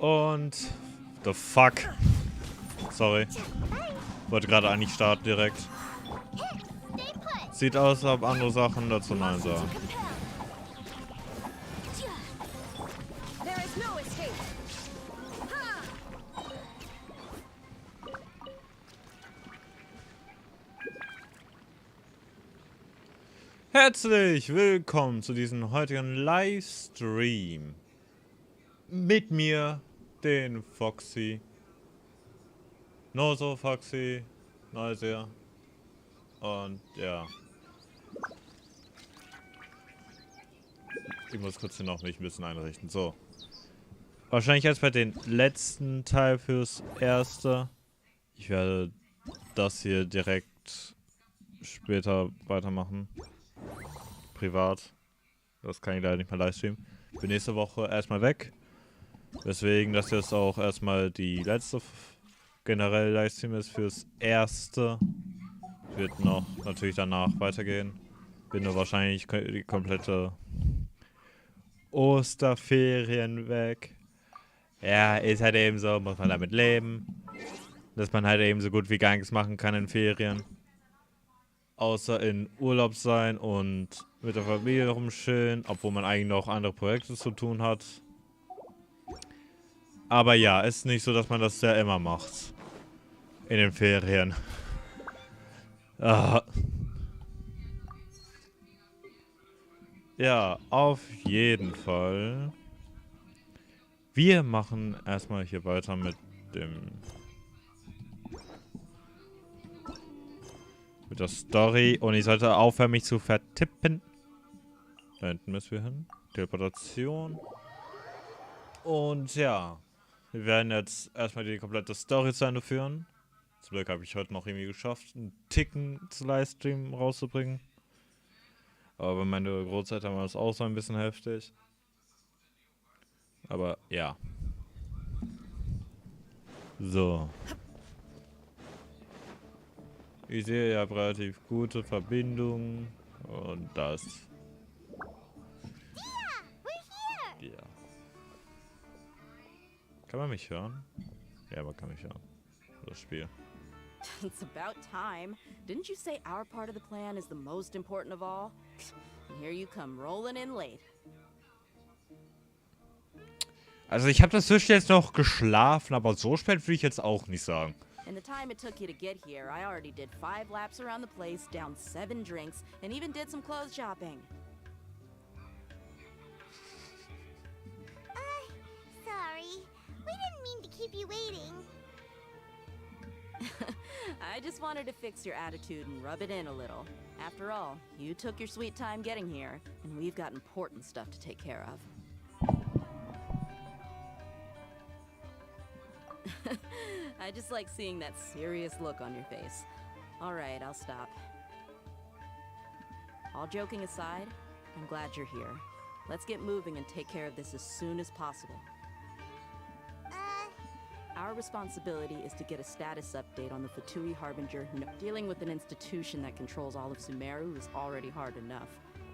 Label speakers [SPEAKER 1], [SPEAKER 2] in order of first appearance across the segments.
[SPEAKER 1] Und... The fuck. Sorry. Wollte gerade eigentlich starten direkt. Sieht aus, als ob andere Sachen dazu Nein sagen. Herzlich willkommen zu diesem heutigen Livestream. Mit mir, den Foxy. Nozo-Foxy. Neues. Und ja. Ich muss kurz hier noch mich ein bisschen einrichten. So. Wahrscheinlich jetzt bei den letzten Teil fürs Erste. Ich werde das hier direkt später weitermachen. Privat. Das kann ich leider nicht mehr livestreamen. Bin nächste Woche erstmal weg. Deswegen, dass jetzt auch erstmal die letzte generell Livestream ist fürs Erste. Wird noch natürlich danach weitergehen. Bin nur wahrscheinlich die komplette Osterferien weg. Ja, ist halt eben so, muss man damit leben. Dass man halt eben so gut wie gar nichts machen kann in Ferien. Außer in Urlaub sein und mit der Familie rumchillen, obwohl man eigentlich noch andere Projekte zu tun hat. Aber ja, ist nicht so, dass man das ja immer macht. In den Ferien. Ah. Ja, auf jeden Fall. Wir machen erstmal hier weiter mit der Story. Und ich sollte aufhören, mich zu vertippen. Da hinten müssen wir hin. Teleportation. Und ja. Wir werden jetzt erstmal die komplette Story zu Ende führen. Zum Glück habe ich heute noch irgendwie geschafft, einen Ticken zu Livestream rauszubringen. Aber bei meiner Großeltern war das auch so ein bisschen heftig. Aber ja. So. Ich sehe ja relativ gute Verbindungen. Und das. Ja. Kann man mich hören? Ja, man kann mich hören. Das Spiel.
[SPEAKER 2] It's about time. Didn't you say our part of the plan is the most important of all? And here you come rolling in late.
[SPEAKER 1] Also ich habe das zwischen jetzt noch geschlafen, aber so spät würde ich jetzt auch nicht sagen.
[SPEAKER 2] In the time it took you to get here, I already did 5 laps around the place, downed 7 drinks, and even did some clothes shopping.
[SPEAKER 3] Sorry. We didn't mean to keep you waiting.
[SPEAKER 2] I just wanted to fix your attitude and rub it in a little. After all, you took your sweet time getting here, and we've got important stuff to take care of. I just like seeing that serious look on your face. All right, I'll stop. All joking aside, I'm glad you're here. Let's get moving and take care of this as soon as possible. Our responsibility is to get a status update on the Fatui Harbinger. Dealing with an institution that controls all of Sumeru is already hard enough.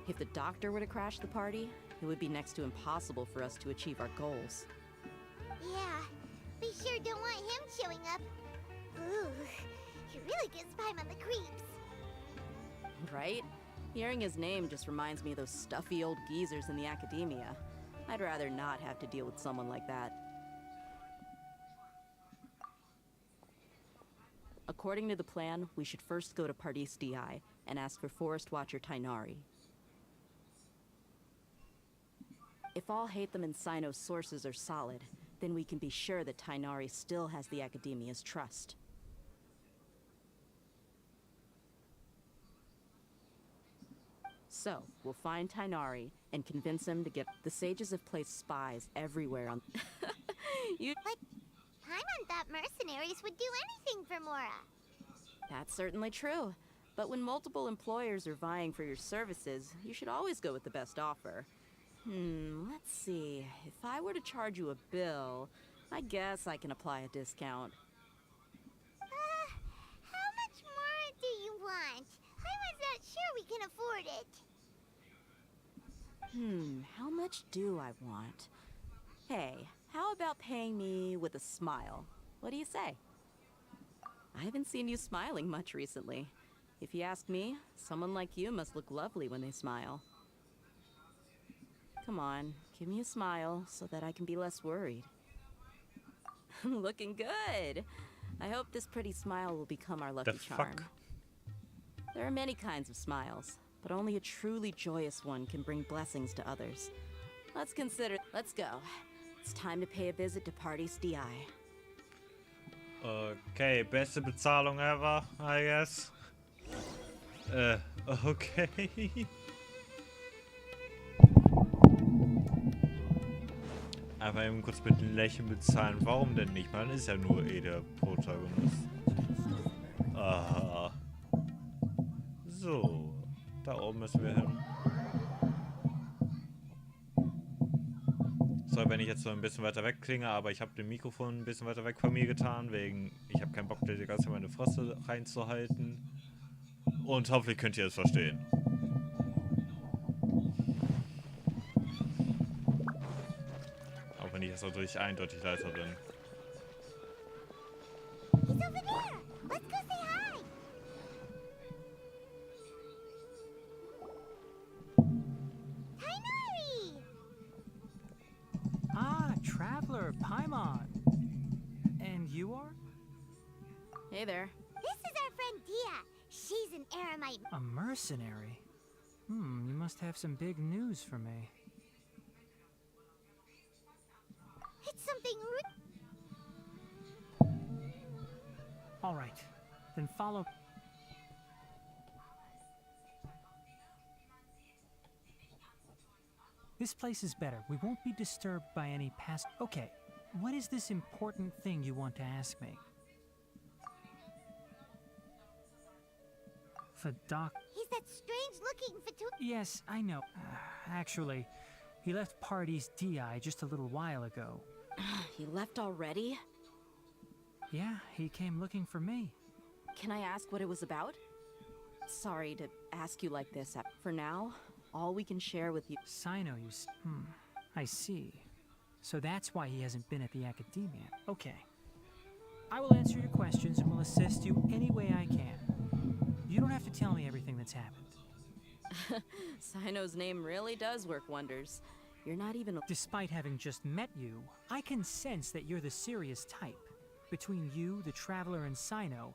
[SPEAKER 2] If the doctor were to crash the party, it would be next to impossible for us to achieve our goals.
[SPEAKER 3] Yeah, we sure don't want him showing up. Ooh, he really gives Paimon the creeps.
[SPEAKER 2] Right? Hearing his name just reminds me of those stuffy old geezers in the academia. I'd rather not have to deal with someone like that. According to the plan, we should first go to Pardis DI and ask for Forest Watcher Tainari. If all Hatham and Sino's sources are solid, then we can be sure that Tainari still has the Academia's trust. So, we'll find Tainari and convince him to get... The sages have placed spies everywhere on...
[SPEAKER 3] But Paimon thought mercenaries would do anything for Mora.
[SPEAKER 2] That's certainly true. But when multiple employers are vying for your services, you should always go with the best offer. Let's see. If I were to charge you a bill, I guess I can apply a discount.
[SPEAKER 3] How much more do you want? Paimon's not sure we can afford it.
[SPEAKER 2] How much do I want? Hey, how about repaying me with a smile. What do you say? I haven't seen you smiling much recently. If you ask me, someone like you must look lovely when they smile. Come on, give me a smile so that I can be less worried. Looking good. I hope this pretty smile will become our lucky charm. There are many kinds of smiles, but only a truly joyous one can bring blessings to others. Let's go. It's time to pay a visit to Party's DI.
[SPEAKER 1] Okay, beste Bezahlung ever, I guess. Okay. Aber eben kurz mit einem Lächeln bezahlen. Warum denn nicht? Man ist ja nur der Protagonist. Ah. So. Da oben müssen wir hin. Sorry, wenn ich jetzt so ein bisschen weiter weg klinge, aber ich habe den Mikrofon ein bisschen weiter weg von mir getan, wegen ich habe keinen Bock, die ganze Zeit meine Fresse reinzuhalten. Und hoffentlich könnt ihr es verstehen. Auch wenn ich jetzt natürlich eindeutig leiser bin.
[SPEAKER 3] He's over there! Let's go say hi! Tainari!
[SPEAKER 4] Ah, Traveler, Paimon. And you are?
[SPEAKER 2] Hey there.
[SPEAKER 3] This is our friend Dia. She's an Aramite.
[SPEAKER 4] A mercenary? You must have some big news for me.
[SPEAKER 3] It's something
[SPEAKER 4] All right, then follow. This place is better. We won't be disturbed by any past. Okay, what is this important thing you want to ask me? For Doc.
[SPEAKER 3] He's that strange-looking Fatui.
[SPEAKER 4] Yes, I know. Actually, he left Party's DI just a little while ago.
[SPEAKER 2] He left already?
[SPEAKER 4] Yeah, he came looking for me.
[SPEAKER 2] Can I ask what it was about? Sorry to ask you like this. For now, all we can share with you...
[SPEAKER 4] Sino, I see. So that's why he hasn't been at the Academia. Okay. I will answer your questions and will assist you any way I can. You don't have to tell me everything that's happened.
[SPEAKER 2] Sino's name really does work wonders. You're not even...
[SPEAKER 4] Despite having just met you, I can sense that you're the serious type. Between you, the Traveler, and Sino,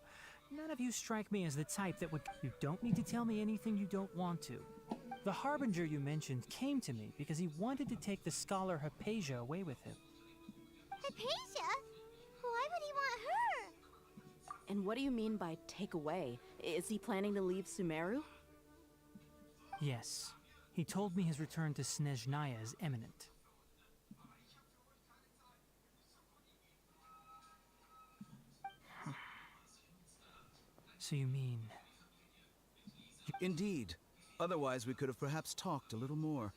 [SPEAKER 4] none of you strike me as the type that would... You don't need to tell me anything you don't want to. The Harbinger you mentioned came to me because he wanted to take the scholar Hypatia away with him.
[SPEAKER 3] Hypatia? Why would he want her?
[SPEAKER 2] And what do you mean by take away? Is he planning to leave Sumeru?
[SPEAKER 4] Yes. He told me his return to Snezhnaya is imminent. So you mean...
[SPEAKER 5] Indeed. Otherwise, we could have perhaps talked a little more.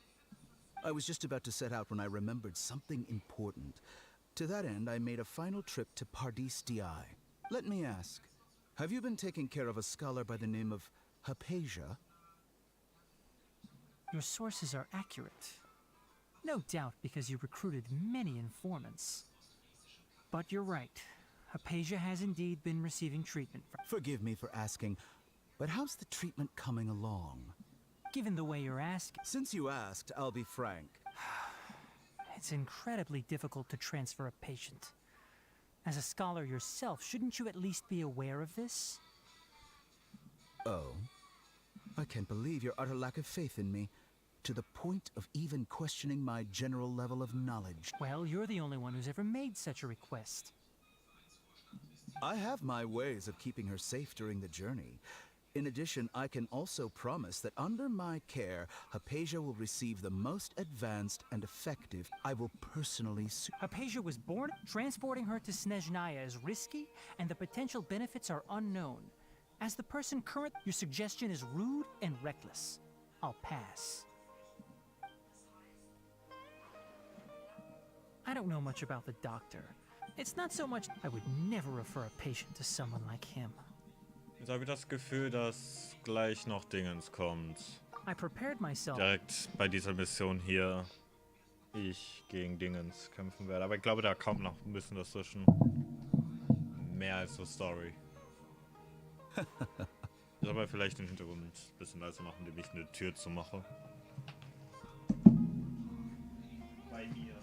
[SPEAKER 5] I was just about to set out when I remembered something important. To that end, I made a final trip to Pardis DI. Let me ask, have you been taking care of a scholar by the name of Hypatia?
[SPEAKER 4] Your sources are accurate. No doubt because you recruited many informants. But you're right. Hypatia has indeed been receiving treatment from...
[SPEAKER 5] Forgive me for asking, but how's the treatment coming along?
[SPEAKER 4] Given the way you're asking...
[SPEAKER 5] Since you asked, I'll be frank.
[SPEAKER 4] It's incredibly difficult to transfer a patient. As a scholar yourself, shouldn't you at least be aware of this?
[SPEAKER 5] Oh? I can't believe your utter lack of faith in me, to the point of even questioning my general level of knowledge.
[SPEAKER 4] Well, you're the only one who's ever made such a request.
[SPEAKER 5] I have my ways of keeping her safe during the journey. In addition, I can also promise that under my care, Hypatia will receive the most advanced and effective. I will personally...
[SPEAKER 4] Hypatia was born. Transporting her to Snezhnaya is risky, and the potential benefits are unknown. As the person current, your suggestion is rude and reckless. I'll pass. I don't know much about the doctor. It's not so much... I would never refer a patient to someone like him.
[SPEAKER 1] Jetzt habe ich das Gefühl, dass gleich noch Dingens kommt.
[SPEAKER 4] I prepared myself.
[SPEAKER 1] Direkt bei dieser Mission hier. ich gegen Dingens kämpfen werde. Aber ich glaube, da kommt noch ein bisschen dazwischen. Mehr als so Story. Ich soll aber vielleicht den Hintergrund ein bisschen leiser machen, indem ich eine Tür zumache. Bei mir.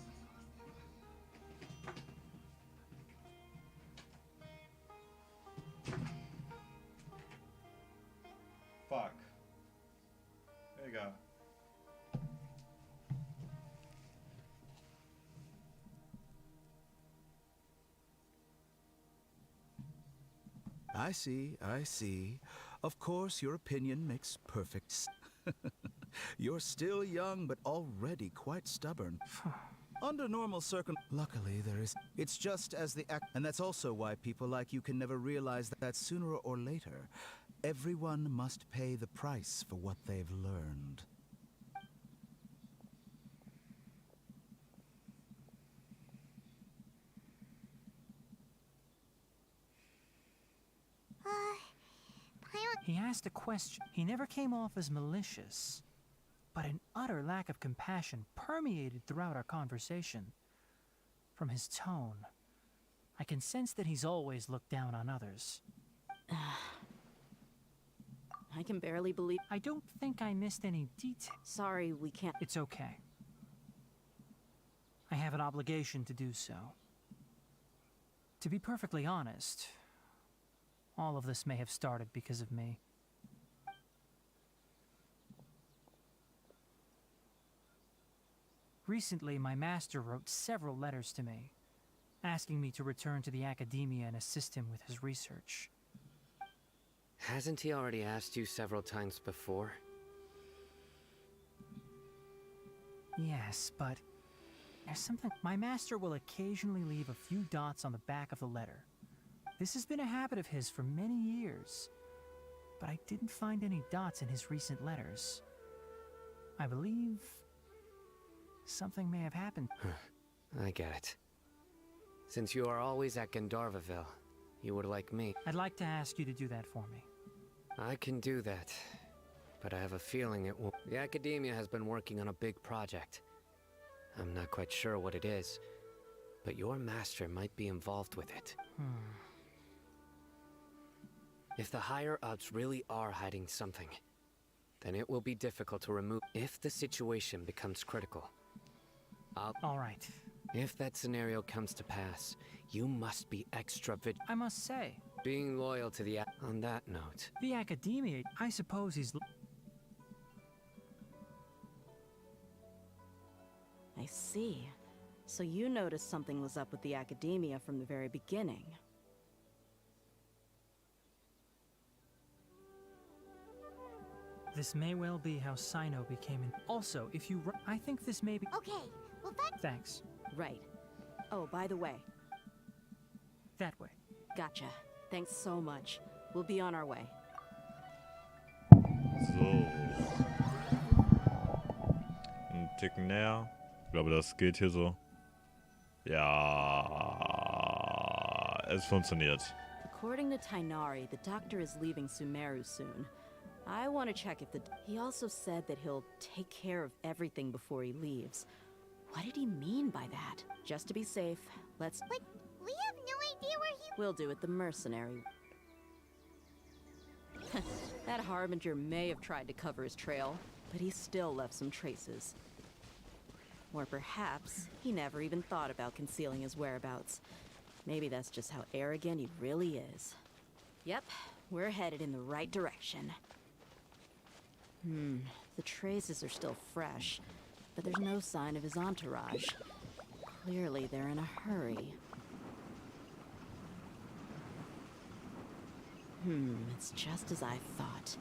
[SPEAKER 1] Fuck. Egal.
[SPEAKER 5] I see, I see. Of course, your opinion makes perfect sense. You're still young, but already quite stubborn. Under normal luckily there is. It's just as the act, and that's also why people like you can never realize that sooner or later, everyone must pay the price for what they've learned.
[SPEAKER 4] He asked a question. He never came off as malicious, but an utter lack of compassion permeated throughout our conversation. From his tone, I can sense that he's always looked down on others.
[SPEAKER 2] I can barely believe.
[SPEAKER 4] I don't think I missed any detail.
[SPEAKER 2] Sorry, we can't.
[SPEAKER 4] It's okay. I have an obligation to do so. To be perfectly honest, all of this may have started because of me. Recently, my master wrote several letters to me, asking me to return to the academia and assist him with his research.
[SPEAKER 6] Hasn't he already asked you several times before?
[SPEAKER 4] Yes, but there's something. My master will occasionally leave a few dots on the back of the letter. This has been a habit of his for many years, but I didn't find any dots in his recent letters. I believe something may have happened.
[SPEAKER 6] I get it. Since you are always at Gandharvaville, you would like me.
[SPEAKER 4] I'd like to ask you to do that for me.
[SPEAKER 6] I can do that, but I have a feeling it won't. The academia has been working on a big project. I'm not quite sure what it is, but your master might be involved with it. If the higher-ups really are hiding something, then it will be difficult to remove. If the situation becomes critical,
[SPEAKER 4] All right.
[SPEAKER 6] if that scenario comes to pass, you must be extra vigilant.
[SPEAKER 4] I must say,
[SPEAKER 6] Being loyal to the on that note,
[SPEAKER 4] the academia, I suppose he's...
[SPEAKER 2] I see. So you noticed something was up with the academia from the very beginning.
[SPEAKER 4] This may well be how Sino became in... Also, if you... I think this may be...
[SPEAKER 3] Okay, well that...
[SPEAKER 4] Thanks.
[SPEAKER 2] Right. Oh, by the way.
[SPEAKER 4] That way.
[SPEAKER 2] Gotcha. Thanks so much. We'll be on our way.
[SPEAKER 1] So. Ein Ticken näher. Ich glaube, das geht hier so. Ja. Es funktioniert.
[SPEAKER 2] According to Tainari, the doctor is leaving Sumeru soon. I want to check if the... He also said that he'll take care of everything before he leaves. What did he mean by that? Just to be safe, let's...
[SPEAKER 3] But we have no idea where he...
[SPEAKER 2] We'll do it the mercenary. That Harbinger may have tried to cover his trail, but he still left some traces. Or perhaps he never even thought about concealing his whereabouts. Maybe that's just how arrogant he really is. Yep, we're headed in the right direction. The traces are still fresh, but there's no sign of his entourage. Clearly, they're in a hurry. It's just as I thought.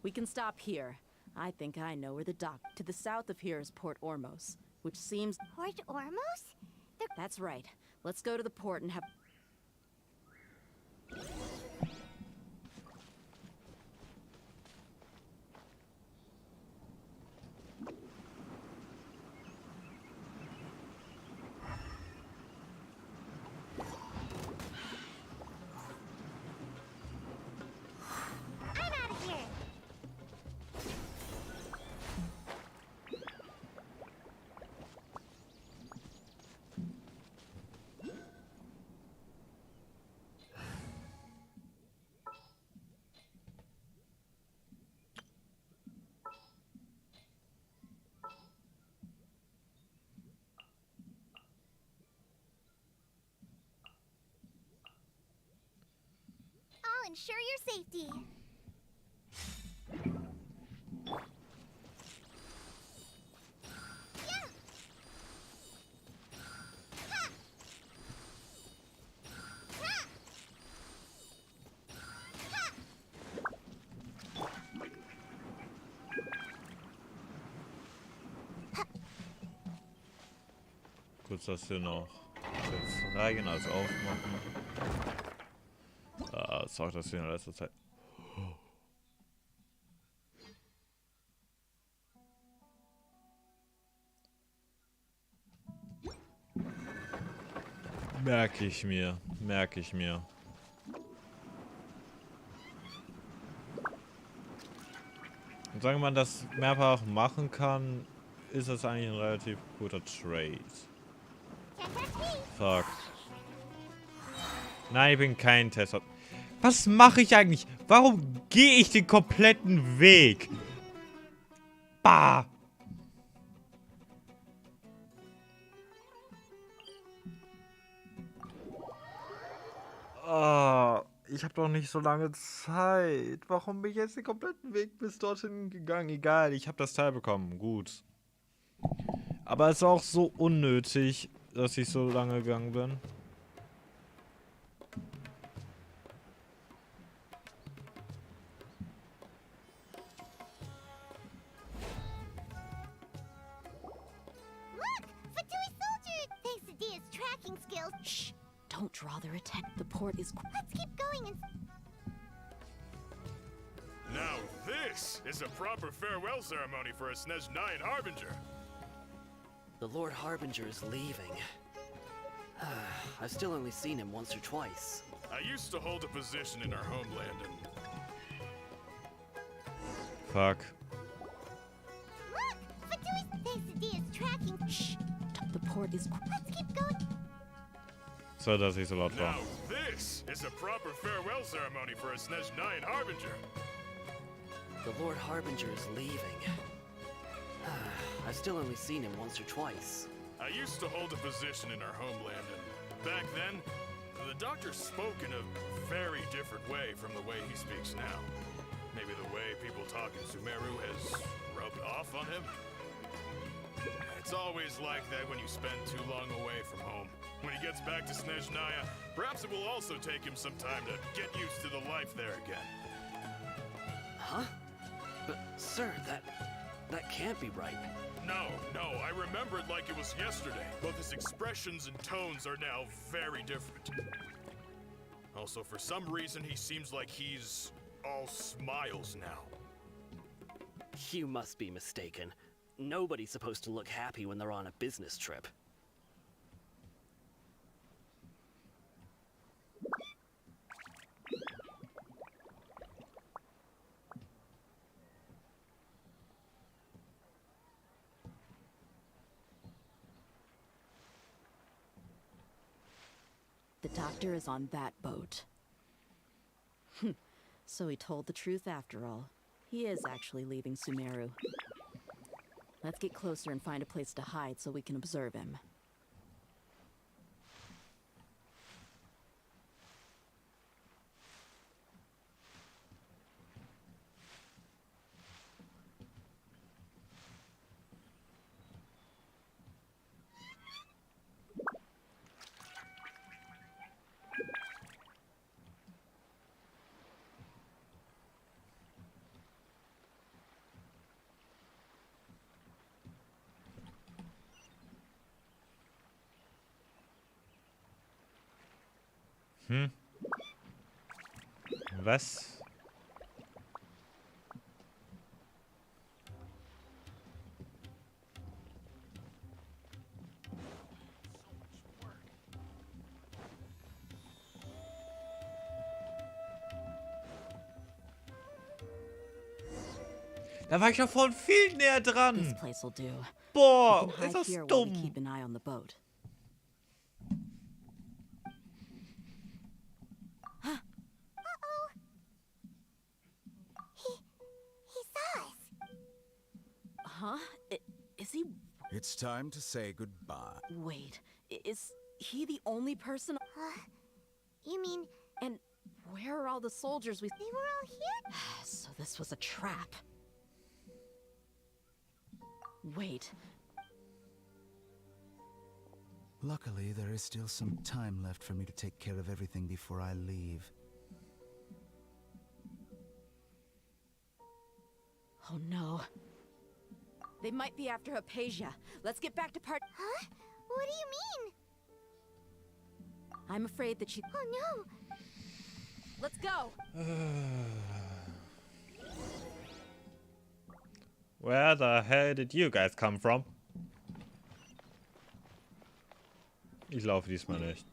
[SPEAKER 2] We can stop here. I think I know where the dock. To the south of here is Port Ormos, which seems...
[SPEAKER 3] Port Ormos?
[SPEAKER 2] That's right. Let's go to the port and have...
[SPEAKER 3] will ensure your safety. Yeah. Ha. Ha. Ha.
[SPEAKER 1] Kurz das hier noch freigehen als aufmachen. Sorgt das hier in letzter Zeit. Merke ich mir. Merke ich mir. Und solange man das mehrfach machen kann, ist das eigentlich ein relativ guter Trade. Fuck. Nein, ich bin kein Tester. Was mache ich eigentlich? Warum gehe ich den kompletten Weg? Bah! Oh, ich habe doch nicht so lange Zeit. Warum bin ich jetzt den kompletten Weg bis dorthin gegangen? Egal, ich habe das Teil bekommen. Gut. Aber es ist auch so unnötig, dass ich so lange gegangen bin.
[SPEAKER 3] Look! Fatui soldier! Thanks to Dia's tracking skills.
[SPEAKER 2] Shh! Don't draw their attention. The port is.
[SPEAKER 3] Let's keep going and...
[SPEAKER 7] Now this is a proper farewell ceremony for a Snezhnayan Harbinger.
[SPEAKER 6] The Lord Harbinger is leaving. I've still only seen him once or twice.
[SPEAKER 7] I used to hold a position in our homeland and...
[SPEAKER 1] Fuck.
[SPEAKER 3] Look! Fatui... Thanks to Dia's tracking...
[SPEAKER 2] Shh! The port is.
[SPEAKER 3] Let's keep going...
[SPEAKER 1] So, dass ich so laut war.
[SPEAKER 7] Now this is a proper farewell ceremony for a Snezhnayan Harbinger.
[SPEAKER 6] The Lord Harbinger is leaving. I've still only seen him once or twice.
[SPEAKER 7] I used to hold a position in our homeland and back then, the doctor spoke in a very different way from the way he speaks now. Maybe the way people talk in Sumeru has rubbed off on him? It's always like that when you spend too long away from home. When he gets back to Snezhnaya, perhaps it will also take him some time to get used to the life there again.
[SPEAKER 6] Huh? But, sir, that can't be right.
[SPEAKER 7] No, I remember it like it was yesterday. Both his expressions and tones are now very different. Also, for some reason, he seems like he's all smiles now.
[SPEAKER 6] You must be mistaken. Nobody's supposed to look happy when they're on a business trip.
[SPEAKER 2] The doctor is on that boat. So he told the truth after all. He is actually leaving Sumeru. Let's get closer and find a place to hide so we can observe him.
[SPEAKER 1] Was? Da war ich ja voll viel näher
[SPEAKER 2] This
[SPEAKER 1] dran.
[SPEAKER 2] place will do.
[SPEAKER 1] Boah,
[SPEAKER 2] We can
[SPEAKER 1] ist
[SPEAKER 2] hide
[SPEAKER 1] das
[SPEAKER 2] here while we
[SPEAKER 1] dumm.
[SPEAKER 2] keep an eye on the boat.
[SPEAKER 3] Uh-oh. He saw us.
[SPEAKER 2] Huh? Is he...
[SPEAKER 5] It's time to say goodbye.
[SPEAKER 2] Wait, is he the only person...
[SPEAKER 3] You mean...
[SPEAKER 2] And Where are all the soldiers we...
[SPEAKER 3] They were all here?
[SPEAKER 2] So this was a trap. Wait.
[SPEAKER 5] Luckily, there is still some time left for me to take care of everything before I leave.
[SPEAKER 2] Oh no. They might be after Hypatia. Let's get back to part...
[SPEAKER 3] Huh? What do you mean?
[SPEAKER 2] I'm afraid that she...
[SPEAKER 3] Oh no!
[SPEAKER 2] Let's go!
[SPEAKER 1] Where the hell did you guys come from? Ich laufe diesmal nicht.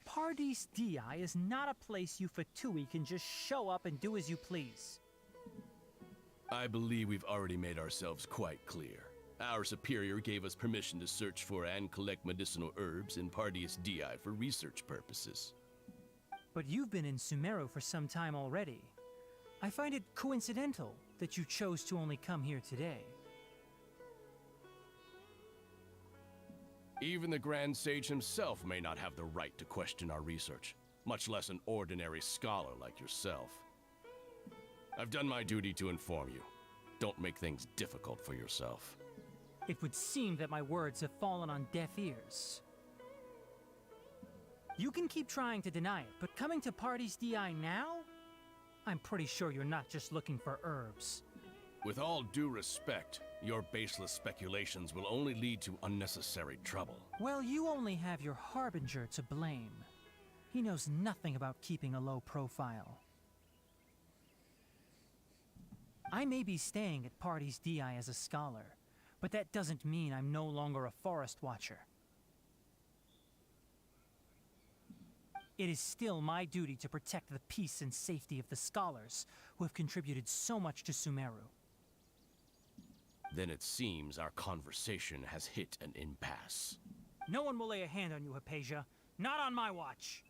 [SPEAKER 4] Paradis Di is not a place you Fatui can just show up and do as you please.
[SPEAKER 8] I believe we've already made ourselves quite clear. Our superior gave us permission to search for and collect medicinal herbs in Paradis Di for research purposes.
[SPEAKER 4] But you've been in Sumeru for some time already. I find it coincidental that you chose to only come here today.
[SPEAKER 8] Even the Grand Sage himself may not have the right to question our research, much less an ordinary scholar like yourself. I've done my duty to inform you. Don't make things difficult for yourself.
[SPEAKER 4] It would seem that my words have fallen on deaf ears. You can keep trying to deny it, but coming to Paradis Di now? I'm pretty sure you're not just looking for herbs.
[SPEAKER 8] With all due respect, your baseless speculations will only lead to unnecessary trouble.
[SPEAKER 4] Well, you only have your Harbinger to blame. He knows nothing about keeping a low profile. I may be staying at Paradis Di as a scholar, but that doesn't mean I'm no longer a forest watcher. It is still my duty to protect the peace and safety of the scholars who have contributed so much to Sumeru.
[SPEAKER 8] Then it seems our conversation has hit an impasse.
[SPEAKER 4] No one will lay a hand on you, Hypatia. Not on my watch.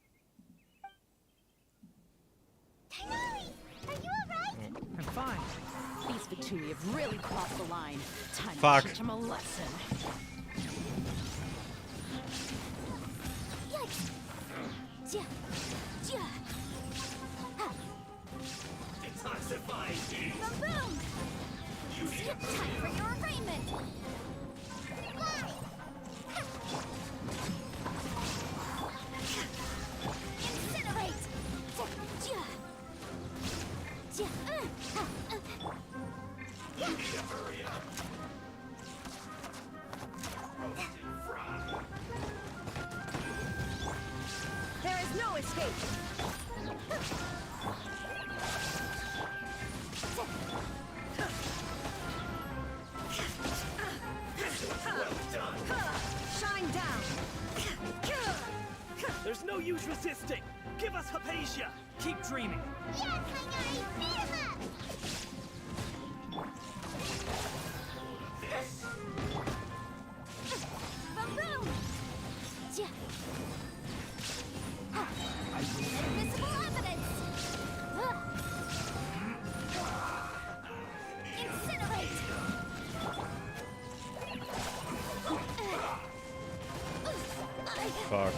[SPEAKER 3] Tighnari! Are you alright?
[SPEAKER 4] I'm fine.
[SPEAKER 2] These Fatui have really crossed the line. Time
[SPEAKER 1] Fuck.
[SPEAKER 2] to teach them a lesson.
[SPEAKER 3] Yikes! Ja! Ja! Ha! Boom boom! Skip time for your arraignment! Fly! Ha! Incinerate! Ja! Ja! Ha!
[SPEAKER 2] There is no escape. Shine down.
[SPEAKER 9] There's no use resisting! Give us Hypatia!
[SPEAKER 4] Keep dreaming.
[SPEAKER 3] Yeah, Tighnari! Beat him up! Boom boom! Ja! Ha! Invisible evidence! Incinerate!
[SPEAKER 1] Fuck.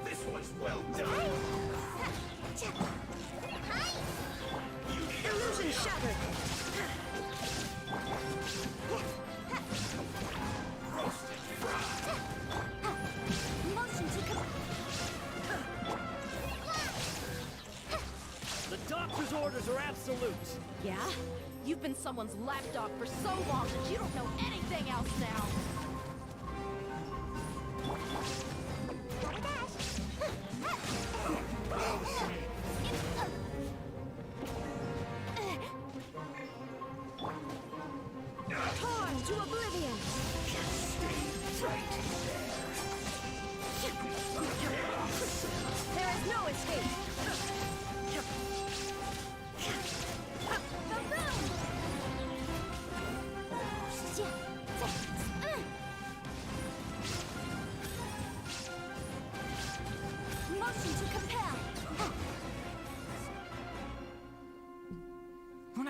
[SPEAKER 9] This one's well done!
[SPEAKER 2] Illusion shattered.
[SPEAKER 3] Motion to
[SPEAKER 9] The doctor's orders are absolute!
[SPEAKER 2] Yeah? You've been someone's lapdog for so long that you don't know anything else now.
[SPEAKER 3] Torn to oblivion!
[SPEAKER 2] There is no escape.
[SPEAKER 3] Boom boom! Ja!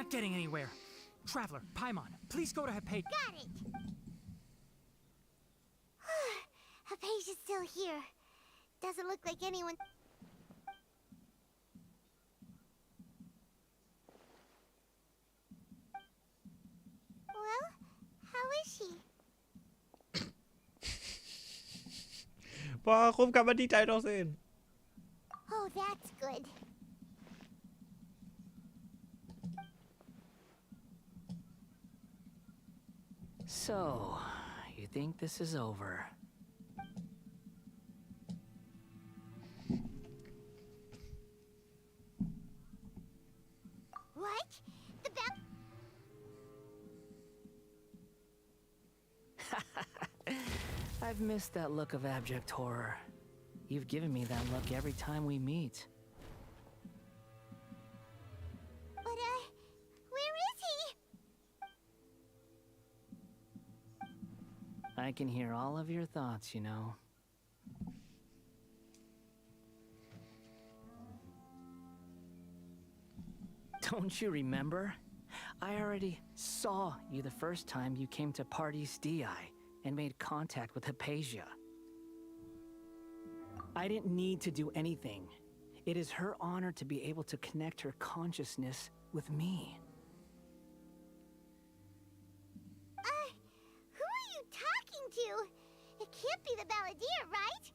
[SPEAKER 4] not getting anywhere. Traveler, Paimon, please go to Hypatia.
[SPEAKER 3] Got it! Hypatia's still here. Doesn't look like anyone... Well, how is she?
[SPEAKER 1] Warum kann man die Teil noch sehen?
[SPEAKER 3] Oh, that's good.
[SPEAKER 10] So, you think this is over?
[SPEAKER 3] What? The bell...
[SPEAKER 10] I've missed that look of abject horror. You've given me that look every time we meet.
[SPEAKER 3] But, where is he?
[SPEAKER 10] I can hear all of your thoughts, you know. Don't you remember? I already saw you the first time you came to Party's DI and made contact with Hypatia. I didn't need to do anything. It is her honor to be able to connect her consciousness with me.
[SPEAKER 3] Who are you talking to? It can't be the balladeer, right?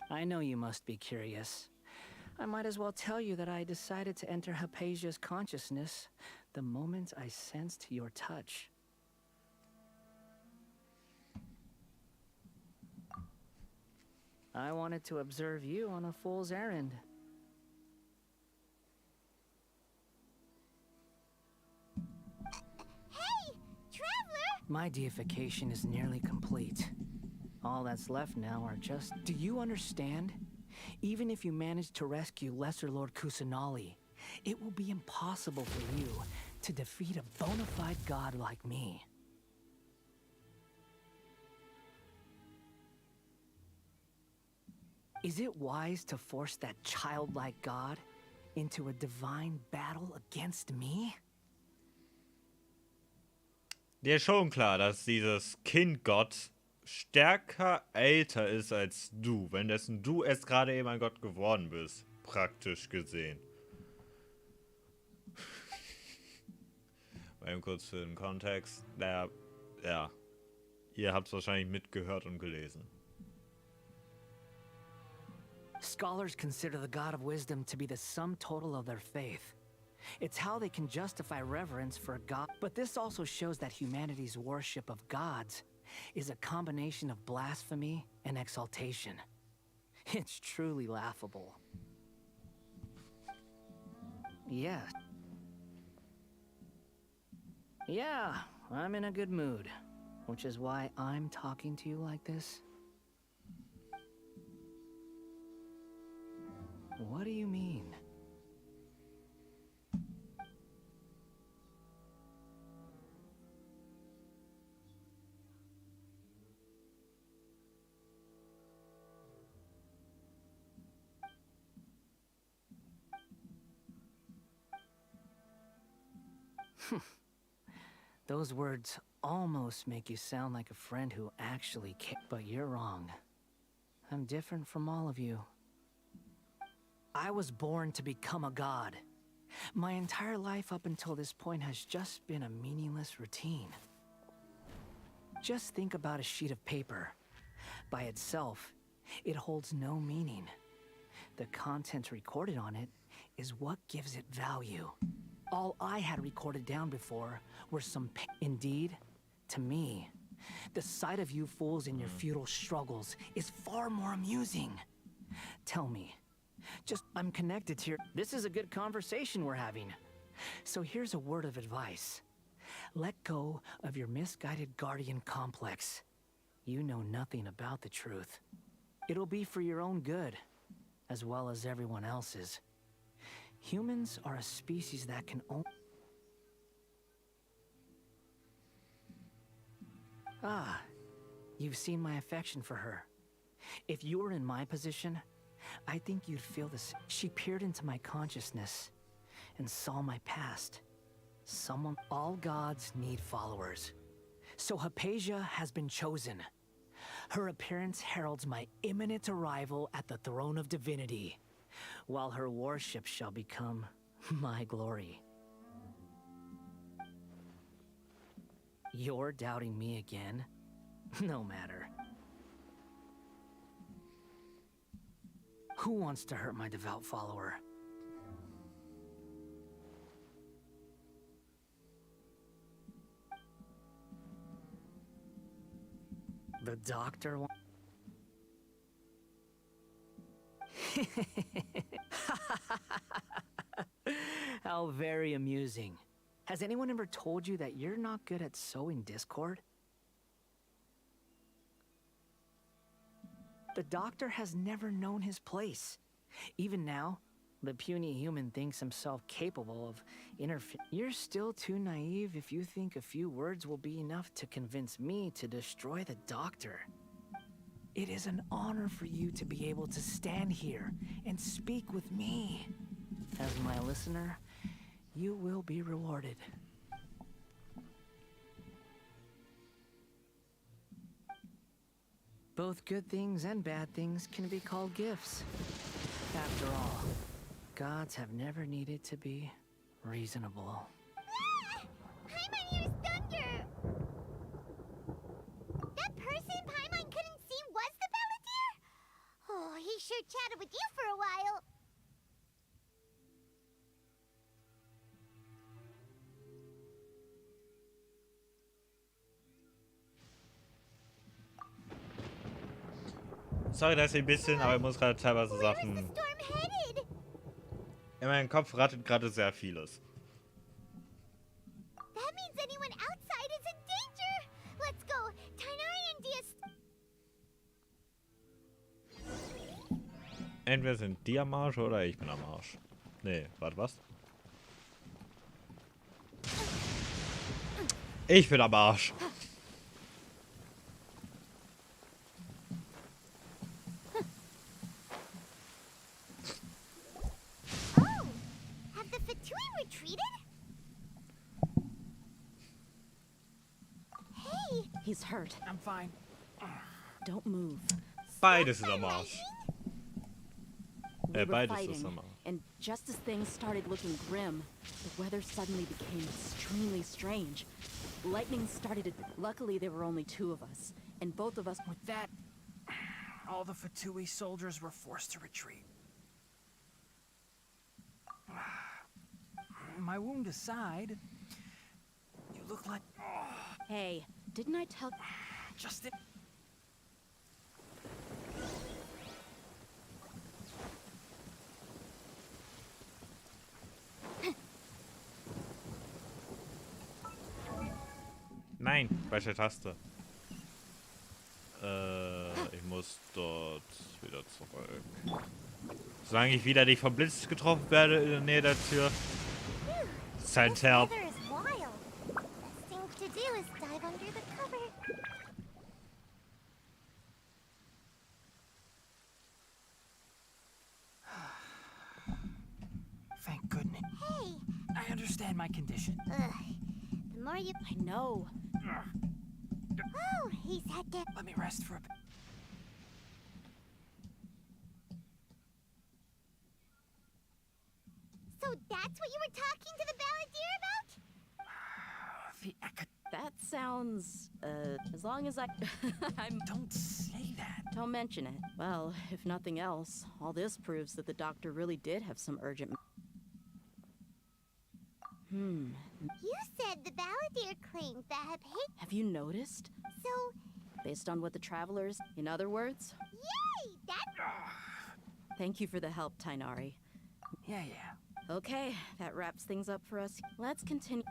[SPEAKER 10] I know you must be curious. I might as well tell you that I decided to enter Hypatia's consciousness the moment I sensed your touch. I wanted to observe you on a fool's errand.
[SPEAKER 3] Hey, Traveler!
[SPEAKER 10] My deification is nearly complete. All that's left now are just... Do you understand? Even if you manage to rescue Lesser Lord Kusanali, it will be impossible for you to defeat a bona fide god like me. Is it wise to force that childlike god into a divine battle against me?
[SPEAKER 1] Dir ist schon klar, dass dieses Kindgott stärker älter ist als du, wenn dessen du erst gerade eben ein Gott geworden bist, praktisch gesehen. Mal eben kurz für den Kontext. Ja, ihr habt es wahrscheinlich mitgehört und gelesen.
[SPEAKER 10] Scholars consider the God of Wisdom to be the sum total of their faith. It's how they can justify reverence for a god. But this also shows that humanity's worship of gods is a combination of blasphemy and exaltation. It's truly laughable. Yeah. Yeah, I'm in a good mood, which is why I'm talking to you like this. What do you mean? Those words almost make you sound like a friend who actually cares, but you're wrong. I'm different from all of you. I was born to become a god. My entire life up until this point has just been a meaningless routine. Just think about a sheet of paper. By itself, it holds no meaning. The content recorded on it is what gives it value. All I had recorded down before were some Indeed, to me, the sight of you fools in your futile struggles is far more amusing. Tell me, I'm connected to your... This is a good conversation we're having. So here's a word of advice. Let go of your misguided guardian complex. You know nothing about the truth. It'll be for your own good, as well as everyone else's. Humans are a species that can only... Ah, you've seen my affection for her. If you were in my position, I think you'd feel the same. She peered into my consciousness and saw my past. All gods need followers. So Hypatia has been chosen. Her appearance heralds my imminent arrival at the throne of divinity, while her worship shall become my glory. You're doubting me again? No matter. Who wants to hurt my devout follower? The doctor How very amusing. Has anyone ever told you that you're not good at sowing discord? The doctor has never known his place. Even now, the puny human thinks himself capable of interfering. You're still too naive if you think a few words will be enough to convince me to destroy the doctor. It is an honor for you to be able to stand here and speak with me. As my listener, you will be rewarded. Both good things and bad things can be called gifts. After all, gods have never needed to be reasonable.
[SPEAKER 3] Ah! Paimon hears thunder! That person Paimon couldn't see was the Balladeer? Oh, he sure chatted with you for a while.
[SPEAKER 1] Sorry, dass ich ein bisschen, aber ich muss gerade teilweise
[SPEAKER 3] Where is
[SPEAKER 1] Sachen.
[SPEAKER 3] the storm headed?
[SPEAKER 1] In meinem Kopf rattet gerade sehr vieles.
[SPEAKER 3] That means anyone outside is in danger. Let's go. Tainari and Dias.
[SPEAKER 1] Entweder sind die am Arsch oder ich bin am Arsch. Nee, warte, was? Ich bin am Arsch.
[SPEAKER 3] Oh, have the Fatui retreated? Hey,
[SPEAKER 2] He's hurt.
[SPEAKER 4] I'm fine.
[SPEAKER 2] Don't move.
[SPEAKER 1] Beides ist am Arsch.
[SPEAKER 2] We were
[SPEAKER 1] Beides ist
[SPEAKER 2] fighting,
[SPEAKER 1] am Arsch.
[SPEAKER 2] and just as things started looking grim, the weather suddenly became extremely strange. Lightning started to... Luckily, there were only two of us, and both of us...
[SPEAKER 4] With that, all the Fatui soldiers were forced to retreat. My wound aside, you look like...
[SPEAKER 2] Hey, didn't I tell...
[SPEAKER 4] Just it.
[SPEAKER 1] Nein, falsche Taste. Ich muss dort wieder zurück. Solange ich wieder nicht vom Blitz getroffen werde in der Nähe der Tür. Sein
[SPEAKER 3] this
[SPEAKER 1] Terp.
[SPEAKER 3] weather is wild. Best thing to do is dive under the cover.
[SPEAKER 4] Thank goodness.
[SPEAKER 3] Hey,
[SPEAKER 4] I understand my condition.
[SPEAKER 3] ugh. The more you...
[SPEAKER 2] I know.
[SPEAKER 3] Oh, he's had to...
[SPEAKER 4] Let me rest for a bit.
[SPEAKER 3] So that's what you were talking to the Balladeer about?
[SPEAKER 4] The
[SPEAKER 2] That sounds... as long as I...
[SPEAKER 4] Don't say that.
[SPEAKER 2] Don't mention it. Well, if nothing else, all this proves that the doctor really did have some urgent...
[SPEAKER 3] You said the Balladeer claimed that Hypatia...
[SPEAKER 2] Have you noticed?
[SPEAKER 3] So,
[SPEAKER 2] Based on what the travelers... In other words?
[SPEAKER 3] yay! That...
[SPEAKER 2] Thank you for the help, Tainari.
[SPEAKER 4] Yeah.
[SPEAKER 2] Okay, that wraps things up for us. Let's continue...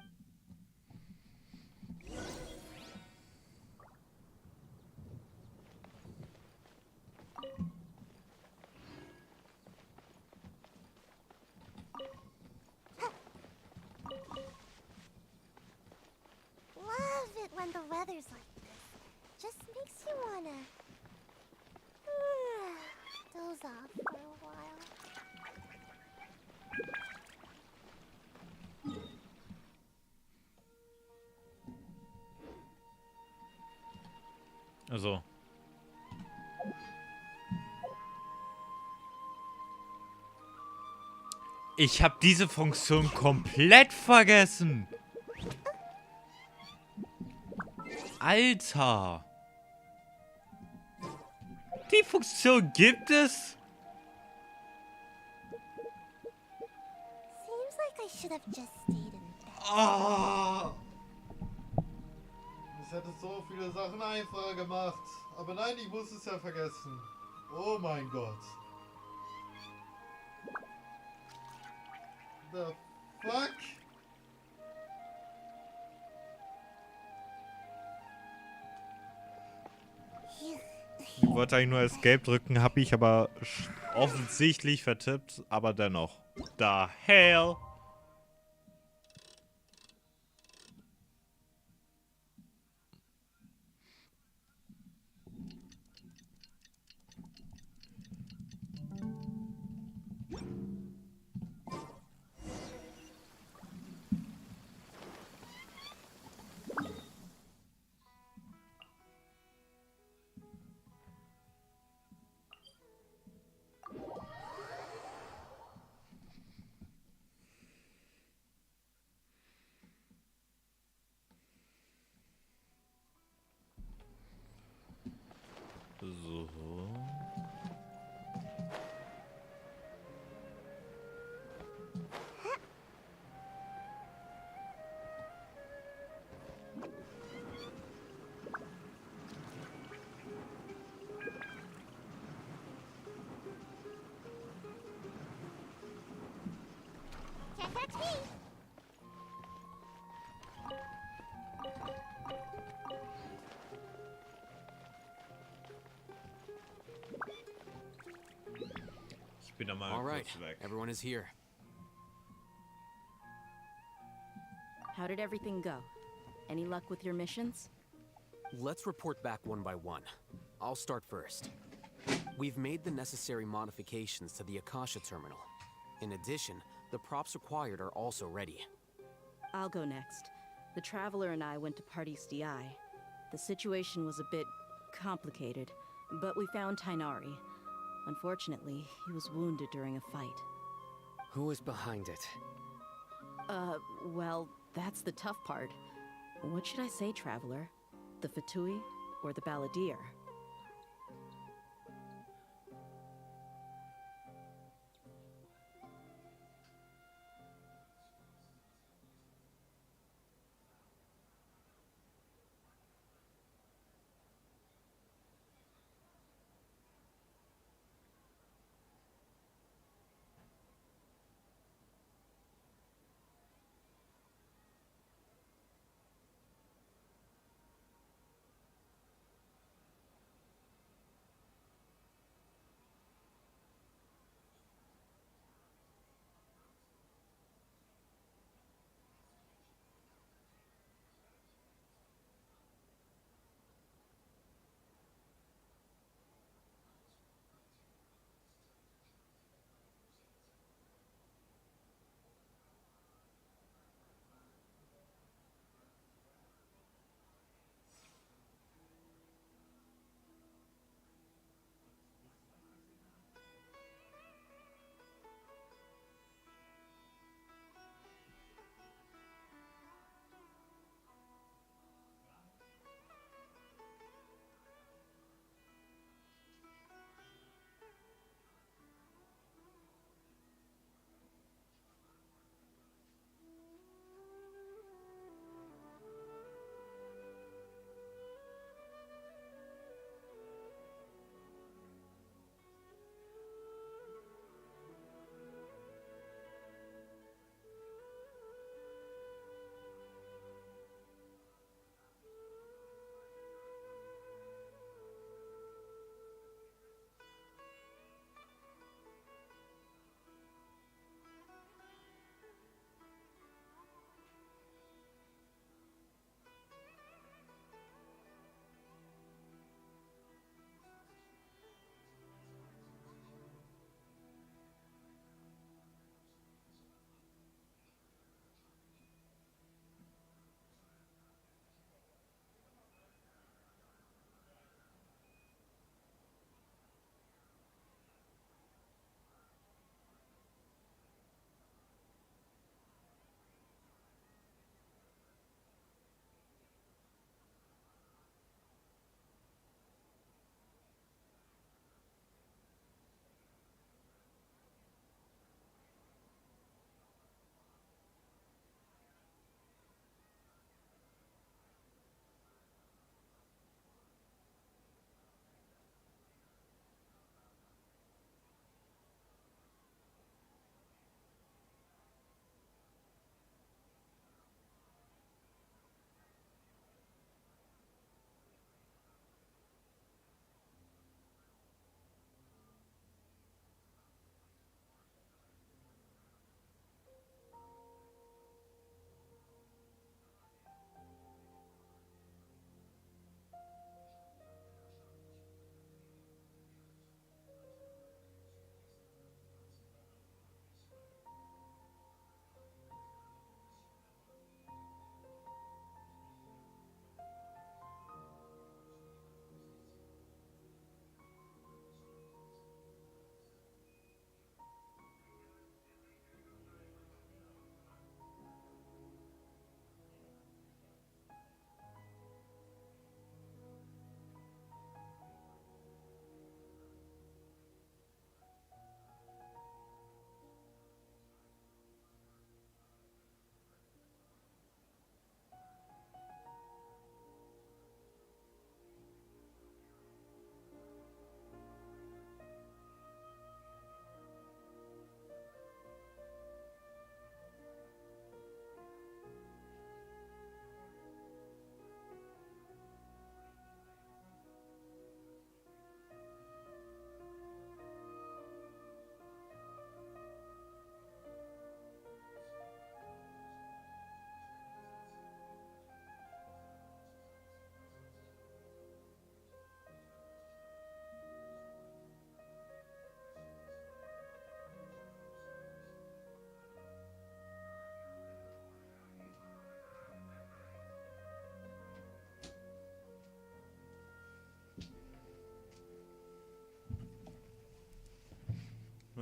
[SPEAKER 3] Love it when the weather's like this. Just makes you wanna... doze off for a while.
[SPEAKER 1] Also. Ich habe diese Funktion komplett vergessen. Alter. Die Funktion gibt es?
[SPEAKER 3] Seems like I should have just stayed in bed.
[SPEAKER 1] Ah. Es hätte so viele Sachen einfacher gemacht. Aber nein, ich muss es ja vergessen. Oh mein Gott. The fuck? Ich wollte eigentlich nur Escape drücken, habe ich aber offensichtlich vertippt, aber dennoch. The hell? So.
[SPEAKER 3] Can't catch me.
[SPEAKER 1] Ich bin da mal
[SPEAKER 6] All right,
[SPEAKER 1] kurz weg.
[SPEAKER 6] everyone is here.
[SPEAKER 2] How did everything go? Any luck with your missions?
[SPEAKER 11] Let's report back one by one. I'll start first. We've made the necessary modifications to the Akasha terminal. In addition, the props required are also ready.
[SPEAKER 2] I'll go next. The Traveler and I went to Party's DI. The situation was a bit complicated, but we found Tainari. Unfortunately, he was wounded during a fight.
[SPEAKER 6] Who is behind it?
[SPEAKER 2] Well, that's the tough part. What should I say, Traveler? The Fatui or the Balladeer?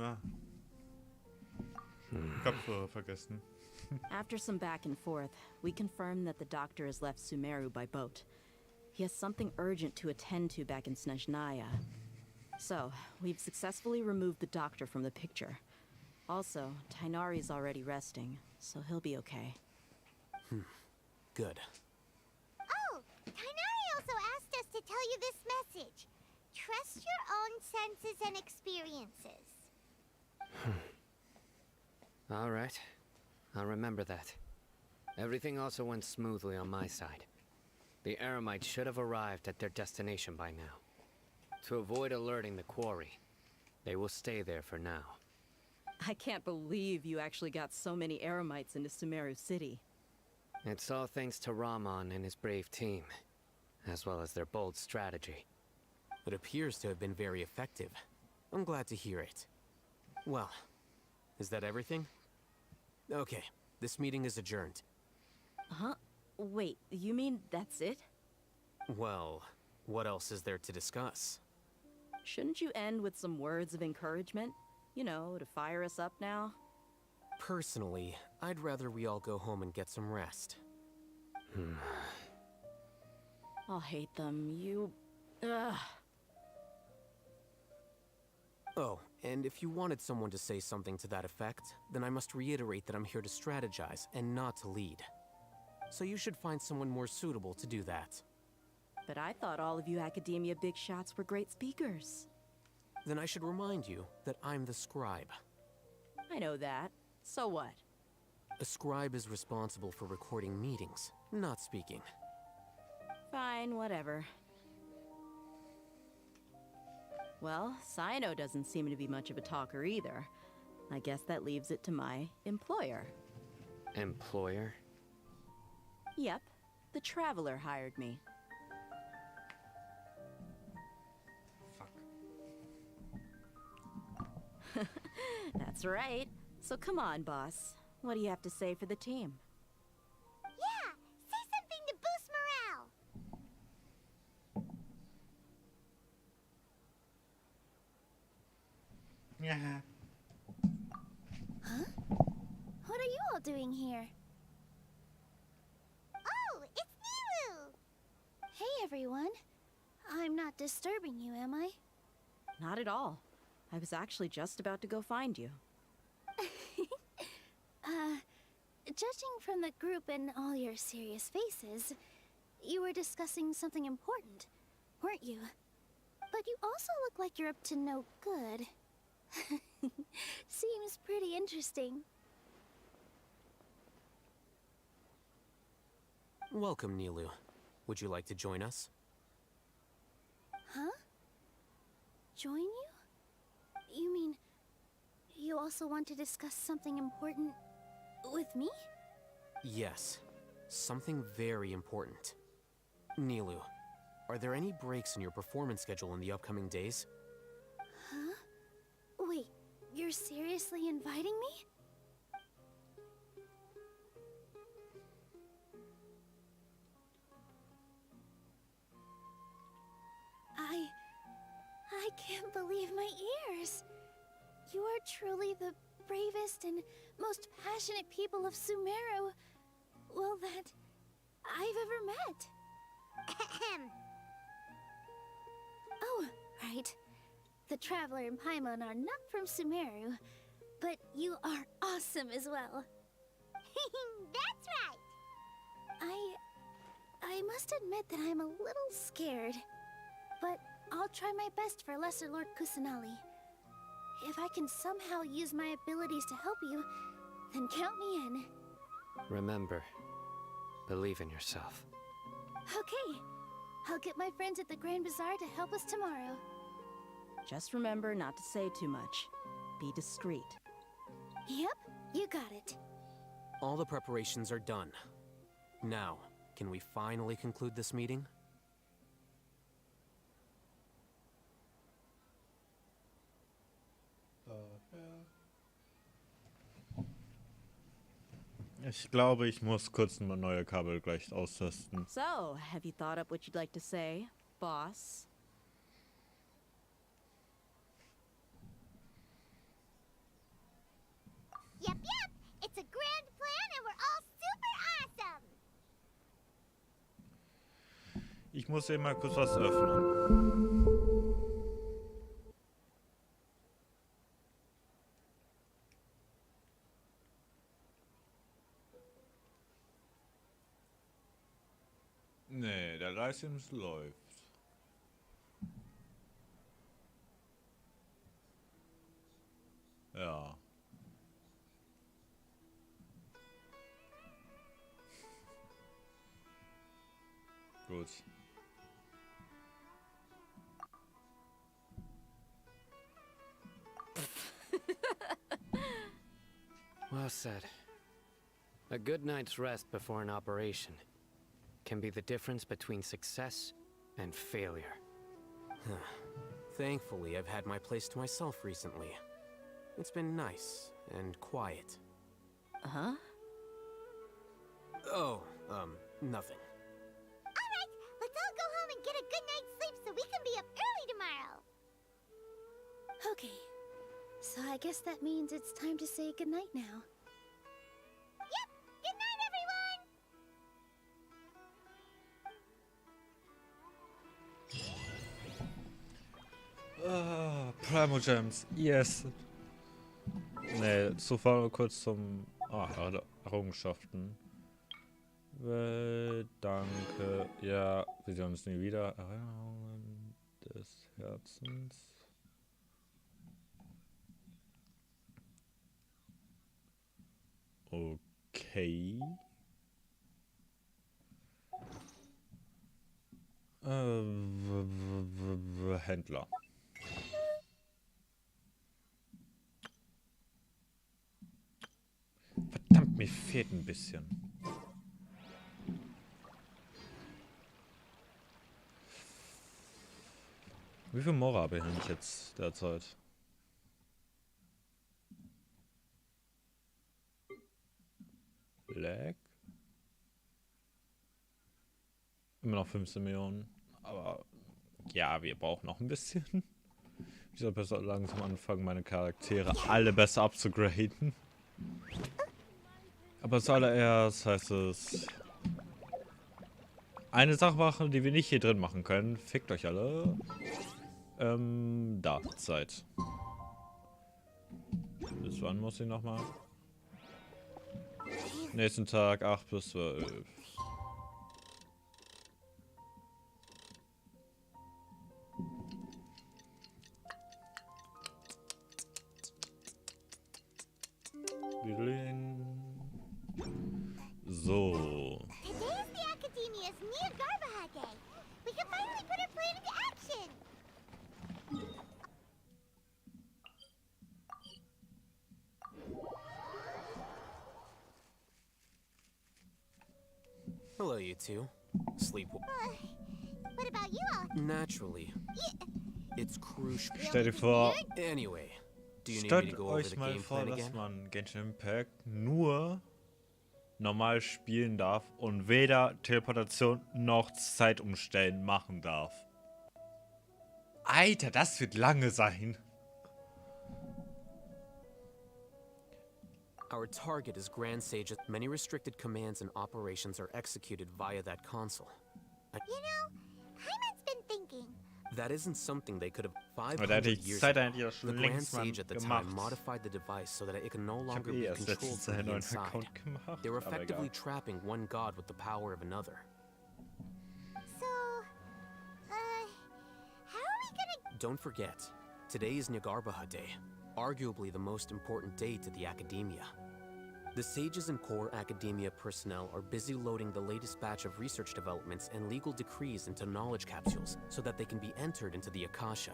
[SPEAKER 1] Ah. Kopfhörer vergessen.
[SPEAKER 2] After some back and forth, we confirmed that the doctor has left Sumeru by boat. He has something urgent to attend to back in Snezhnaya. So, we've successfully removed the doctor from the picture. Also, Tainari's already resting, so he'll be okay.
[SPEAKER 11] Good.
[SPEAKER 3] Oh, Tainari also asked us to tell you this message. Trust your own senses and experiences.
[SPEAKER 6] All right. I'll remember that. Everything also went smoothly on my side. The Eremites should have arrived at their destination by now. To avoid alerting the quarry, they will stay there for now.
[SPEAKER 2] I can't believe you actually got so many Eremites into Sumeru City.
[SPEAKER 6] It's all thanks to Rahman and his brave team, as well as their bold strategy.
[SPEAKER 11] It appears to have been very effective. I'm glad to hear it. Well, is that everything? Okay, this meeting is adjourned.
[SPEAKER 2] Huh? Wait, you mean that's it?
[SPEAKER 11] Well, what else is there to discuss?
[SPEAKER 2] Shouldn't you end with some words of encouragement? You know, to fire us up now?
[SPEAKER 11] Personally, I'd rather we all go home and get some rest.
[SPEAKER 2] I'll hate them. Ugh.
[SPEAKER 11] Oh, and if you wanted someone to say something to that effect, then I must reiterate that I'm here to strategize and not to lead. So you should find someone more suitable to do that.
[SPEAKER 2] But I thought all of you Academia big shots were great speakers.
[SPEAKER 11] Then I should remind you that I'm the scribe.
[SPEAKER 2] I know that. So what?
[SPEAKER 11] A scribe is responsible for recording meetings, not speaking.
[SPEAKER 2] Fine, whatever. Well, Sino doesn't seem to be much of a talker either. I guess that leaves it to my employer.
[SPEAKER 6] Employer?
[SPEAKER 2] Yep, the Traveler hired me.
[SPEAKER 1] Fuck.
[SPEAKER 2] That's right. So come on, boss. What do you have to say for the team?
[SPEAKER 3] Yeah, say something to boost morale.
[SPEAKER 1] Yeah.
[SPEAKER 3] Huh? What are you all doing here? Oh, it's Nilu! Hey, everyone. I'm not disturbing you, am I?
[SPEAKER 2] Not at all. I was actually just about to go find you.
[SPEAKER 3] Judging from the group and all your serious faces, you were discussing something important, weren't you? But you also look like you're up to no good. Seems pretty interesting.
[SPEAKER 11] Welcome, Nilu. Would you like to join us?
[SPEAKER 3] Huh? Join you? You mean, you also want to discuss something important with me?
[SPEAKER 11] Yes. Something very important. Nilu, are there any breaks in your performance schedule in the upcoming days?
[SPEAKER 3] Huh? Wait, you're seriously inviting me? I can't believe my ears. You are truly the bravest and most passionate people of Sumeru, well, that I've ever met. Oh, right. The Traveler and Paimon are not from Sumeru, but you are awesome as well. That's right. I must admit that I'm a little scared, but I'll try my best for Lesser Lord Kusanali. If I can somehow use my abilities to help you, then count me in.
[SPEAKER 6] Remember, believe in yourself.
[SPEAKER 3] Okay. I'll get my friends at the Grand Bazaar to help us tomorrow.
[SPEAKER 2] Just remember not to say too much. Be discreet.
[SPEAKER 3] Yep, you got it.
[SPEAKER 11] All the preparations are done. Now, can we finally conclude this meeting?
[SPEAKER 1] Ich glaube, ich muss kurz ein neue Kabel gleich austesten.
[SPEAKER 2] So, have you thought up what you'd like to say, boss?
[SPEAKER 1] Ich muss hier mal kurz was öffnen. Nee, der Livestream läuft. Ja. Gut.
[SPEAKER 6] Well said. A good night's rest before an operation can be the difference between success and failure.
[SPEAKER 11] Thankfully, I've had my place to myself recently. It's been nice and quiet.
[SPEAKER 2] Huh?
[SPEAKER 11] Oh, nothing.
[SPEAKER 3] Alright, let's all go home and get a good night's sleep so we can be up early tomorrow. Okay, so I guess that means it's time to say goodnight now. Yep, good night, everyone!
[SPEAKER 1] Primo Gems, yes. Nee, zuvor kurz zum Errungenschaften. Danke. Ja, wir sehen uns nie wieder. Erinnerungen des Herzens. Okay. Händler. Verdammt, mir fehlt ein bisschen. Wie viel Mora habe ich jetzt derzeit? Lag? Immer noch 15 Millionen. Aber ja, wir brauchen noch ein bisschen. Ich soll besser langsam anfangen, meine Charaktere alle besser abzugraden. Aber zuallererst heißt es eine Sache machen, die wir nicht hier drin machen können. Fickt euch alle. Da, Zeit. Bis wann muss ich nochmal? Nächsten Tag 8 bis 12. So.
[SPEAKER 3] Today is the Academia's Niagara Day. We can finally put our plan into action.
[SPEAKER 11] Hello, you two. Sleep well.
[SPEAKER 3] What about you all?
[SPEAKER 11] Naturally. It's crucial.
[SPEAKER 1] Stell dir vor,
[SPEAKER 11] Anyway, do you need me
[SPEAKER 1] stellt
[SPEAKER 11] to go over
[SPEAKER 1] euch
[SPEAKER 11] the
[SPEAKER 1] mal
[SPEAKER 11] game
[SPEAKER 1] vor,
[SPEAKER 11] plan
[SPEAKER 1] dass
[SPEAKER 11] again?
[SPEAKER 1] man Genshin Impact nur normal spielen darf und weder Teleportation noch Zeitumstellen machen darf. Alter, das wird lange sein.
[SPEAKER 11] Our target is Grand Sage. Many restricted commands and operations are executed via that console.
[SPEAKER 3] You know, Hyman's been thinking.
[SPEAKER 11] That isn't something they could have
[SPEAKER 1] Aber da hätte
[SPEAKER 11] 500
[SPEAKER 1] ich
[SPEAKER 11] years
[SPEAKER 1] Zeit
[SPEAKER 11] ago.
[SPEAKER 1] eigentlich auch schon
[SPEAKER 11] The Grand
[SPEAKER 1] längst mal
[SPEAKER 11] Sage at the time
[SPEAKER 1] gemacht.
[SPEAKER 11] modified the device so that it can no
[SPEAKER 1] Ich
[SPEAKER 11] longer
[SPEAKER 1] habe
[SPEAKER 11] be
[SPEAKER 1] erst
[SPEAKER 11] controlled
[SPEAKER 1] letztens
[SPEAKER 11] from
[SPEAKER 1] einen
[SPEAKER 11] the
[SPEAKER 1] neuen
[SPEAKER 11] inside.
[SPEAKER 1] Account gemacht.
[SPEAKER 11] They were
[SPEAKER 1] aber
[SPEAKER 11] effectively
[SPEAKER 1] egal.
[SPEAKER 11] trapping one god with the power of another.
[SPEAKER 3] So, how are we gonna...
[SPEAKER 11] Don't forget, today is Nyargarbaha Day, arguably the most important day to the Academia. The sages and core Academia personnel are busy loading the latest batch of research developments and legal decrees into knowledge capsules so that they can be entered into the Akasha.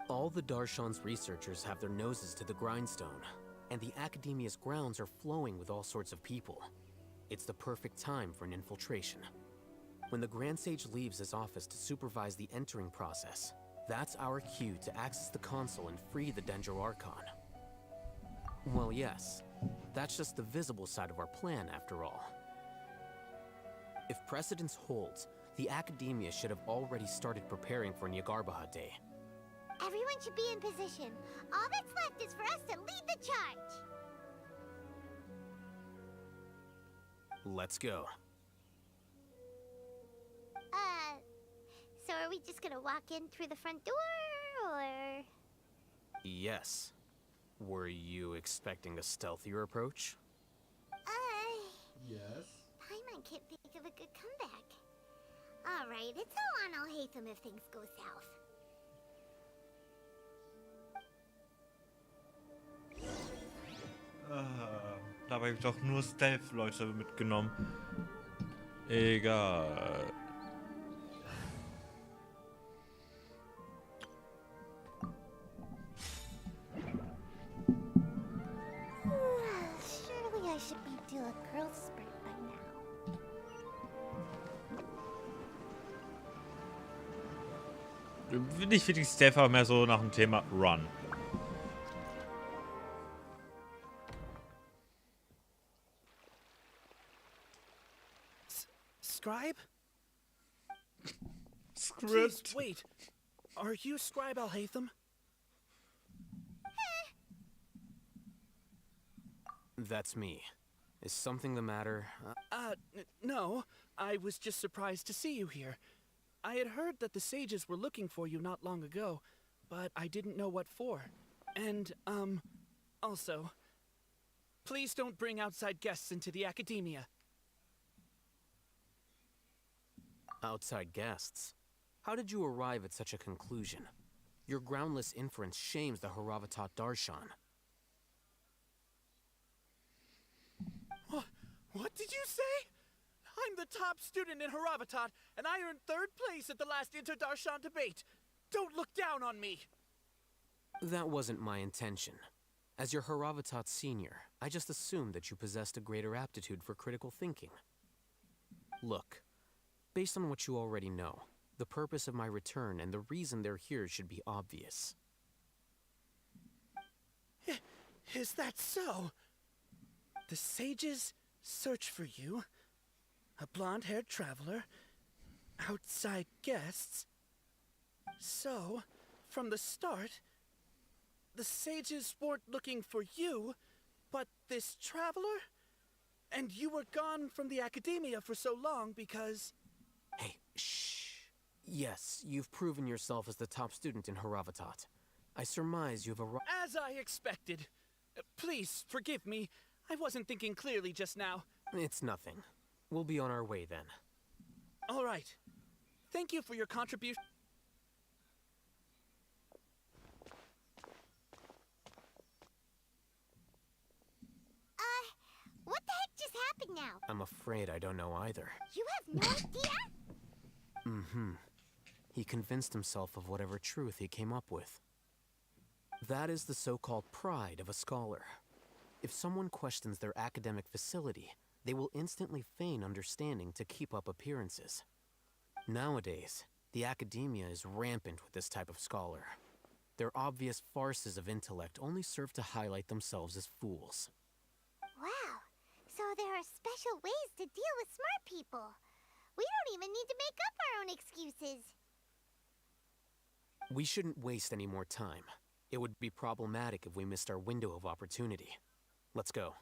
[SPEAKER 11] All the Darshan's researchers have their noses to the grindstone, and the Academia's grounds are flowing with all sorts of people. It's the perfect time for an infiltration. When the Grand Sage leaves his office to supervise the entering process, that's our cue to access the console and free the Dendro Archon. Well, yes. That's just the visible side of our plan, after all. If precedence holds, the Academia should have already started preparing for Nyargarbaha Day.
[SPEAKER 3] Everyone should be in position. All that's left is for us to lead the charge.
[SPEAKER 11] Let's go.
[SPEAKER 3] So are we just gonna walk in through the front door, or?
[SPEAKER 11] Yes. Were you expecting a stealthier approach?
[SPEAKER 12] Yes.
[SPEAKER 3] Paimon can't think of a good comeback. Alright, it's all on Alhaitham if things go south.
[SPEAKER 1] Da habe ich doch nur Stealth-Leute mitgenommen. Egal.
[SPEAKER 3] Surely I should be due a growth spurt by now.
[SPEAKER 1] Nicht wirklich Stealth, aber mehr so nach dem Thema Run.
[SPEAKER 9] Scribe?
[SPEAKER 1] Script.
[SPEAKER 9] Please, wait. Are you Scribe Alhaitham?
[SPEAKER 11] That's me. Is something the matter?
[SPEAKER 9] No. I was just surprised to see you here. I had heard that the sages were looking for you not long ago, but I didn't know what for. And, also, please don't bring outside guests into the academia.
[SPEAKER 11] Outside guests? How did you arrive at such a conclusion? Your groundless inference shames the Haravatat Darshan.
[SPEAKER 9] What did you say? I'm the top student in Haravatat, and I earned 3rd place at the last Inter-Darshan debate. Don't look down on me!
[SPEAKER 11] That wasn't my intention. As your Haravatat senior, I just assumed that you possessed a greater aptitude for critical thinking. Look, based on what you already know, the purpose of my return and the reason they're here should be obvious.
[SPEAKER 9] Is that so? The sages search for you, a blonde-haired traveler, outside guests. So, from the start, the sages weren't looking for you, but this traveler? And you were gone from the academia for so long because...
[SPEAKER 11] Hey, shh. Yes, you've proven yourself as the top student in Haravatat. I surmise you've arrived...
[SPEAKER 9] As I expected. Please, forgive me. I wasn't thinking clearly just now.
[SPEAKER 11] It's nothing. We'll be on our way then.
[SPEAKER 9] All right. Thank you for your contribution.
[SPEAKER 3] What the heck just happened now?
[SPEAKER 11] I'm afraid I don't know either.
[SPEAKER 3] You have no idea?
[SPEAKER 11] Mm-hmm. He convinced himself of whatever truth he came up with. That is the so-called pride of a scholar. If someone questions their academic facility, they will instantly feign understanding to keep up appearances. Nowadays, the academia is rampant with this type of scholar. Their obvious farces of intellect only serve to highlight themselves as fools.
[SPEAKER 3] Wow. So there are special ways to deal with smart people. We don't even need to make up our own excuses.
[SPEAKER 11] We shouldn't waste any more time. It would be problematic if we missed our window of opportunity. Let's go.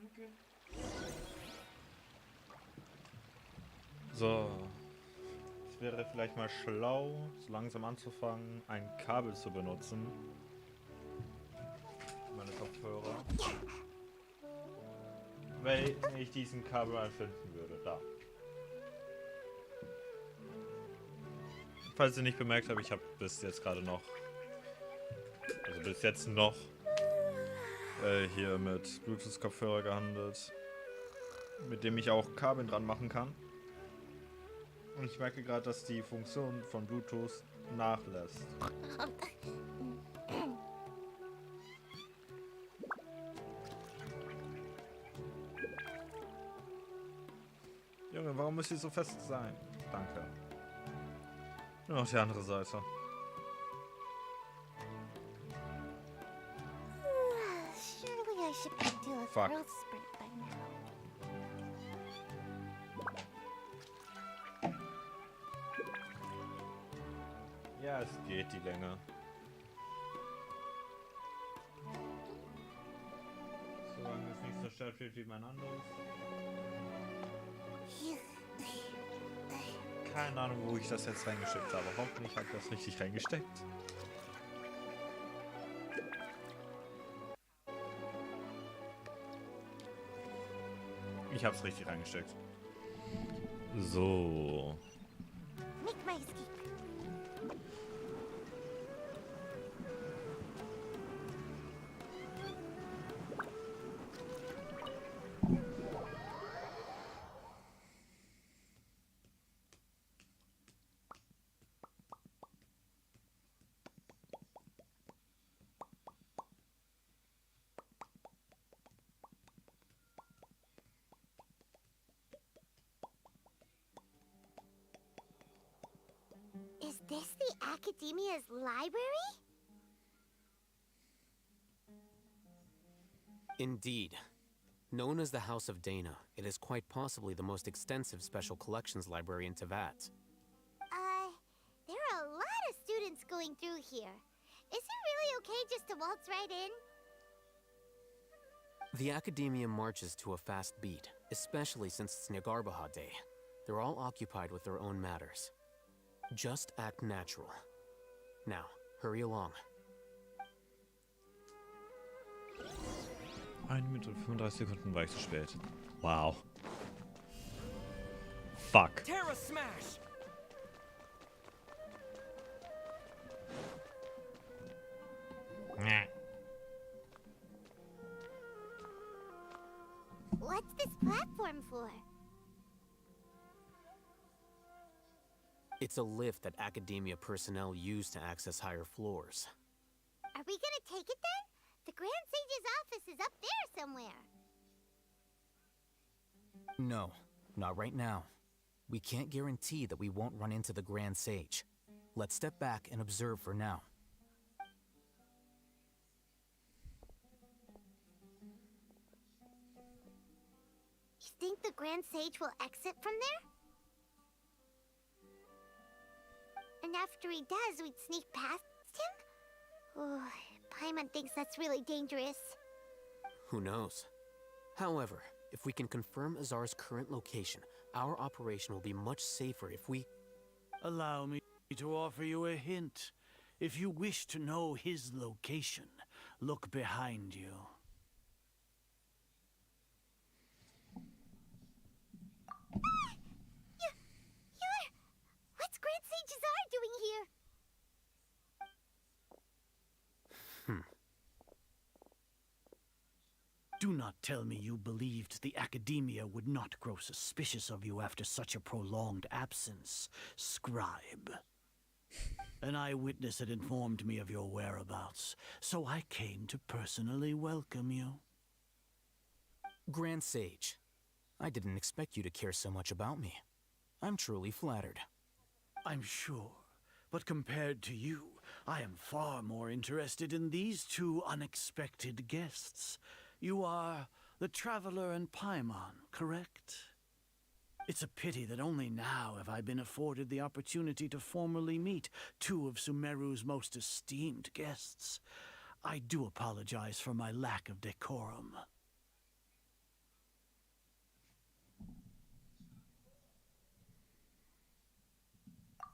[SPEAKER 12] Okay.
[SPEAKER 1] So. Es wäre vielleicht mal schlau, so langsam anzufangen, ein Kabel zu benutzen. Meine Kopfhörer. Wenn ich diesen Kabel finden würde. Da. Falls ihr nicht bemerkt habt, ich habe bis jetzt gerade noch, hier mit Bluetooth-Kopfhörer gehandelt, mit dem ich auch Kabel dran machen kann. Und ich merke gerade, dass die Funktion von Bluetooth nachlässt. Junge, warum muss sie so fest sein? Danke. Nur noch die andere Seite.
[SPEAKER 3] Surely I should be due a
[SPEAKER 1] Fuck.
[SPEAKER 3] growth spurt by now.
[SPEAKER 1] Ja, es geht die Länge. Solange es nicht so stark wird wie mein anderes. keine Ahnung, wo ich das jetzt reingesteckt habe. Hoffentlich habe ich das richtig reingesteckt. Ich habe es richtig reingesteckt. So.
[SPEAKER 3] Make my escape. Is this the Academia's library?
[SPEAKER 11] Indeed. Known as the House of Dana, it is quite possibly the most extensive special collections library in Teyvat.
[SPEAKER 3] There are a lot of students going through here. Is it really okay just to waltz right in?
[SPEAKER 11] The Academia marches to a fast beat, especially since it's Nyargarbaha Day. They're all occupied with their own matters. Just act natural. Now, hurry along.
[SPEAKER 1] 1 Minute und 35 Sekunden war ich zu spät. Wow. Fuck.
[SPEAKER 4] Terra Smash!
[SPEAKER 3] What's this platform for?
[SPEAKER 11] It's a lift that Academia personnel use to access higher floors.
[SPEAKER 3] Are we gonna take it then? The Grand Sage's office is up there somewhere.
[SPEAKER 12] No, not right now. We can't guarantee that we won't run into the Grand Sage. Let's step back and observe for now.
[SPEAKER 3] You think the Grand Sage will exit from there? And after he does, we'd sneak past him? Oh, Paimon thinks that's really dangerous.
[SPEAKER 11] Who knows? However, if we can confirm Azar's current location, our operation will be much safer if we...
[SPEAKER 13] Allow me to offer you a hint. If you wish to know his location, look behind you.
[SPEAKER 3] What's Grand Sage Azar doing here?
[SPEAKER 13] Do not tell me you believed the Academia would not grow suspicious of you after such a prolonged absence, scribe. An eyewitness had informed me of your whereabouts, so I came to personally welcome you.
[SPEAKER 12] Grand Sage, I didn't expect you to care so much about me. I'm truly flattered.
[SPEAKER 13] I'm sure, but compared to you, I am far more interested in these two unexpected guests. You are the Traveler and Paimon, correct? It's a pity that only now have I been afforded the opportunity to formally meet two of Sumeru's most esteemed guests. I do apologize for my lack of decorum.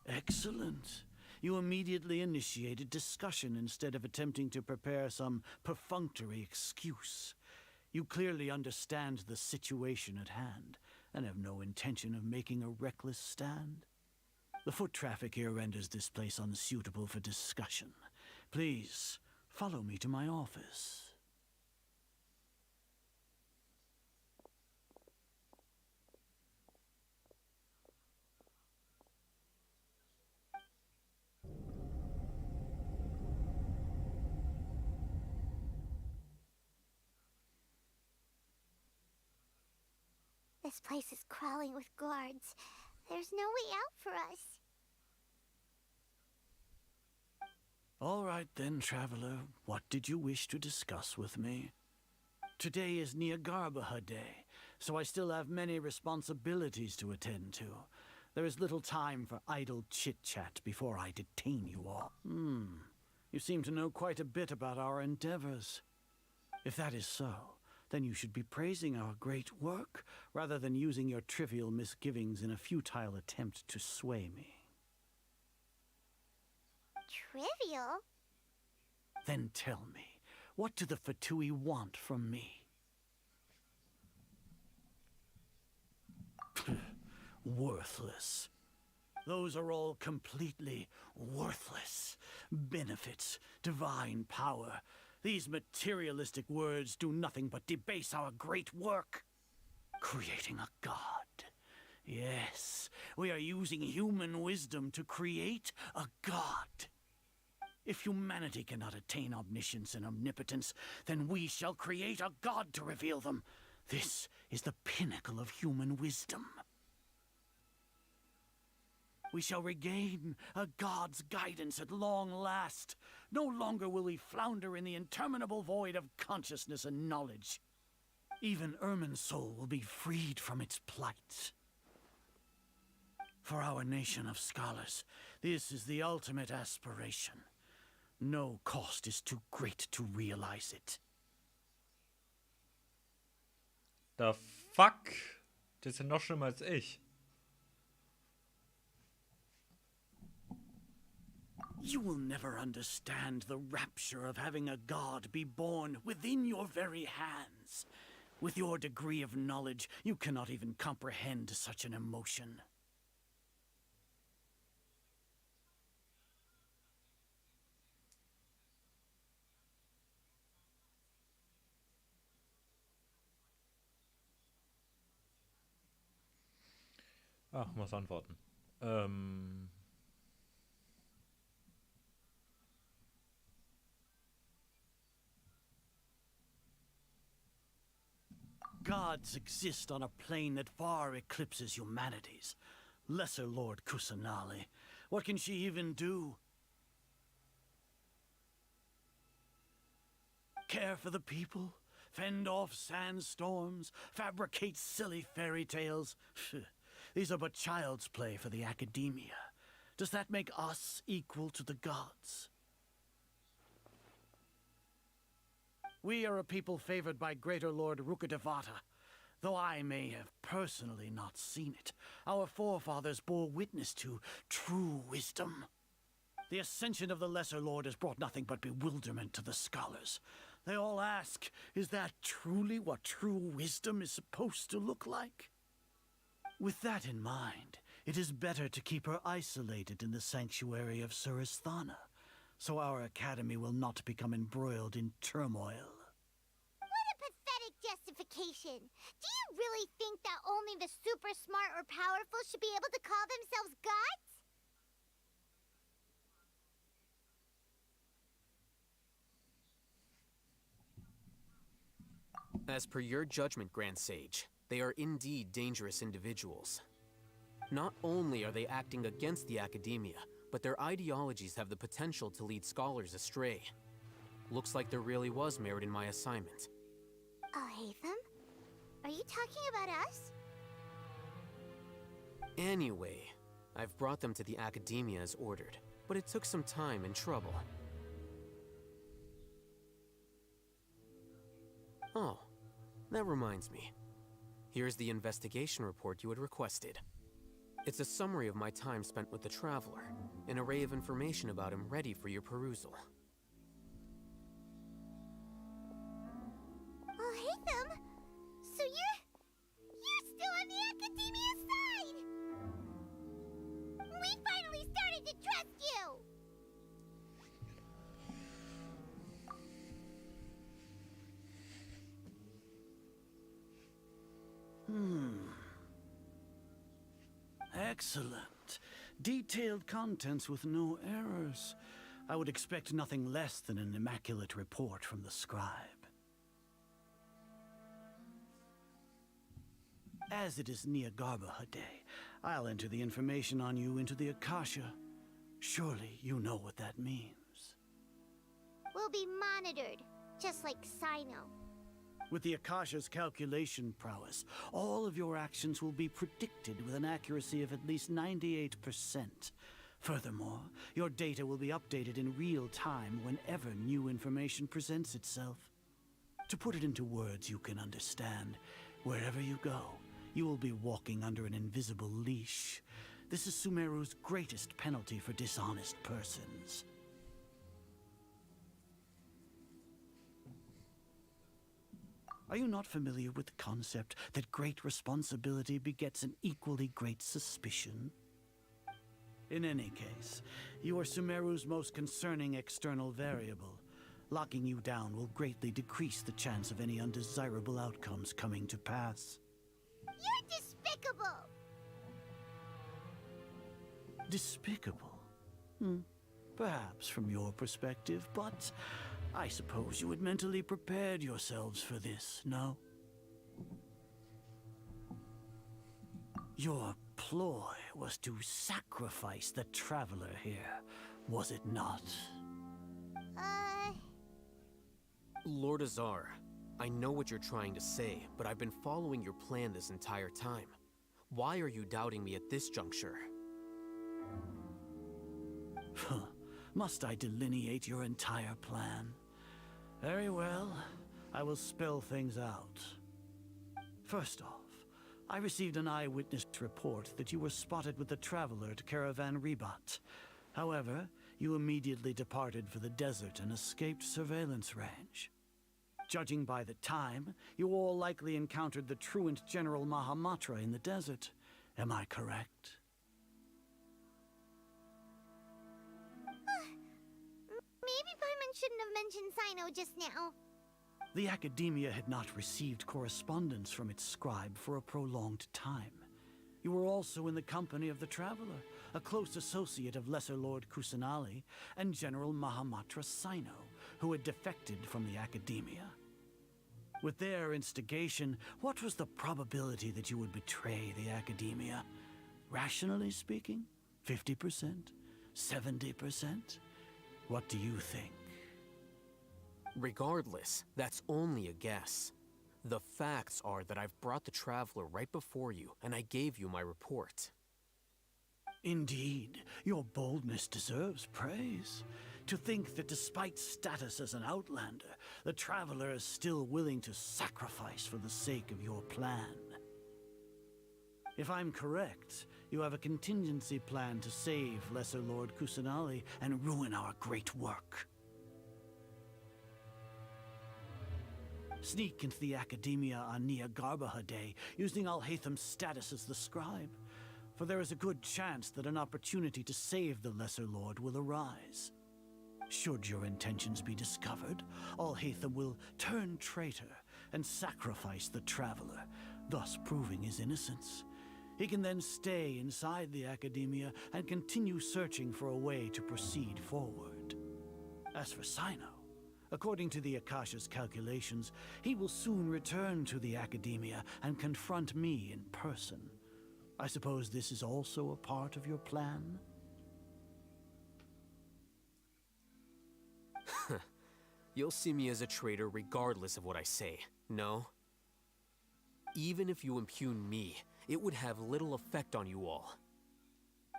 [SPEAKER 13] Excellent. You immediately initiated discussion instead of attempting to prepare some perfunctory excuse. You clearly understand the situation at hand, and have no intention of making a reckless stand. The foot traffic here renders this place unsuitable for discussion. Please, follow me to my office.
[SPEAKER 3] This place is crawling with guards. There's no way out for us.
[SPEAKER 13] All right then, Traveler. What did you wish to discuss with me? Today is Nyargarbaha Day, so I still have many responsibilities to attend to. There is little time for idle chit-chat before I detain you all. You seem to know quite a bit about our endeavors. If that is so, then you should be praising our great work rather than using your trivial misgivings in a futile attempt to sway me.
[SPEAKER 3] Trivial?
[SPEAKER 13] Then tell me, what do the Fatui want from me? Worthless. Those are all completely worthless. Benefits, divine power. These materialistic words do nothing but debase our great work. Creating a god. Yes, we are using human wisdom to create a god. If humanity cannot attain omniscience and omnipotence, then we shall create a god to reveal them. This is the pinnacle of human wisdom. We shall regain a god's guidance at long last. No longer will we flounder in the interminable void of consciousness and knowledge. Even Ermin's soul will be freed from its plight. For our nation of scholars, this is the ultimate aspiration. No cost is too great to realize it.
[SPEAKER 1] The fuck? Das ist ja noch schlimmer als ich.
[SPEAKER 13] You will never understand the rapture of having a god be born within your very hands. With your degree of knowledge, you cannot even comprehend such an emotion.
[SPEAKER 1] Ach, muss antworten.
[SPEAKER 13] Gods exist on a plane that far eclipses humanity's. Lesser Lord Kusanali. What can she even do? Care for the people? Fend off sandstorms? Fabricate silly fairy tales? These are but child's play for the academia. Does that make us equal to the gods? We are a people favored by Greater Lord Rukadevata. Though I may have personally not seen it, our forefathers bore witness to true wisdom. The ascension of the Lesser Lord has brought nothing but bewilderment to the scholars. They all ask, is that truly what true wisdom is supposed to look like? With that in mind, it is better to keep her isolated in the sanctuary of Suristhana, so our academy will not become embroiled in turmoil.
[SPEAKER 3] What a pathetic justification! Do you really think that only the super smart or powerful should be able to call themselves gods?
[SPEAKER 11] As per your judgment, Grand Sage, they are indeed dangerous individuals. Not only are they acting against the academia, but their ideologies have the potential to lead scholars astray. Looks like there really was merit in my assignment.
[SPEAKER 3] Oh, Hatham? Are you talking about us?
[SPEAKER 11] Anyway, I've brought them to the academia as ordered, but it took some time and trouble. Oh, that reminds me. Here's the investigation report you had requested. It's a summary of my time spent with the Traveler, an array of information about him ready for your perusal.
[SPEAKER 3] Oh, Hatham! So you're still on the academia side! We finally started to trust you!
[SPEAKER 13] Excellent. Detailed contents with no errors. I would expect nothing less than an immaculate report from the scribe. As it is Niagarbaha Day, I'll enter the information on you into the Akasha. Surely you know what that means.
[SPEAKER 3] We'll be monitored, just like Sino.
[SPEAKER 13] With the Akasha's calculation prowess, all of your actions will be predicted with an accuracy of at least 98%. Furthermore, your data will be updated in real time whenever new information presents itself. To put it into words you can understand, wherever you go, you will be walking under an invisible leash. This is Sumeru's greatest penalty for dishonest persons. Are you not familiar with the concept that great responsibility begets an equally great suspicion? In any case, you are Sumeru's most concerning external variable. Locking you down will greatly decrease the chance of any undesirable outcomes coming to pass.
[SPEAKER 3] You're despicable!
[SPEAKER 13] Despicable? Perhaps from your perspective, but I suppose you had mentally prepared yourselves for this, no? Your ploy was to sacrifice the traveler here, was it not?
[SPEAKER 11] Lord Azar, I know what you're trying to say, but I've been following your plan this entire time. Why are you doubting me at this juncture?
[SPEAKER 13] Must I delineate your entire plan? Very well, I will spell things out. First off, I received an eyewitness report that you were spotted with the traveler at Caravan Ribat. However, you immediately departed for the desert and escaped surveillance range. Judging by the time, you all likely encountered the truant General Mahamatra in the desert. Am I correct?
[SPEAKER 3] Maybe Paimon shouldn't have mentioned Sino just now.
[SPEAKER 13] The Academia had not received correspondence from its scribe for a prolonged time. You were also in the company of the Traveler, a close associate of Lesser Lord Kusanali and General Mahamatra Sino, who had defected from the Academia. With their instigation, what was the probability that you would betray the Academia? Rationally speaking, 50%? 70%? What do you think?
[SPEAKER 11] Regardless, that's only a guess. The facts are that I've brought the Traveler right before you, and I gave you my report.
[SPEAKER 13] Indeed, your boldness deserves praise. To think that despite status as an outlander, the Traveler is still willing to sacrifice for the sake of your plan. If I'm correct, you have a contingency plan to save Lesser Lord Kusanali and ruin our great work. Sneak into the Academia on Nia Garbaha Day, using Alhaitham's status as the scribe, for there is a good chance that an opportunity to save the Lesser Lord will arise. Should your intentions be discovered, Alhaitham will turn traitor and sacrifice the Traveler, thus proving his innocence. He can then stay inside the Academia and continue searching for a way to proceed forward. As for Sino, according to the Akasha's calculations, he will soon return to the Academia and confront me in person. I suppose this is also a part of your plan?
[SPEAKER 11] You'll see me as a traitor regardless of what I say, no? Even if you impugn me, it would have little effect on you all.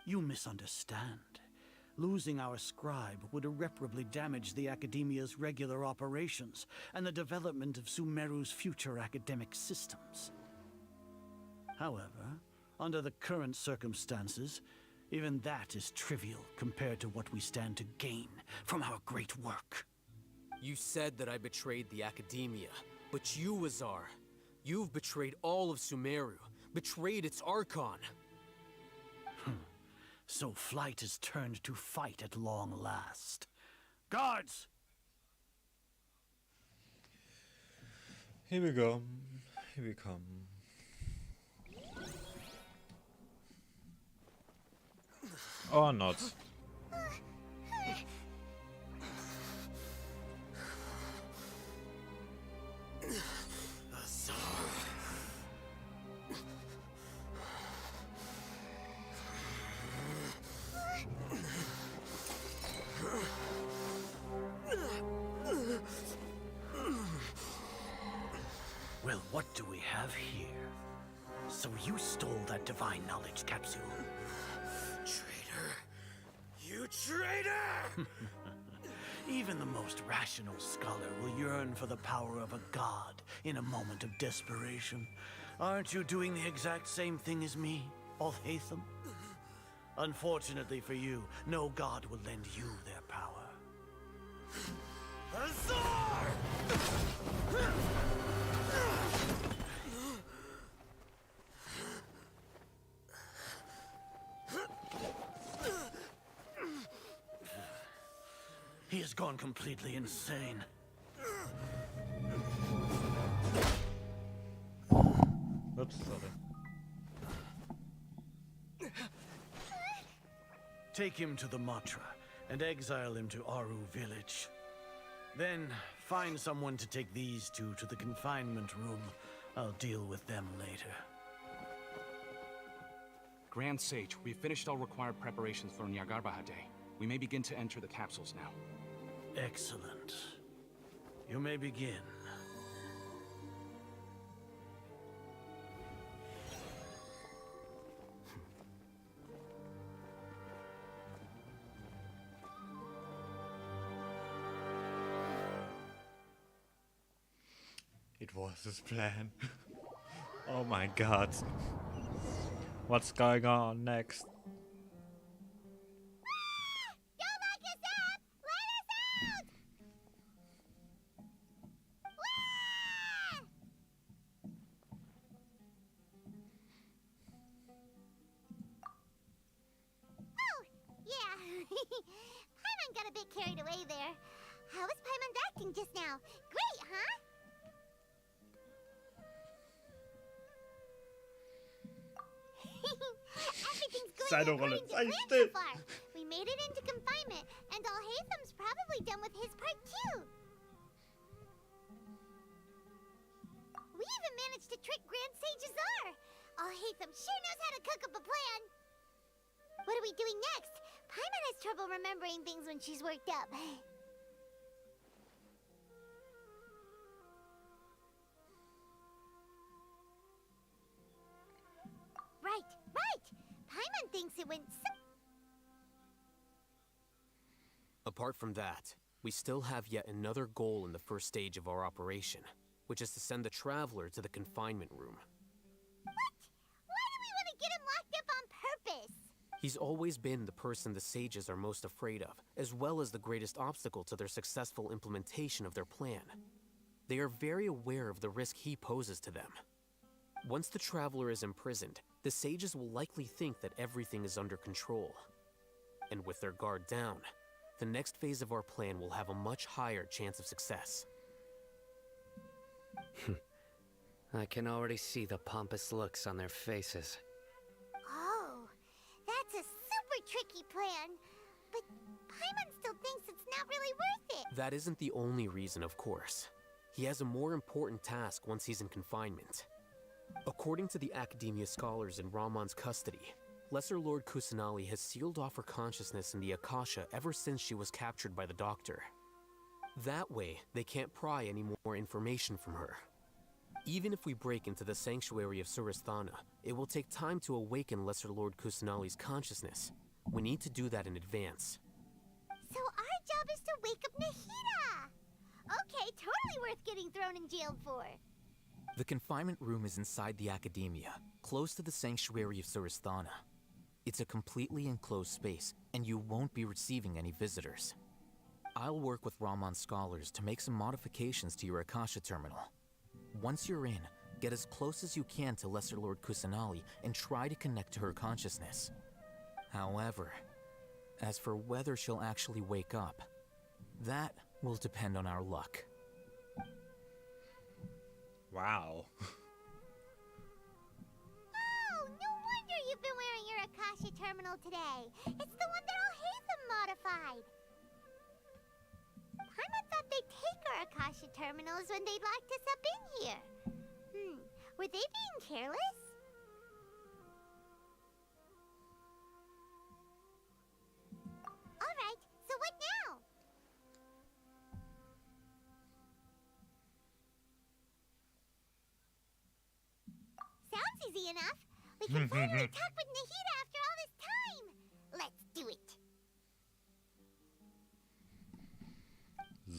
[SPEAKER 13] You misunderstand. Losing our scribe would irreparably damage the Academia's regular operations and the development of Sumeru's future academic systems. However, under the current circumstances, even that is trivial compared to what we stand to gain from our great work.
[SPEAKER 11] You said that I betrayed the Academia, but you, Azar, you've betrayed all of Sumeru, betrayed its Archon.
[SPEAKER 13] So flight has turned to fight at long last. Guards!
[SPEAKER 1] Here we go. Here we come. Or not.
[SPEAKER 13] Well, what do we have here? So you stole that divine knowledge capsule?
[SPEAKER 9] Traitor! You traitor!
[SPEAKER 13] Even the most rational scholar will yearn for the power of a god in a moment of desperation. Aren't you doing the exact same thing as me, Alhaitham? Unfortunately for you, no god will lend you their power. Azar! He has gone completely insane.
[SPEAKER 1] Oops, sorry.
[SPEAKER 13] Take him to the Matra and exile him to Aru village. Then find someone to take these two to the confinement room. I'll deal with them later.
[SPEAKER 14] Grand Sage, we've finished all required preparations for Nyagarbahate Day. We may begin to enter the capsules now.
[SPEAKER 13] Excellent. You may begin.
[SPEAKER 1] It was his plan. Oh my god. What's going on next?
[SPEAKER 3] Don't lock us up! Let us out! Oh, yeah. Paimon got a bit carried away there. How was Paimon acting just now? Great, huh? Everything's going according to plan so far. We made it into confinement, and Alhaitham's probably done with his part too. We even managed to trick Grand Sage Azar. Alhaitham sure knows how to cook up a plan. What are we doing next? Paimon has trouble remembering things when she's worked up. Right. Paimon thinks it went
[SPEAKER 11] Apart from that, we still have yet another goal in the first stage of our operation, which is to send the Traveler to the confinement room.
[SPEAKER 3] What? Why do we want to get him locked up on purpose?
[SPEAKER 11] He's always been the person the sages are most afraid of, as well as the greatest obstacle to their successful implementation of their plan. They are very aware of the risk he poses to them. Once the Traveler is imprisoned, the sages will likely think that everything is under control. And with their guard down, the next phase of our plan will have a much higher chance of success.
[SPEAKER 6] I can already see the pompous looks on their faces.
[SPEAKER 3] Oh, that's a super tricky plan. But Paimon still thinks it's not really worth it.
[SPEAKER 11] That isn't the only reason, of course. He has a more important task once he's in confinement. According to the Academia scholars in Ramon's custody, Lesser Lord Kusanali has sealed off her consciousness in the Akasha ever since she was captured by the Doctor. That way, they can't pry any more information from her. Even if we break into the sanctuary of Surasthana, it will take time to awaken Lesser Lord Kusanali's consciousness. We need to do that in advance.
[SPEAKER 3] So our job is to wake up Nahida! Okay, totally worth getting thrown in jail for.
[SPEAKER 12] The confinement room is inside the Academia, close to the sanctuary of Surasthana. It's a completely enclosed space, and you won't be receiving any visitors. I'll work with Ramon's scholars to make some modifications to your Akasha terminal. Once you're in, get as close as you can to Lesser Lord Kusanali and try to connect to her consciousness. However, as for whether she'll actually wake up, that will depend on our luck.
[SPEAKER 1] Wow.
[SPEAKER 3] Oh, no wonder you've been wearing your Akasha terminal today. It's the one that Alhaitham modified. Paimon thought they'd take our Akasha terminals when they locked us up in here. Were they being careless? Alright, so what now? Sounds easy enough. We can finally talk with Nahida after all this time. Let's do it.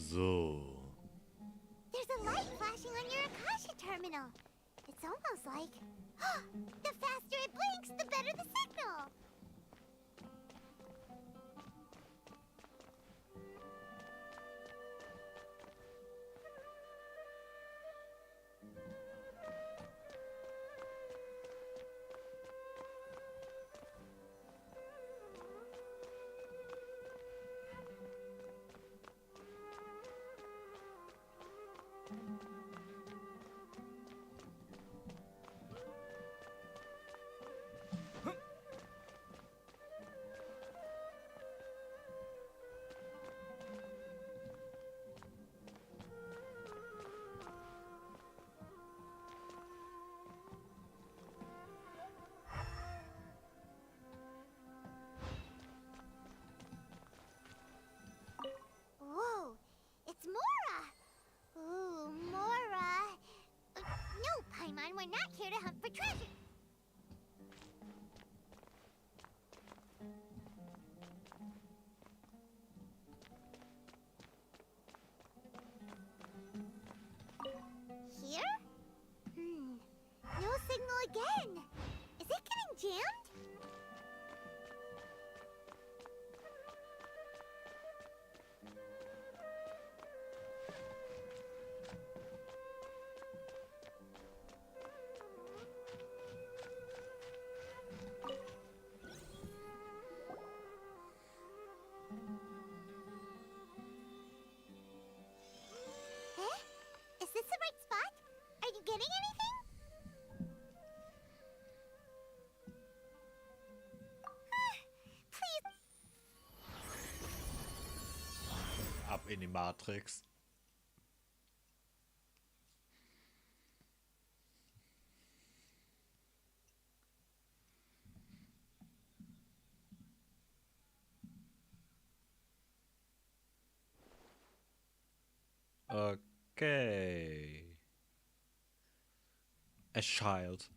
[SPEAKER 1] So.
[SPEAKER 3] There's a light flashing on your Akasha terminal. It's almost like... the faster it blinks, the better the signal! Whoa, it's Mora! Ooh, Mora! No, Paimon, we're not here to hunt for treasure. Here? No signal again. Is it getting jammed? Is this the right spot? Are you getting anything? Please.
[SPEAKER 1] Ab in die Matrix. Okay. A child.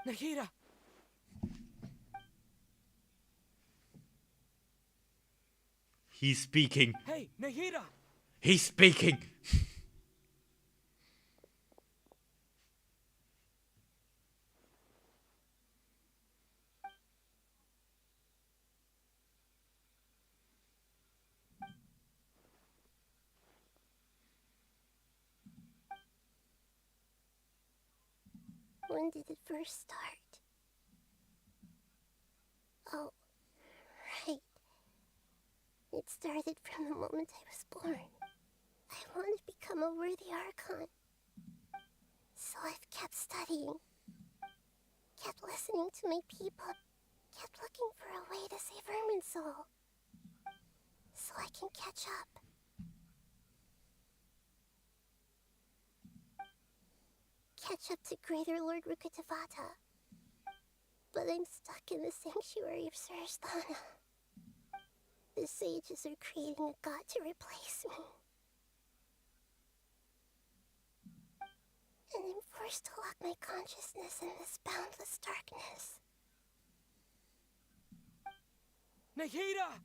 [SPEAKER 10] Nahida!
[SPEAKER 1] He's speaking.
[SPEAKER 10] Hey, Nahida!
[SPEAKER 1] He's speaking.
[SPEAKER 3] When did it first start? Oh, right. It started from the moment I was born. I wanted to become a worthy Archon. So I've kept studying. Kept listening to my people. Kept looking for a way to save Irminsul. So I can catch up. Catch up to Greater Lord Rukkhadevata. But I'm stuck in the sanctuary of Surasthana. The sages are creating a god to replace me. And I'm forced to lock my consciousness in this boundless darkness.
[SPEAKER 10] Nahida!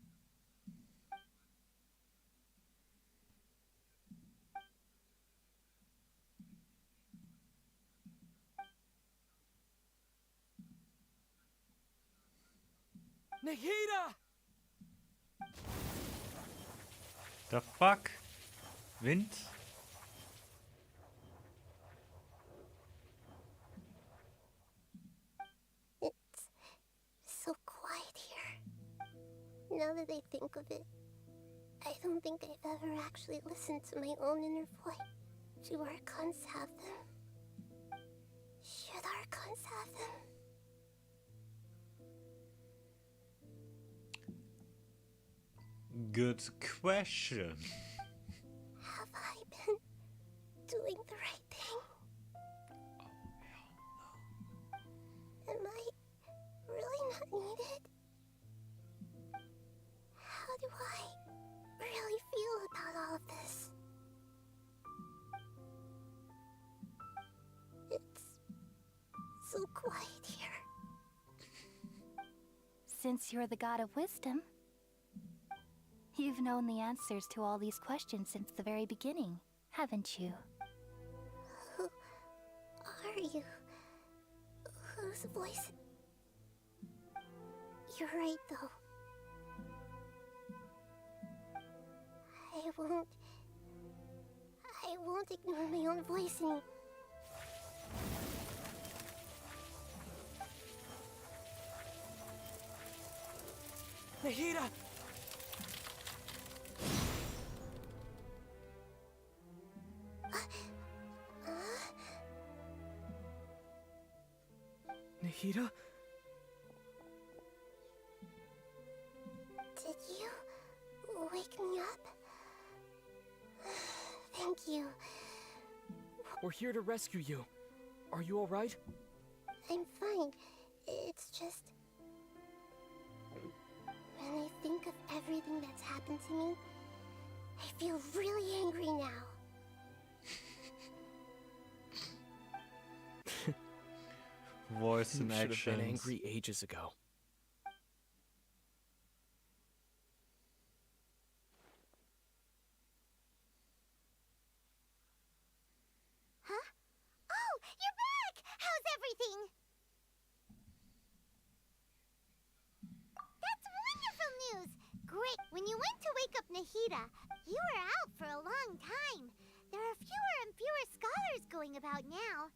[SPEAKER 10] Nahida!
[SPEAKER 1] The fuck? Wind?
[SPEAKER 3] It's so quiet here. Now that I think of it, I don't think I've ever actually listened to my own inner voice. Do Archons have them? Should Archons have them?
[SPEAKER 1] Good question.
[SPEAKER 3] Have I been doing the right thing?
[SPEAKER 1] Oh, hell no.
[SPEAKER 3] Am I really not needed? since you're the god of wisdom. You've known the answers to all these questions since the very beginning, haven't you? Who are you? Whose voice? You're right, though. I won't ignore my own voice any...
[SPEAKER 11] Nahida!
[SPEAKER 10] Nahida?
[SPEAKER 3] Did you wake me up? Thank you.
[SPEAKER 10] We're here to rescue you. Are you alright?
[SPEAKER 3] I'm fine. It's just... when I think of everything that's happened to me, I feel really angry now.
[SPEAKER 1] Voice and
[SPEAKER 10] You should have been
[SPEAKER 1] actions.
[SPEAKER 10] angry ages ago.
[SPEAKER 3] Huh? Oh, you're back! How's everything? That's wonderful news! Great, when you went to wake up Nahida, you were out for a long time. There are fewer and fewer scholars going about now.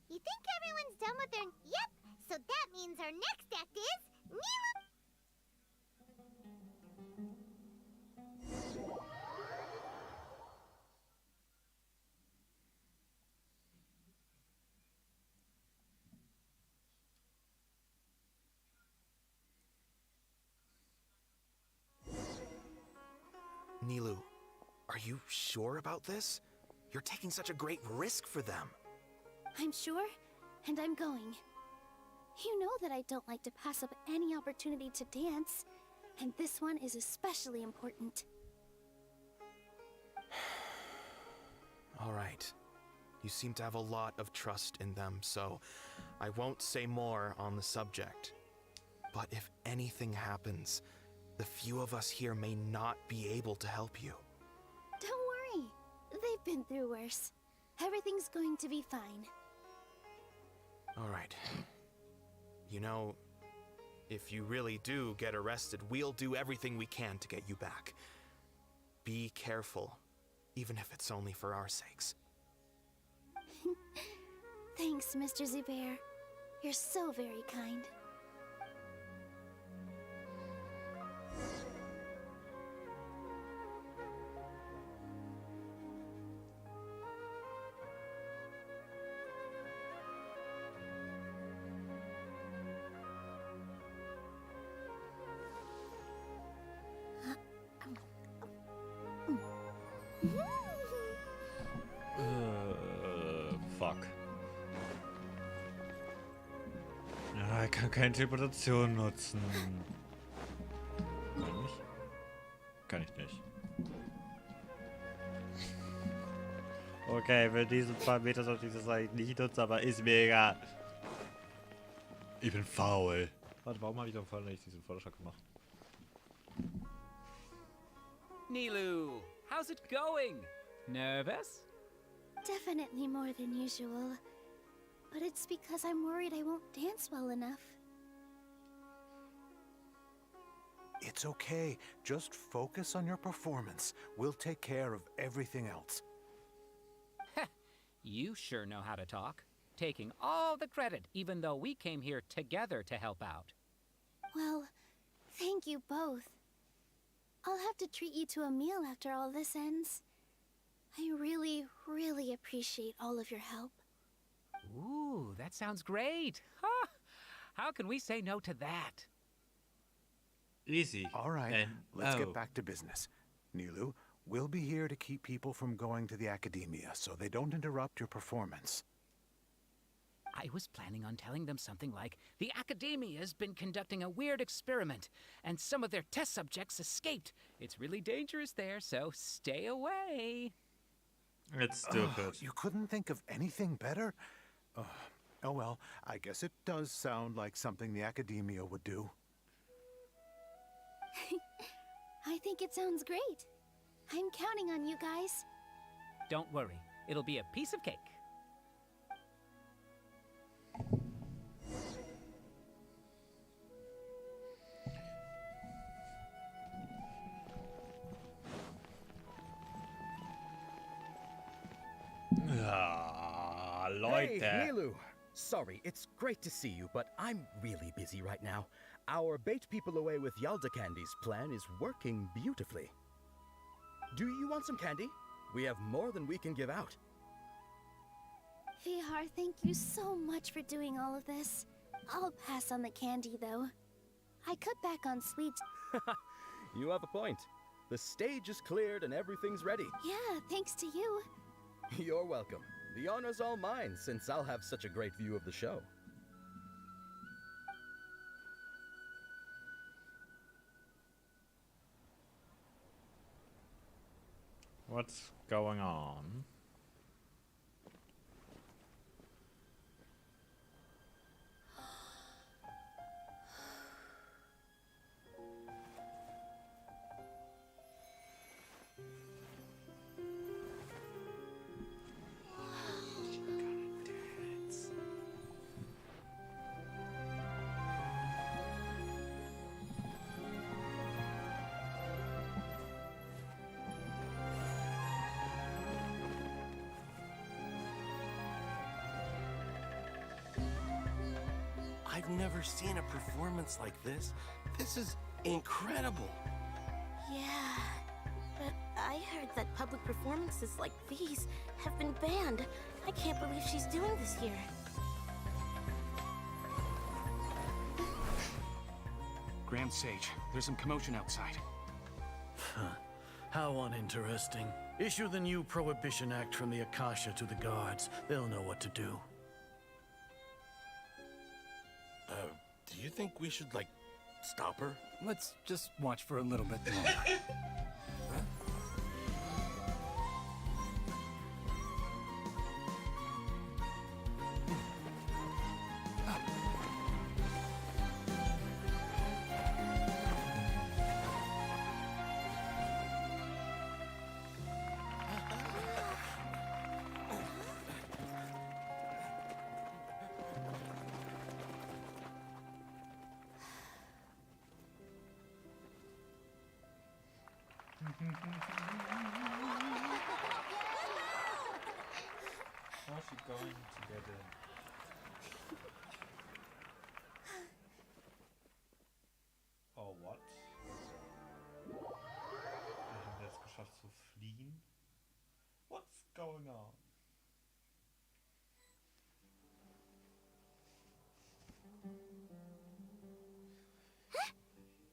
[SPEAKER 3] You think everyone's done with their... Yep, so that means our next act is... Nilu...
[SPEAKER 12] Nilu, are you sure about this? You're taking such a great risk for them.
[SPEAKER 3] I'm sure, and I'm going. You know that I don't like to pass up any opportunity to dance, and this one is especially important.
[SPEAKER 12] All right. You seem to have a lot of trust in them, so I won't say more on the subject. But if anything happens, the few of us here may not be able to help you.
[SPEAKER 3] Don't worry. They've been through worse. Everything's going to be fine.
[SPEAKER 12] All right. You know, if you really do get arrested, we'll do everything we can to get you back. Be careful, even if it's only for our sakes.
[SPEAKER 3] Thanks, Mr. Zubair. You're so very kind.
[SPEAKER 1] Fuck. Ja, ich kann keine Teleportation nutzen. Kann ich? Kann ich nicht. Okay, für diesen paar Meter sollte ich das eigentlich nicht nutzen, aber ist mir egal. Ich bin faul. Warte, warum habe ich doch vorhin nicht diesen Vorschlag gemacht?
[SPEAKER 15] Nilu, how's it going? Nervous?
[SPEAKER 3] Definitely more than usual. But it's because I'm worried I won't dance well enough.
[SPEAKER 16] It's okay. Just focus on your performance. We'll take care of everything else.
[SPEAKER 15] You sure know how to talk. Taking all the credit, even though we came here together to help out.
[SPEAKER 3] Well, thank you both. I'll have to treat you to a meal after all this ends. I really, really appreciate all of your help.
[SPEAKER 15] Ooh, that sounds great. Huh? How can we say no to that?
[SPEAKER 1] Easy.
[SPEAKER 16] All right, let's get back to business. Nilu, we'll be here to keep people from going to the academia so they don't interrupt your performance.
[SPEAKER 15] I was planning on telling them something like, the Academia's been conducting a weird experiment, and some of their test subjects escaped. It's really dangerous there, so stay away.
[SPEAKER 1] It's stupid.
[SPEAKER 16] You couldn't think of anything better? Oh well, I guess it does sound like something the academia would do.
[SPEAKER 3] I think it sounds great. I'm counting on you guys.
[SPEAKER 15] Don't worry, it'll be a piece of cake.
[SPEAKER 1] Ah, Leute.
[SPEAKER 17] Hey, Nilu! Sorry, it's great to see you, but I'm really busy right now. Our bait people away with Yalda candies plan is working beautifully. Do you want some candy? We have more than we can give out.
[SPEAKER 3] Vihar, thank you so much for doing all of this. I'll pass on the candy, though. I cut back on sweets.
[SPEAKER 17] You have a point. The stage is cleared and everything's ready.
[SPEAKER 3] Yeah, thanks to you.
[SPEAKER 17] You're welcome. The honor's all mine, since I'll have such a great view of the show.
[SPEAKER 1] What's going on?
[SPEAKER 18] I've never seen a performance like this. This is incredible.
[SPEAKER 19] Yeah, but I heard that public performances like these have been banned. I can't believe she's doing this here.
[SPEAKER 14] Grand Sage, there's some commotion outside.
[SPEAKER 13] How uninteresting. Issue the new Prohibition Act from the Akasha to the guards. They'll know what to do.
[SPEAKER 18] Do you think we should, like, stop her?
[SPEAKER 20] Let's just watch for a little bit longer.
[SPEAKER 1] How's she going to get in? Oh, what? Wir haben es geschafft zu fliehen. What's going on?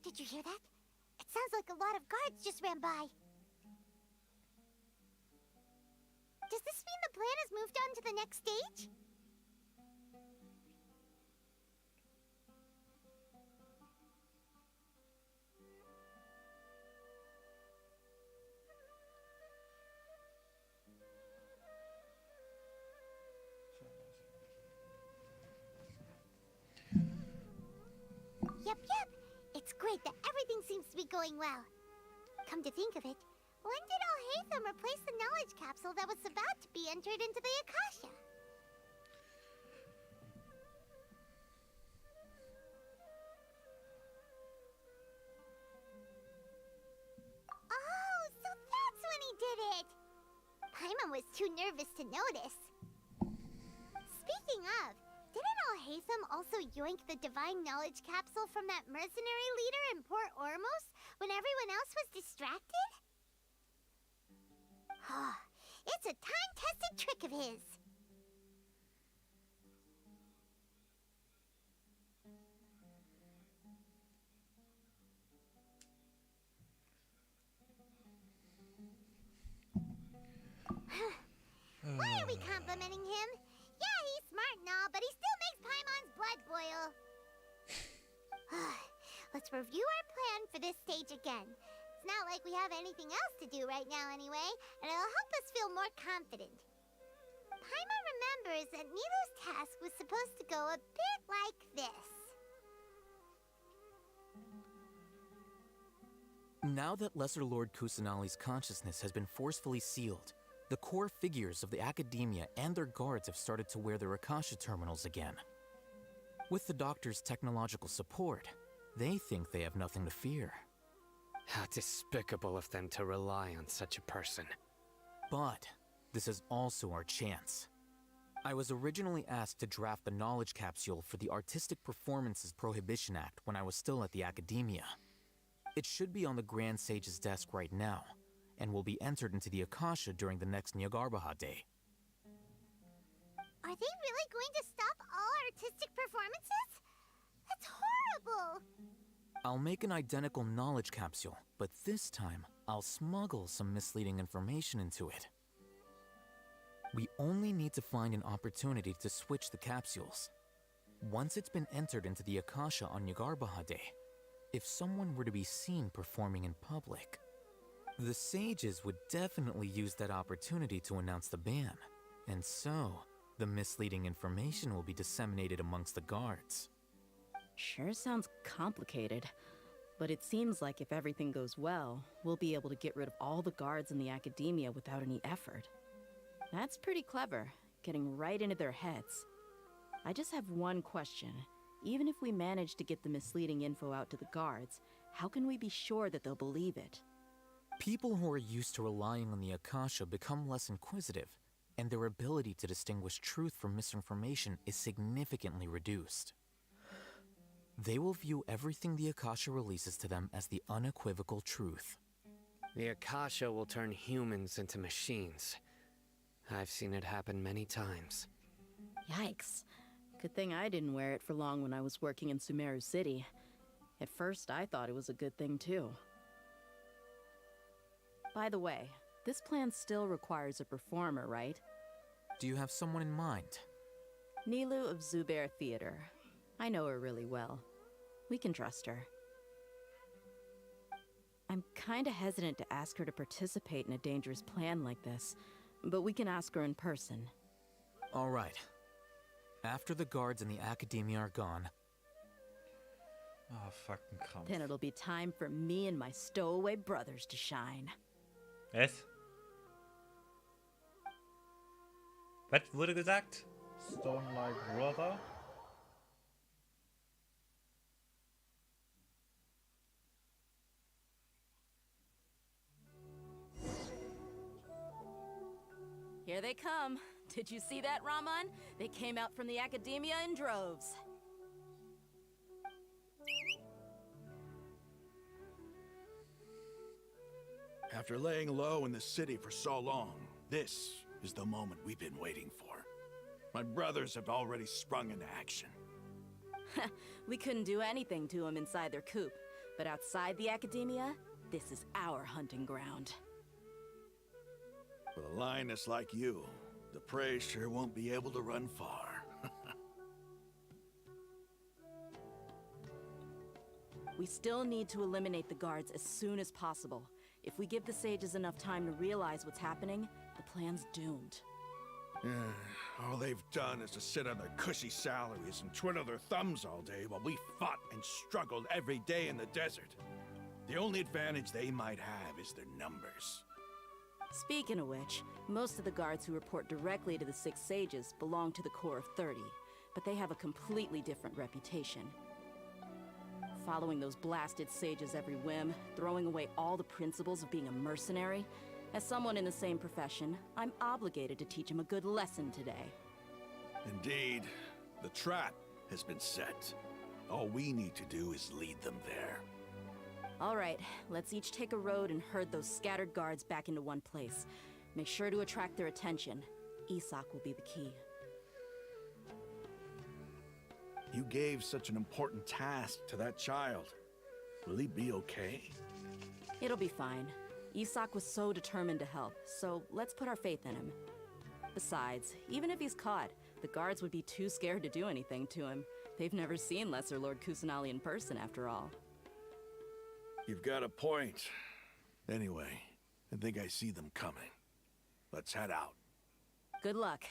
[SPEAKER 3] Did you hear that? It sounds like a lot of guards just ran by. Does this mean the plan has moved on to the next stage? Yep. It's great that everything seems to be going well. Come to think of it, when did Al-Haytham replace the knowledge capsule that was about to be entered into the Akasha? Oh, so that's when he did it! Paimon was too nervous to notice. Speaking of, didn't Al-Haytham also yoink the divine knowledge capsule from that mercenary leader in Port Ormos when everyone else was distracted? It's a time-tested trick of his. Why are we complimenting him? Yeah, he's smart and all, but he still makes Paimon's blood boil. Let's review our plan for this stage again. It's not like we have anything else to do right now anyway, and it'll help us feel more confident. Paimon remembers that Nilu's task was supposed to go a bit like this.
[SPEAKER 12] Now that Lesser Lord Kusanali's consciousness has been forcefully sealed, the core figures of the Academia and their guards have started to wear their Akasha terminals again. With the Doctor's technological support, they think they have nothing to fear.
[SPEAKER 6] How despicable of them to rely on such a person.
[SPEAKER 12] But this is also our chance. I was originally asked to draft the knowledge capsule for the Artistic Performances Prohibition Act when I was still at the Academia. It should be on the Grand Sage's desk right now, and will be entered into the Akasha during the next Nyargarbaha Day.
[SPEAKER 3] Are they really going to stop all artistic performances? That's horrible!
[SPEAKER 12] I'll make an identical knowledge capsule, but this time, I'll smuggle some misleading information into it. We only need to find an opportunity to switch the capsules. Once it's been entered into the Akasha on Nyargarbaha Day, if someone were to be seen performing in public, the sages would definitely use that opportunity to announce the ban, and so the misleading information will be disseminated amongst the guards.
[SPEAKER 2] Sure sounds complicated, but it seems like if everything goes well, we'll be able to get rid of all the guards in the Academia without any effort. That's pretty clever, getting right into their heads. I just have one question. Even if we manage to get the misleading info out to the guards, how can we be sure that they'll believe it?
[SPEAKER 12] People who are used to relying on the Akasha become less inquisitive, and their ability to distinguish truth from misinformation is significantly reduced. They will view everything the Akasha releases to them as the unequivocal truth.
[SPEAKER 6] The Akasha will turn humans into machines. I've seen it happen many times.
[SPEAKER 2] Yikes. Good thing I didn't wear it for long when I was working in Sumeru City. At first, I thought it was a good thing too. By the way, this plan still requires a performer, right?
[SPEAKER 12] Do you have someone in mind?
[SPEAKER 2] Nilu of Zubair Theater. I know her really well. We can trust her. I'm kinda hesitant to ask her to participate in a dangerous plan like this, but we can ask her in person.
[SPEAKER 12] All right. After the guards in the Academia are gone...
[SPEAKER 1] Oh, fucking Krampf.
[SPEAKER 2] Then it'll be time for me and my stowaway brothers to shine.
[SPEAKER 1] Was? Was wurde gesagt? Stone-like brother?
[SPEAKER 2] Here they come. Did you see that, Raman? They came out from the Academia in droves.
[SPEAKER 13] After laying low in the city for so long, this is the moment we've been waiting for. My brothers have already sprung into action.
[SPEAKER 2] We couldn't do anything to them inside their coop, but outside the Academia, this is our hunting ground.
[SPEAKER 13] With a lioness like you, the prey sure won't be able to run far.
[SPEAKER 2] We still need to eliminate the guards as soon as possible. If we give the sages enough time to realize what's happening, the plan's doomed.
[SPEAKER 13] All they've done is to sit on their cushy salaries and twiddle their thumbs all day while we fought and struggled every day in the desert. The only advantage they might have is their numbers.
[SPEAKER 2] Speaking of which, most of the guards who report directly to the Six Sages belong to the Corps of 30, but they have a completely different reputation. Following those blasted sages every whim, throwing away all the principles of being a mercenary. As someone in the same profession, I'm obligated to teach them a good lesson today.
[SPEAKER 13] Indeed, the trap has been set. All we need to do is lead them there.
[SPEAKER 2] All right, let's each take a road and herd those scattered guards back into one place. Make sure to attract their attention. Isak will be the key.
[SPEAKER 13] You gave such an important task to that child. Will he be okay?
[SPEAKER 2] It'll be fine. Isak was so determined to help, so let's put our faith in him. Besides, even if he's caught, the guards would be too scared to do anything to him. They've never seen Lesser Lord Kusanali in person, after all.
[SPEAKER 13] You've got a point. Anyway, I think I see them coming. Let's head out.
[SPEAKER 2] Good luck.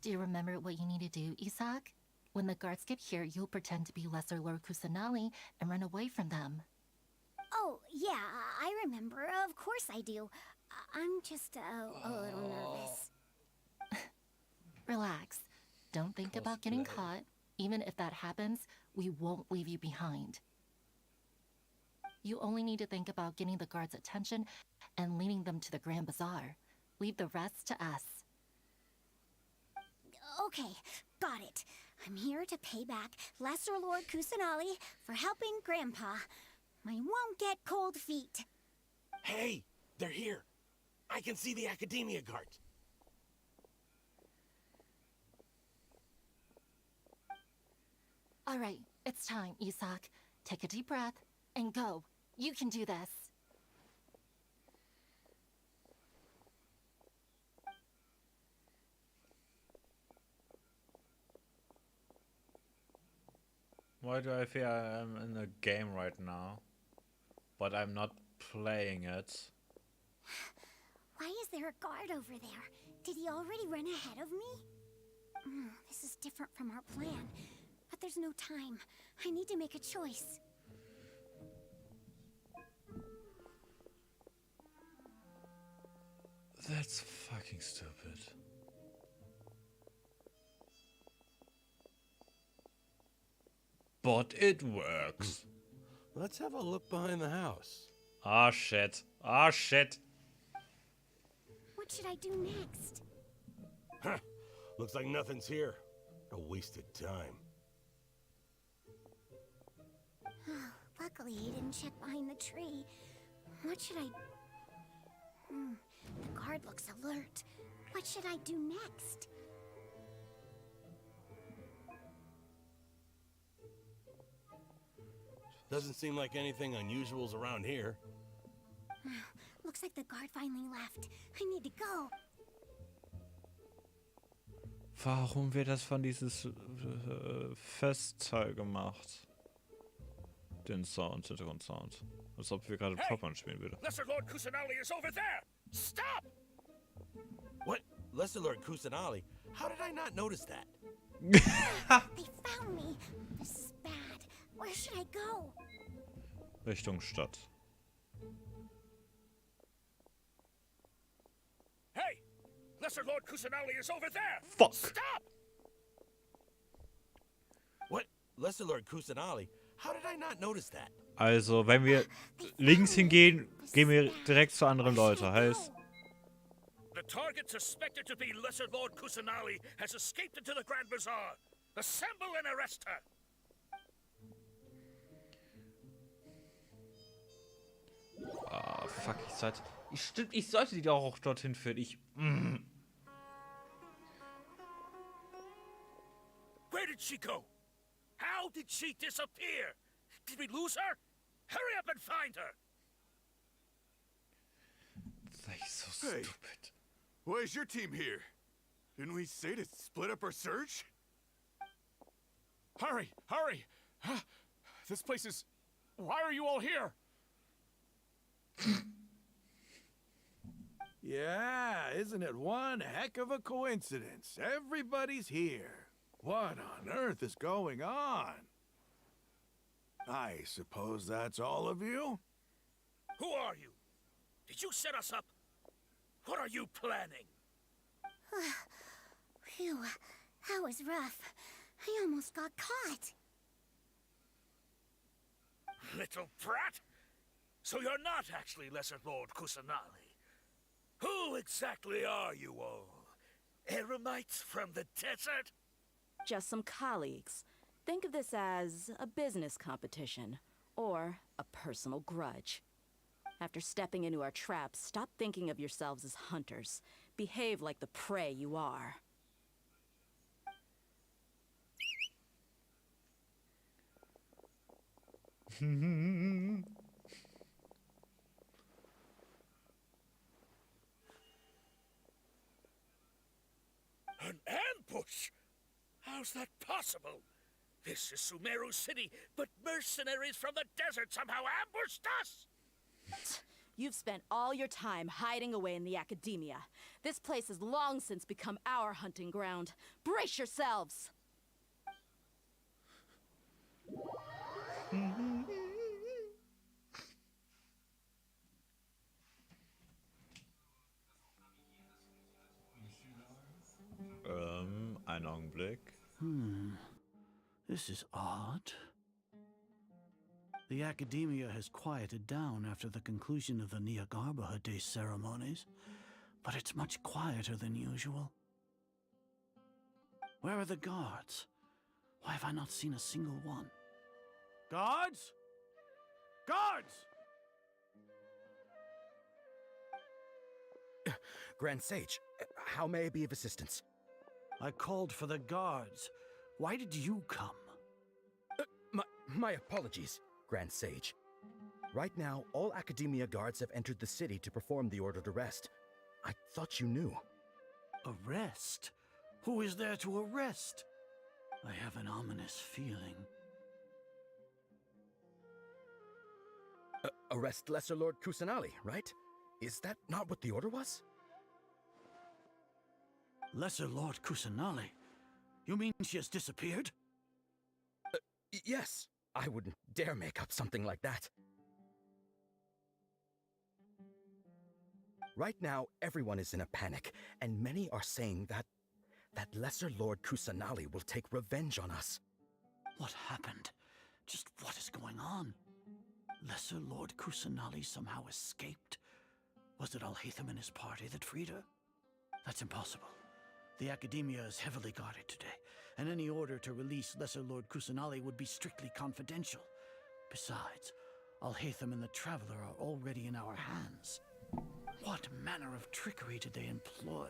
[SPEAKER 21] Do you remember what you need to do, Isak? When the guards get here, you'll pretend to be Lesser Lord Kusanali and run away from them.
[SPEAKER 3] Oh, yeah, I remember. Of course I do. I'm just a little nervous.
[SPEAKER 21] Relax. Don't think about getting caught. Even if that happens, we won't leave you behind. You only need to think about getting the guards' attention and leading them to the Grand Bazaar. Leave the rest to us.
[SPEAKER 3] Okay, got it. I'm here to pay back Lesser Lord Kusanali for helping Grandpa. I won't get cold feet.
[SPEAKER 18] Hey, they're here. I can see the Academia guards.
[SPEAKER 21] All right, it's time, Isak. Take a deep breath and go. You can do this.
[SPEAKER 1] Why do I feel I'm in a game right now, but I'm not playing it?
[SPEAKER 3] Why is there a guard over there? Did he already run ahead of me? This is different from our plan. But there's no time. I need to make a choice.
[SPEAKER 1] That's fucking stupid. But it works.
[SPEAKER 18] Let's have a look behind the house.
[SPEAKER 1] Ah, shit. Ah, shit.
[SPEAKER 3] What should I do next?
[SPEAKER 18] Huh. Looks like nothing's here. A wasted time.
[SPEAKER 3] Luckily, he didn't check behind the tree. What should I... The guard looks alert. What should I do next?
[SPEAKER 18] Doesn't seem like anything unusual's around here.
[SPEAKER 3] Looks like the guard finally left. I need to go.
[SPEAKER 1] Warum wird das von dieses Festteil gemacht? Den Sound, Hintergrundsound. Als ob wir gerade Poppern spielen würden.
[SPEAKER 18] Lesser Lord Kusanali is over there! Stop! What? Lesser Lord Kusanali? How did I not notice that?
[SPEAKER 3] They found me. This is bad. Where should I go?
[SPEAKER 1] Richtung Stadt.
[SPEAKER 18] Hey! Lesser Lord Kusanali is over there!
[SPEAKER 1] Fuck!
[SPEAKER 18] Stop! What? Lesser Lord Kusanali? How did I not notice that?
[SPEAKER 1] Also, wenn wir links hingehen, gehen wir direkt zu anderen Leuten. Heißt...
[SPEAKER 18] The target suspected to be Lesser Lord Kusanali has escaped into the Grand Bazaar. Assemble and arrest her.
[SPEAKER 1] Ah, fuck, ich sollte die doch auch dorthin führen.
[SPEAKER 18] Where did she go? How did she disappear? Did we lose her? Hurry up and find her.
[SPEAKER 1] That's so
[SPEAKER 22] Hey,
[SPEAKER 1] stupid.
[SPEAKER 22] why is your team here? Didn't we say to split up our search?
[SPEAKER 14] Hurry! Hurry! This place is... Why are you all here?
[SPEAKER 13] Yeah, isn't it one heck of a coincidence? Everybody's here. What on earth is going on? I suppose that's all of you?
[SPEAKER 18] Who are you? Did you set us up? What are you planning?
[SPEAKER 3] Phew, that was rough. I almost got caught.
[SPEAKER 18] Little brat? So you're not actually Lesser Lord Kusanali. Who exactly are you all? Eremites from the desert?
[SPEAKER 2] Just some colleagues. Think of this as a business competition, or a personal grudge. After stepping into our traps, stop thinking of yourselves as hunters. Behave like the prey you are.
[SPEAKER 18] An ambush? How's that possible? This is Sumeru City, but mercenaries from the desert somehow ambushed us!
[SPEAKER 2] You've spent all your time hiding away in the academia. This place has long since become our hunting ground. Brace yourselves!
[SPEAKER 1] Einen Augenblick.
[SPEAKER 13] This is odd. The academia has quieted down after the conclusion of the Nyagarbha Day ceremonies, but it's much quieter than usual. Where are the guards? Why have I not seen a single one? Guards? Guards!
[SPEAKER 17] Grand Sage, how may I be of assistance?
[SPEAKER 13] I called for the guards. Why did you come?
[SPEAKER 17] My apologies, Grand Sage. Right now, all Academia guards have entered the city to perform the ordered arrest. I thought you knew.
[SPEAKER 13] Arrest? Who is there to arrest? I have an ominous feeling.
[SPEAKER 17] Arrest Lesser Lord Kusanali, right? Is that not what the order was?
[SPEAKER 13] Lesser Lord Kusanali? You mean she has disappeared?
[SPEAKER 17] Yes. I wouldn't dare make up something like that. Right now, everyone is in a panic, and many are saying that Lesser Lord Kusanali will take revenge on us.
[SPEAKER 13] What happened? Just what is going on? Lesser Lord Kusanali somehow escaped? Was it Alhaitham and his party that freed her? That's impossible. The Academia is heavily guarded today, and any order to release Lesser Lord Kusanali would be strictly confidential. Besides, Alhaitham and the Traveler are already in our hands. What manner of trickery did they employ?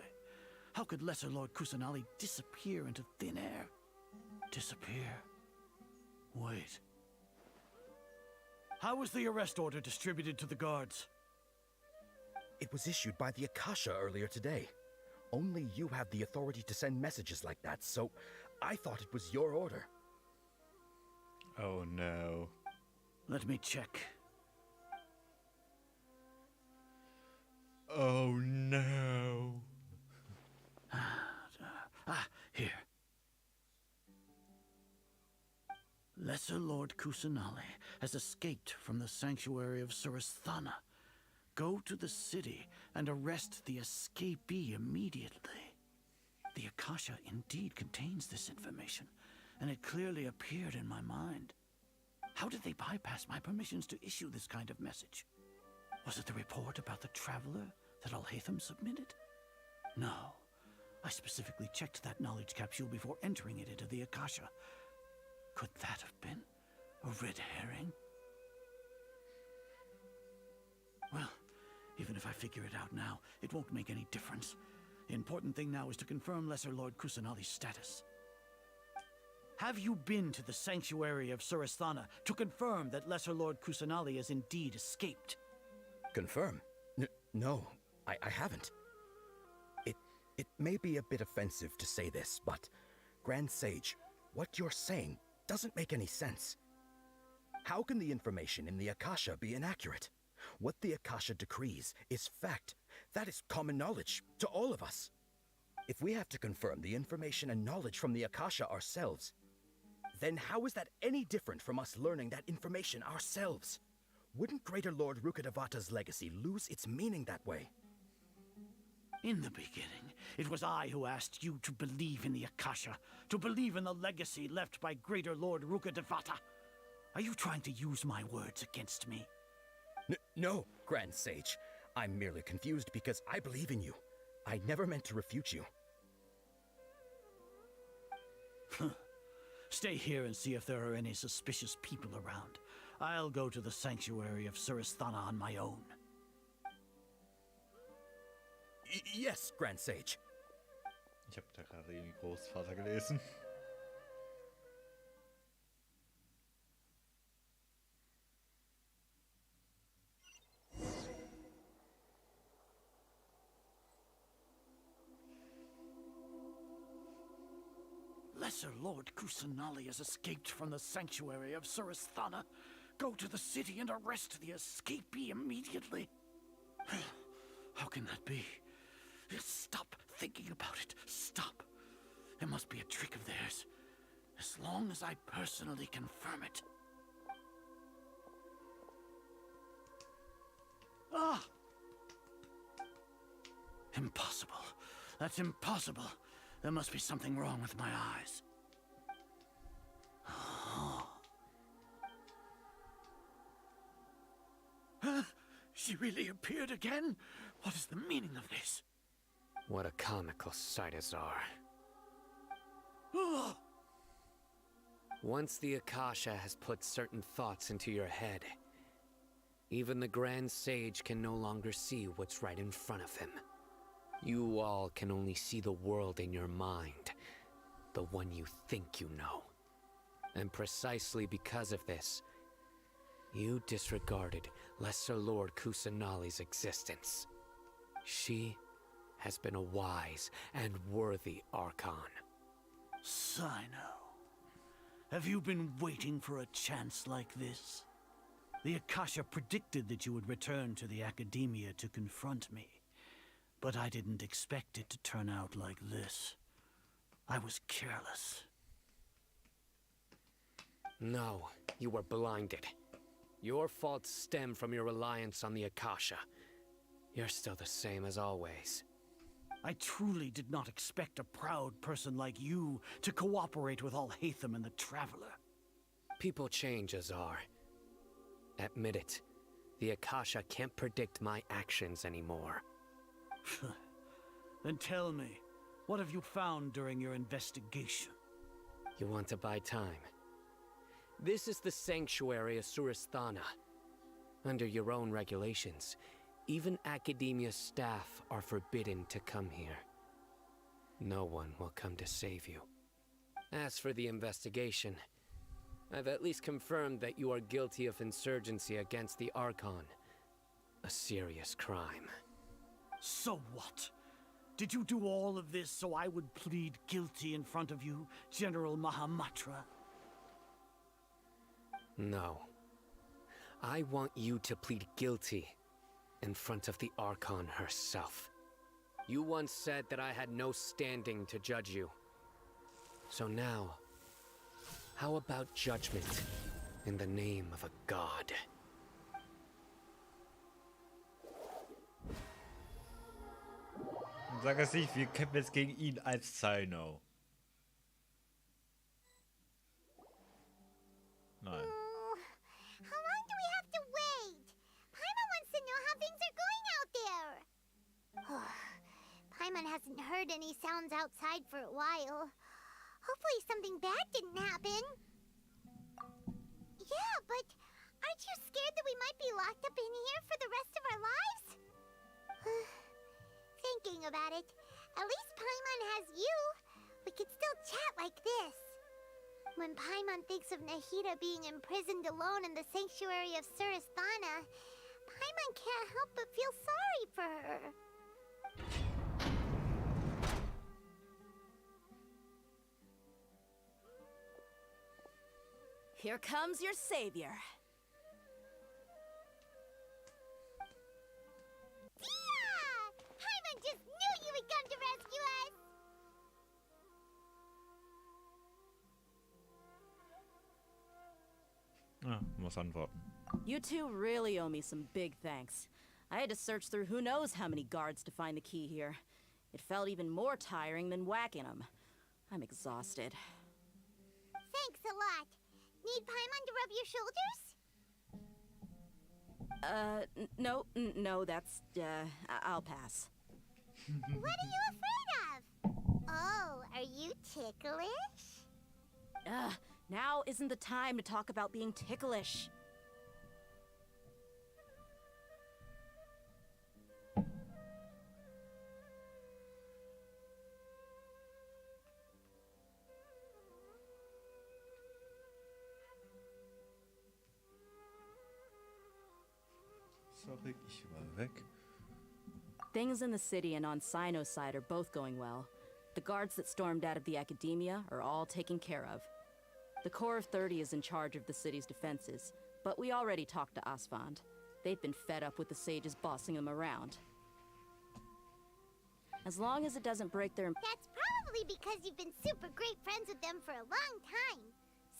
[SPEAKER 13] How could Lesser Lord Kusanali disappear into thin air? Disappear? Wait. How was the arrest order distributed to the guards?
[SPEAKER 17] It was issued by the Akasha earlier today. Only you have the authority to send messages like that, so I thought it was your order.
[SPEAKER 1] Oh no.
[SPEAKER 13] Let me check.
[SPEAKER 1] Oh no.
[SPEAKER 13] Here. Lesser Lord Kusanali has escaped from the sanctuary of Surasthana. Go to the city and arrest the escapee immediately. The Akasha indeed contains this information, and it clearly appeared in my mind. How did they bypass my permissions to issue this kind of message? Was it the report about the Traveler that Alhaitham submitted? No. I specifically checked that knowledge capsule before entering it into the Akasha. Could that have been a red herring? Well, even if I figure it out now, it won't make any difference. The important thing now is to confirm Lesser Lord Kusanali's status. Have you been to the sanctuary of Surasthana to confirm that Lesser Lord Kusanali has indeed escaped?
[SPEAKER 17] Confirm? No, I haven't. It may be a bit offensive to say this, but Grand Sage, what you're saying doesn't make any sense. How can the information in the Akasha be inaccurate? What the Akasha decrees is fact. That is common knowledge to all of us. If we have to confirm the information and knowledge from the Akasha ourselves, then how is that any different from us learning that information ourselves? Wouldn't Greater Lord Rukkhadevata's legacy lose its meaning that way?
[SPEAKER 13] In the beginning, it was I who asked you to believe in the Akasha, to believe in the legacy left by Greater Lord Rukkhadevata. Are you trying to use my words against me?
[SPEAKER 17] No, Grand Sage. I'm merely confused because I believe in you. I never meant to refute you.
[SPEAKER 13] Stay here and see if there are any suspicious people around. I'll go to the sanctuary of Surasthana on my own.
[SPEAKER 17] Yes, Grand Sage.
[SPEAKER 1] Ich habe da gerade irgendwie Großvater gelesen.
[SPEAKER 13] Lesser Lord Kusanali has escaped from the sanctuary of Surasthana. Go to the city and arrest the escapee immediately. How can that be? Stop thinking about it. Stop. It must be a trick of theirs. As long as I personally confirm it. Ah! Impossible. That's impossible. There must be something wrong with my eyes. She really appeared again? What is the meaning of this?
[SPEAKER 6] What a comical sight, Azar.
[SPEAKER 13] Oh!
[SPEAKER 6] Once the Akasha has put certain thoughts into your head, even the Grand Sage can no longer see what's right in front of him. You all can only see the world in your mind, the one you think you know. And precisely because of this, you disregarded Lesser Lord Kusanali's existence. She has been a wise and worthy Archon.
[SPEAKER 13] Sino, have you been waiting for a chance like this? The Akasha predicted that you would return to the Academia to confront me, but I didn't expect it to turn out like this. I was careless.
[SPEAKER 6] No, you were blinded. Your faults stem from your reliance on the Akasha. You're still the same as always.
[SPEAKER 13] I truly did not expect a proud person like you to cooperate with Alhaitham and the Traveler.
[SPEAKER 6] People change, Azar. Admit it. The Akasha can't predict my actions anymore.
[SPEAKER 13] Then tell me, what have you found during your investigation?
[SPEAKER 6] You want to buy time? This is the sanctuary of Surasthana. Under your own regulations, even Academia staff are forbidden to come here. No one will come to save you. As for the investigation, I've at least confirmed that you are guilty of insurgency against the Archon. A serious crime.
[SPEAKER 13] So what? Did you do all of this so I would plead guilty in front of you, General Mahamatra?
[SPEAKER 6] No. I want you to plead guilty in front of the Archon herself. You once said that I had no standing to judge you. So now, how about judgment in the name of a god?
[SPEAKER 1] Sag es nicht, wir kämpfen jetzt gegen ihn als Sino. Nein.
[SPEAKER 3] How long do we have to wait? Paimon wants to know how things are going out there. Paimon hasn't heard any sounds outside for a while. Hopefully something bad didn't happen. Yeah, but aren't you scared that we might be locked up in here for the rest of our lives? Thinking about it, at least Paimon has you. We could still chat like this. When Paimon thinks of Nahida being imprisoned alone in the sanctuary of Surasthana, Paimon can't help but feel sorry for her.
[SPEAKER 2] Here comes your savior.
[SPEAKER 3] Paimon just knew you would come to rescue us!
[SPEAKER 1] Ah, muss antworten.
[SPEAKER 2] You two really owe me some big thanks. I had to search through who knows how many guards to find the key here. It felt even more tiring than whacking them. I'm exhausted.
[SPEAKER 3] Thanks a lot. Need Paimon to rub your shoulders?
[SPEAKER 2] No, that's, I'll pass.
[SPEAKER 3] What are you afraid of? Oh, are you ticklish?
[SPEAKER 2] Now isn't the time to talk about being ticklish.
[SPEAKER 1] Sorry, ich war weg.
[SPEAKER 2] Things in the city and on Sino's side are both going well. The guards that stormed out of the Academia are all taken care of. The Corps of 30 is in charge of the city's defenses, but we already talked to Asfand. They've been fed up with the sages bossing them around. As long as it doesn't break their...
[SPEAKER 3] That's probably because you've been super great friends with them for a long time.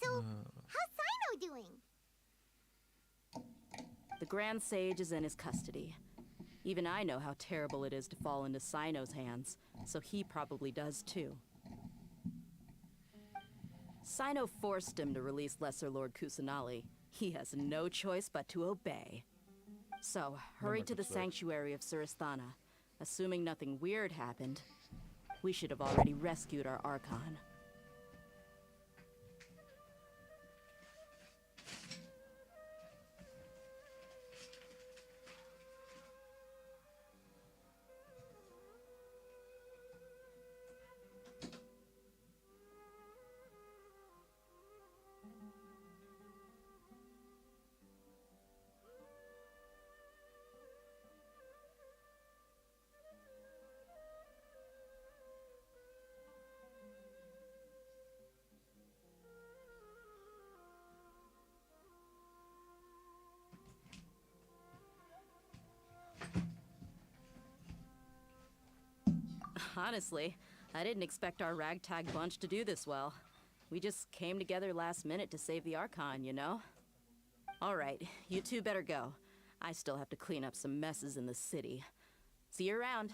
[SPEAKER 3] So, how's Sino doing?
[SPEAKER 2] The Grand Sage is in his custody. Even I know how terrible it is to fall into Sino's hands, so he probably does too. Sino forced him to release Lesser Lord Kusanali. He has no choice but to obey. So, hurry to the sanctuary of Surasthana. Assuming nothing weird happened, we should have already rescued our Archon. Honestly, I didn't expect our ragtag bunch to do this well. We just came together last minute to save the Archon, you know? Alright, you two better go. I still have to clean up some messes in the city. See you around.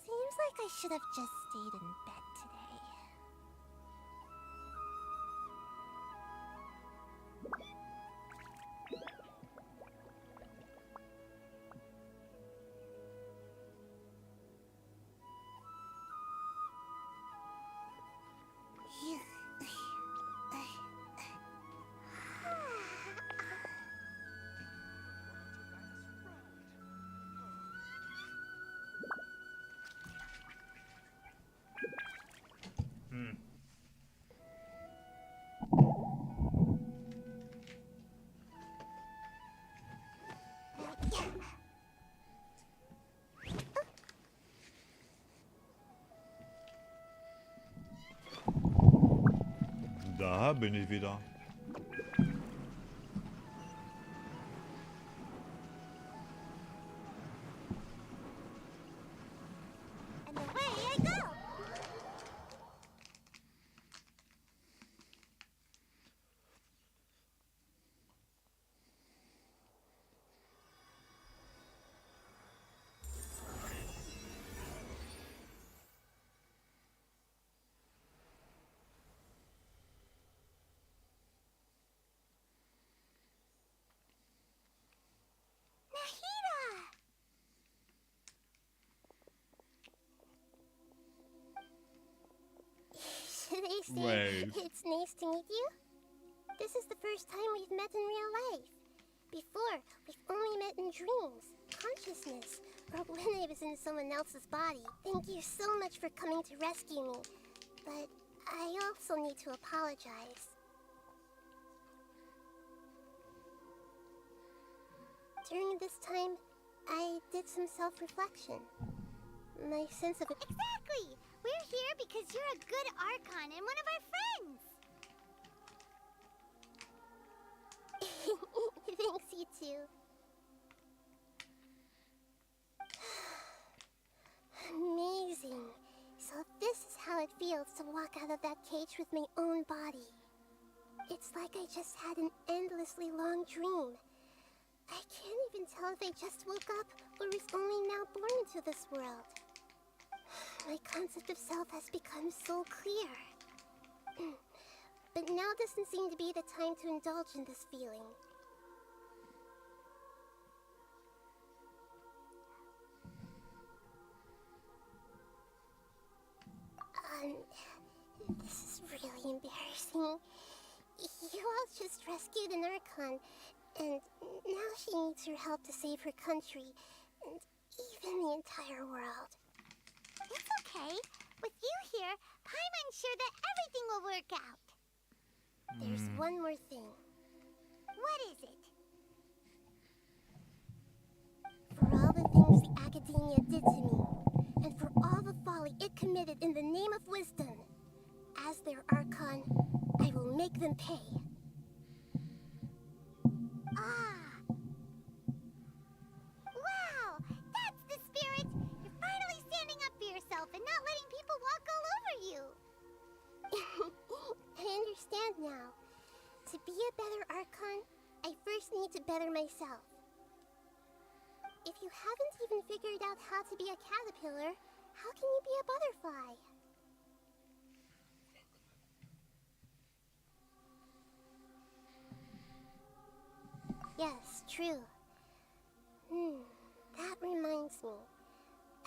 [SPEAKER 3] Seems like I should have just stayed in bed today.
[SPEAKER 1] Da bin ich wieder.
[SPEAKER 3] And away I go! Should I say
[SPEAKER 1] Wait.
[SPEAKER 3] it's nice to meet you? This is the first time we've met in real life. Before, we've only met in dreams, consciousness, or when I was in someone else's body. Thank you so much for coming to rescue me. But I also need to apologize. During this time, I did some self-reflection. My sense of it. Exactly! We're here because you're a good Archon and one of our friends! Thanks, you too. Amazing. So this is how it feels to walk out of that cage with my own body. It's like I just had an endlessly long dream. I can't even tell if I just woke up or was only now born into this world. My concept of self has become so clear. But now doesn't seem to be the time to indulge in this feeling. This is really embarrassing. You all just rescued an Archon, and now she needs your help to save her country, and even the entire world. It's okay. With you here, Paimon's sure that everything will work out. There's one more thing. What is it? For all the things the Academia did to me, and for all the folly it committed in the name of wisdom, as their Archon, I will make them pay. Ah! Wow! That's the spirit! You're finally standing up for yourself and not letting people walk all over you! I understand now. To be a better Archon, I first need to better myself. If you haven't even figured out how to be a caterpillar, how can you be a butterfly? Yes, true. That reminds me.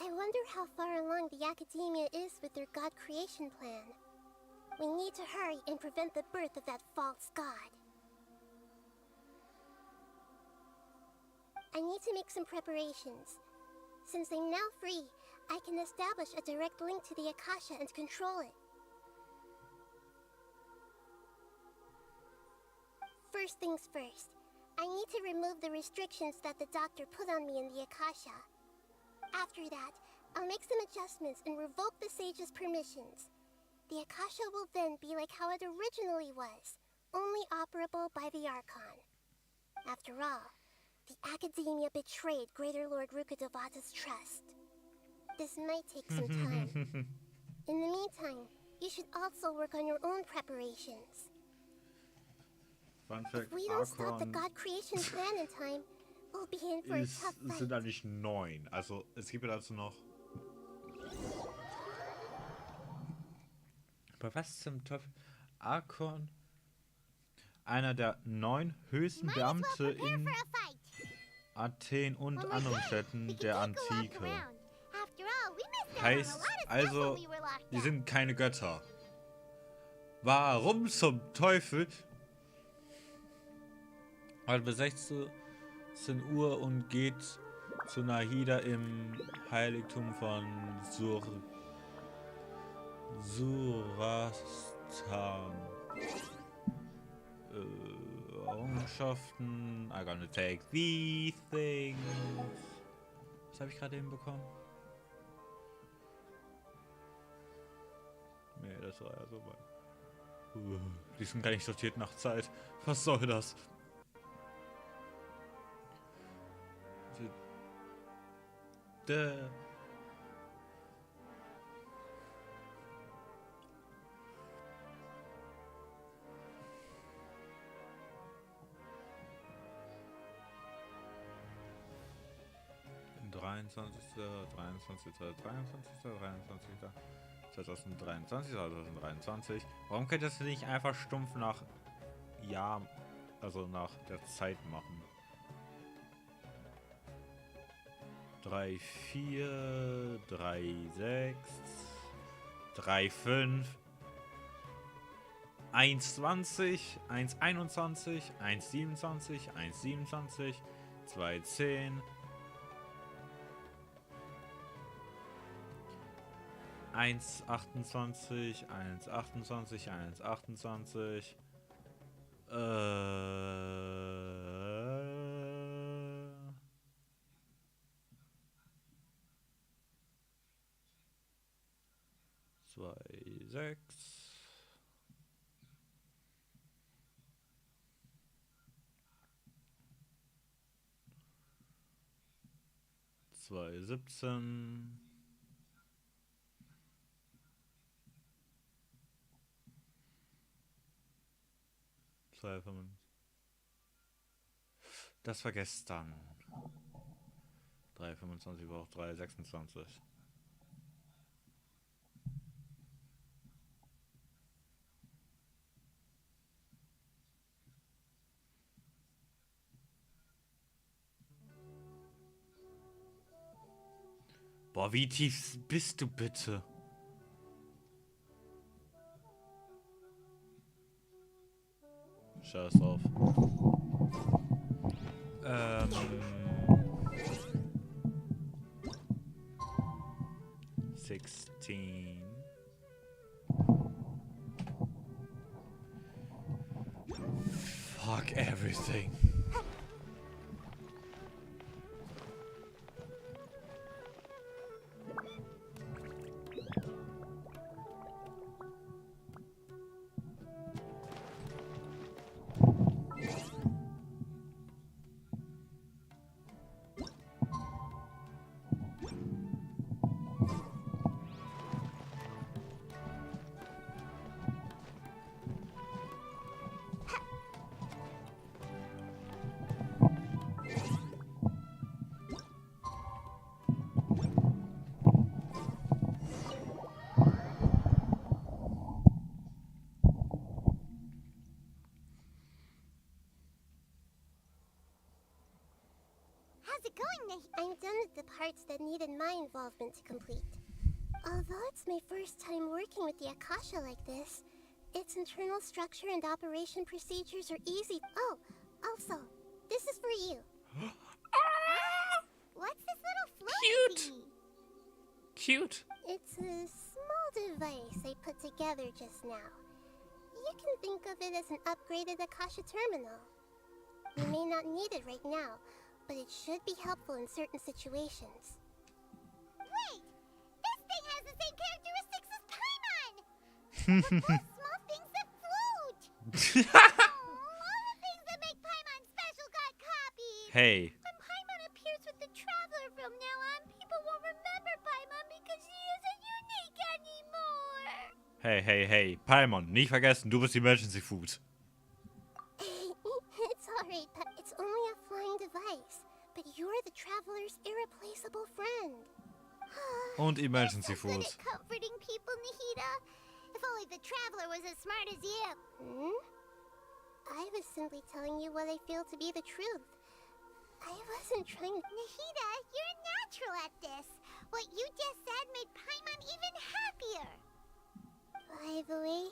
[SPEAKER 3] I wonder how far along the Academia is with their god creation plan. We need to hurry and prevent the birth of that false god. I need to make some preparations. Since I'm now free, I can establish a direct link to the Akasha and control it. First things first, I need to remove the restrictions that the doctor put on me in the Akasha. After that, I'll make some adjustments and revoke the sage's permissions. The Akasha will then be like how it originally was, only operable by the Archon. After all, the Academia betrayed Greater Lord Rukkhadevata's trust. This might take some time. In the meantime, you should also work on your own preparations.
[SPEAKER 1] Fun Fact,
[SPEAKER 3] If we don't stop the God creation plan in time, we'll be in for a tough
[SPEAKER 1] es
[SPEAKER 3] fight.
[SPEAKER 1] sind eigentlich 9. Also es gibt dazu noch. Aber was zum Teufel? Archon, einer der 9 höchsten Beamte in Athen und anderen Städten der Antike. Heißt also, die sind keine Götter. Warum zum Teufel? Also bis 16 Uhr und geht zu Nahida im Heiligtum von Surastan. Errungenschaften. I'm gonna take these things. Was habe ich gerade eben bekommen? Nee, das war ja so weit. Die sind gar nicht sortiert nach Zeit. Was soll das? 2023. Warum könnt ihr das nicht einfach stumpf nach Jahr, also nach der Zeit machen? 3, 4, 3, 6, 3, 5, 1, 20, 1, 21, 1, 27, 1, 27, 2, 10, 1, 28, 1, 28, 1, 28, 2, 6. 2, 17. 2, 5. Das war gestern. 3, 25 war auch 3, 26. Boah, wie tief bist du bitte? Scheiß drauf. 16. Fuck everything.
[SPEAKER 3] How's it going, I'm done with the parts that needed my involvement to complete. Although it's my first time working with the Akasha like this, its internal structure and operation procedures are easy. Oh, also, this is for you. What's this little floaty thingy?
[SPEAKER 1] Cute.
[SPEAKER 3] It's a small device I put together just now. You can think of it as an upgraded Akasha terminal. You may not need it right now, but it should be helpful in certain situations. Wait! This thing has the same characteristics as Paimon! Small things that float! All the things that make Paimon special got copied!
[SPEAKER 1] Hey.
[SPEAKER 3] When Paimon appears with the Traveler from now on, people won't remember Paimon because she isn't unique anymore!
[SPEAKER 1] Hey. Paimon, nicht vergessen, du bist Emergency Food.
[SPEAKER 3] It's alright, it's only a flying device. But you're the Traveler's irreplaceable friend.
[SPEAKER 1] Und Emergency
[SPEAKER 3] You're so
[SPEAKER 1] Food.
[SPEAKER 3] good at comforting people, Nahida. If only the Traveler was as smart as you. I was simply telling you what I feel to be the truth. I wasn't trying. Nahida, you're natural at this. What you just said made Paimon even happier. By the way,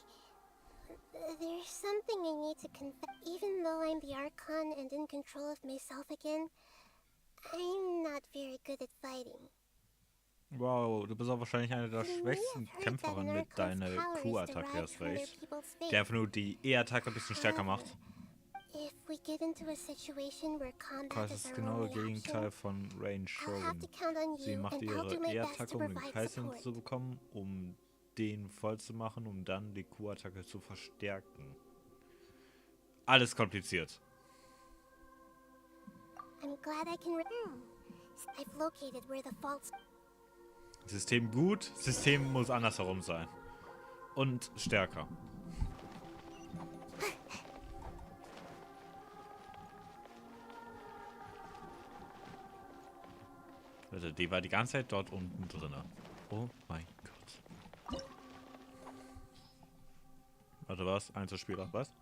[SPEAKER 3] there's something I need to confess. Even though I'm the Archon and in control of myself again, I'm not very good at fighting.
[SPEAKER 1] Wow, du bist auch wahrscheinlich eine der schwächsten Kämpferinnen mit deiner Q-Attacke erst recht. Die einfach nur die E-Attacke ein bisschen stärker macht.
[SPEAKER 3] If we get into a situation where combat
[SPEAKER 1] Das
[SPEAKER 3] is
[SPEAKER 1] ist
[SPEAKER 3] our
[SPEAKER 1] genau
[SPEAKER 3] only
[SPEAKER 1] das Gegenteil
[SPEAKER 3] option,
[SPEAKER 1] von Range
[SPEAKER 3] I'll have
[SPEAKER 1] Shogun.
[SPEAKER 3] to count on
[SPEAKER 1] Sie
[SPEAKER 3] you
[SPEAKER 1] macht
[SPEAKER 3] and I'll
[SPEAKER 1] ihre
[SPEAKER 3] do my best
[SPEAKER 1] E-Attacke,
[SPEAKER 3] to
[SPEAKER 1] um den
[SPEAKER 3] provide
[SPEAKER 1] Kreis
[SPEAKER 3] support.
[SPEAKER 1] hinzubekommen, um den voll zu machen, um dann die Q-Attacke zu verstärken. Alles kompliziert.
[SPEAKER 3] I'm glad I can. I've located where the faults.
[SPEAKER 1] System gut, System muss andersherum sein. Und stärker. Also die war die ganze Zeit dort unten drin. Oh mein Gott. Warte, was? Einzelspieler, was?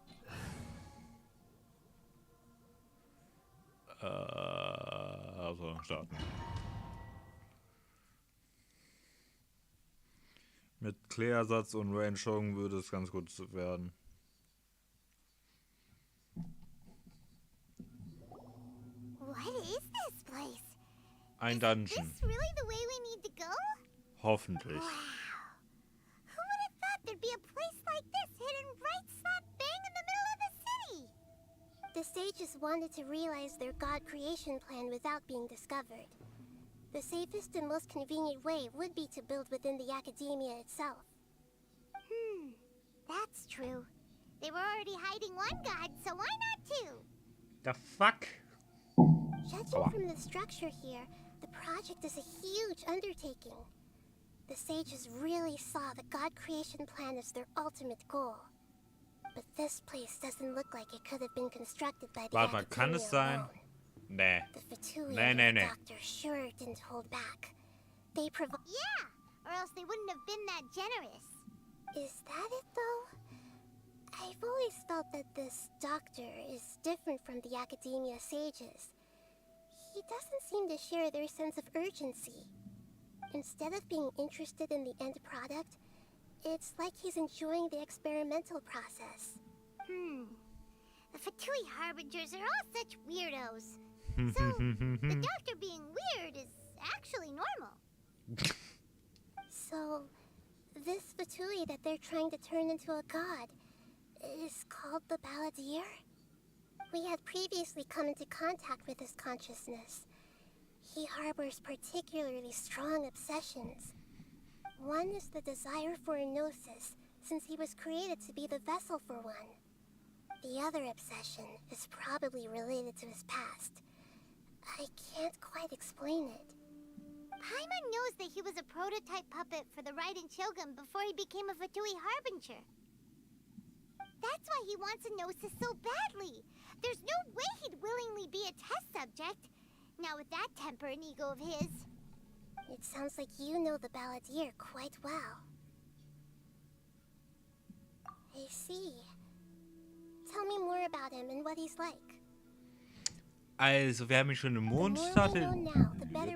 [SPEAKER 1] Also starten. Mit Klärersatz und Range Shogun würde es ganz gut werden.
[SPEAKER 3] What is this place?
[SPEAKER 1] Ein Dungeon.
[SPEAKER 3] Is this really the way we need to go?
[SPEAKER 1] Hoffentlich.
[SPEAKER 3] Who would have thought there'd be a place like this hidden right slap bang in the middle of the city? The sages wanted to realize their god creation plan without being discovered. The safest and most convenient way would be to build within the academia itself. That's true. They were already hiding one god, so why not two?
[SPEAKER 1] The fuck?
[SPEAKER 3] Judging from the structure here, the project is a huge undertaking. The sages really saw the god creation plan as their ultimate goal. But this place doesn't look like it could have been constructed by the
[SPEAKER 1] Warte mal, kann es sein?
[SPEAKER 3] alone.
[SPEAKER 1] Nee.
[SPEAKER 3] The Fatui
[SPEAKER 1] Nee,
[SPEAKER 3] and
[SPEAKER 1] nee,
[SPEAKER 3] the
[SPEAKER 1] nee.
[SPEAKER 3] doctor sure didn't hold back. They provide. Yeah, or else they wouldn't have been that generous. Is that it though? I've always felt that this doctor is different from the academia sages. He doesn't seem to share their sense of urgency. Instead of being interested in the end product, it's like he's enjoying the experimental process. The Fatui Harbingers are all such weirdos. So, the doctor being weird is actually normal. So, this Fatui that they're trying to turn into a god is called the Balladeer? We had previously come into contact with his consciousness. He harbors particularly strong obsessions. One is the desire for a gnosis, since he was created to be the vessel for one. The other obsession is probably related to his past. I can't quite explain it.
[SPEAKER 5] Paimon knows that he was a prototype puppet for the Raiden Shogun before he became a Fatui Harbinger. That's why he wants a gnosis so badly. There's no way he'd willingly be a test subject. Now with that temper and ego of his.
[SPEAKER 3] It sounds like you know the Balladeer quite well. I see. Tell me more about him and what he's like.
[SPEAKER 1] Also, wir haben ihn schon im Mondstadt, hier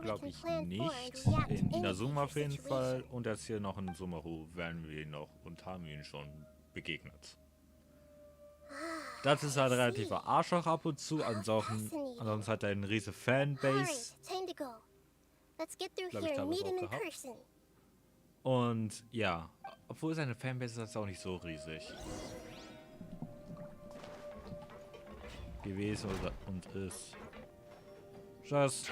[SPEAKER 1] glaube ich nicht. In Inazuma auf jeden Fall. Und jetzt hier noch in Sumeru werden wir ihn noch und haben ihn schon begegnet. Das ist halt relativer Arschloch ab und zu, ansonsten hat er eine riesige Fanbase. Glaube ich, da was auch gehabt. Und ja, obwohl seine Fanbase ist auch nicht so riesig gewesen und ist. Just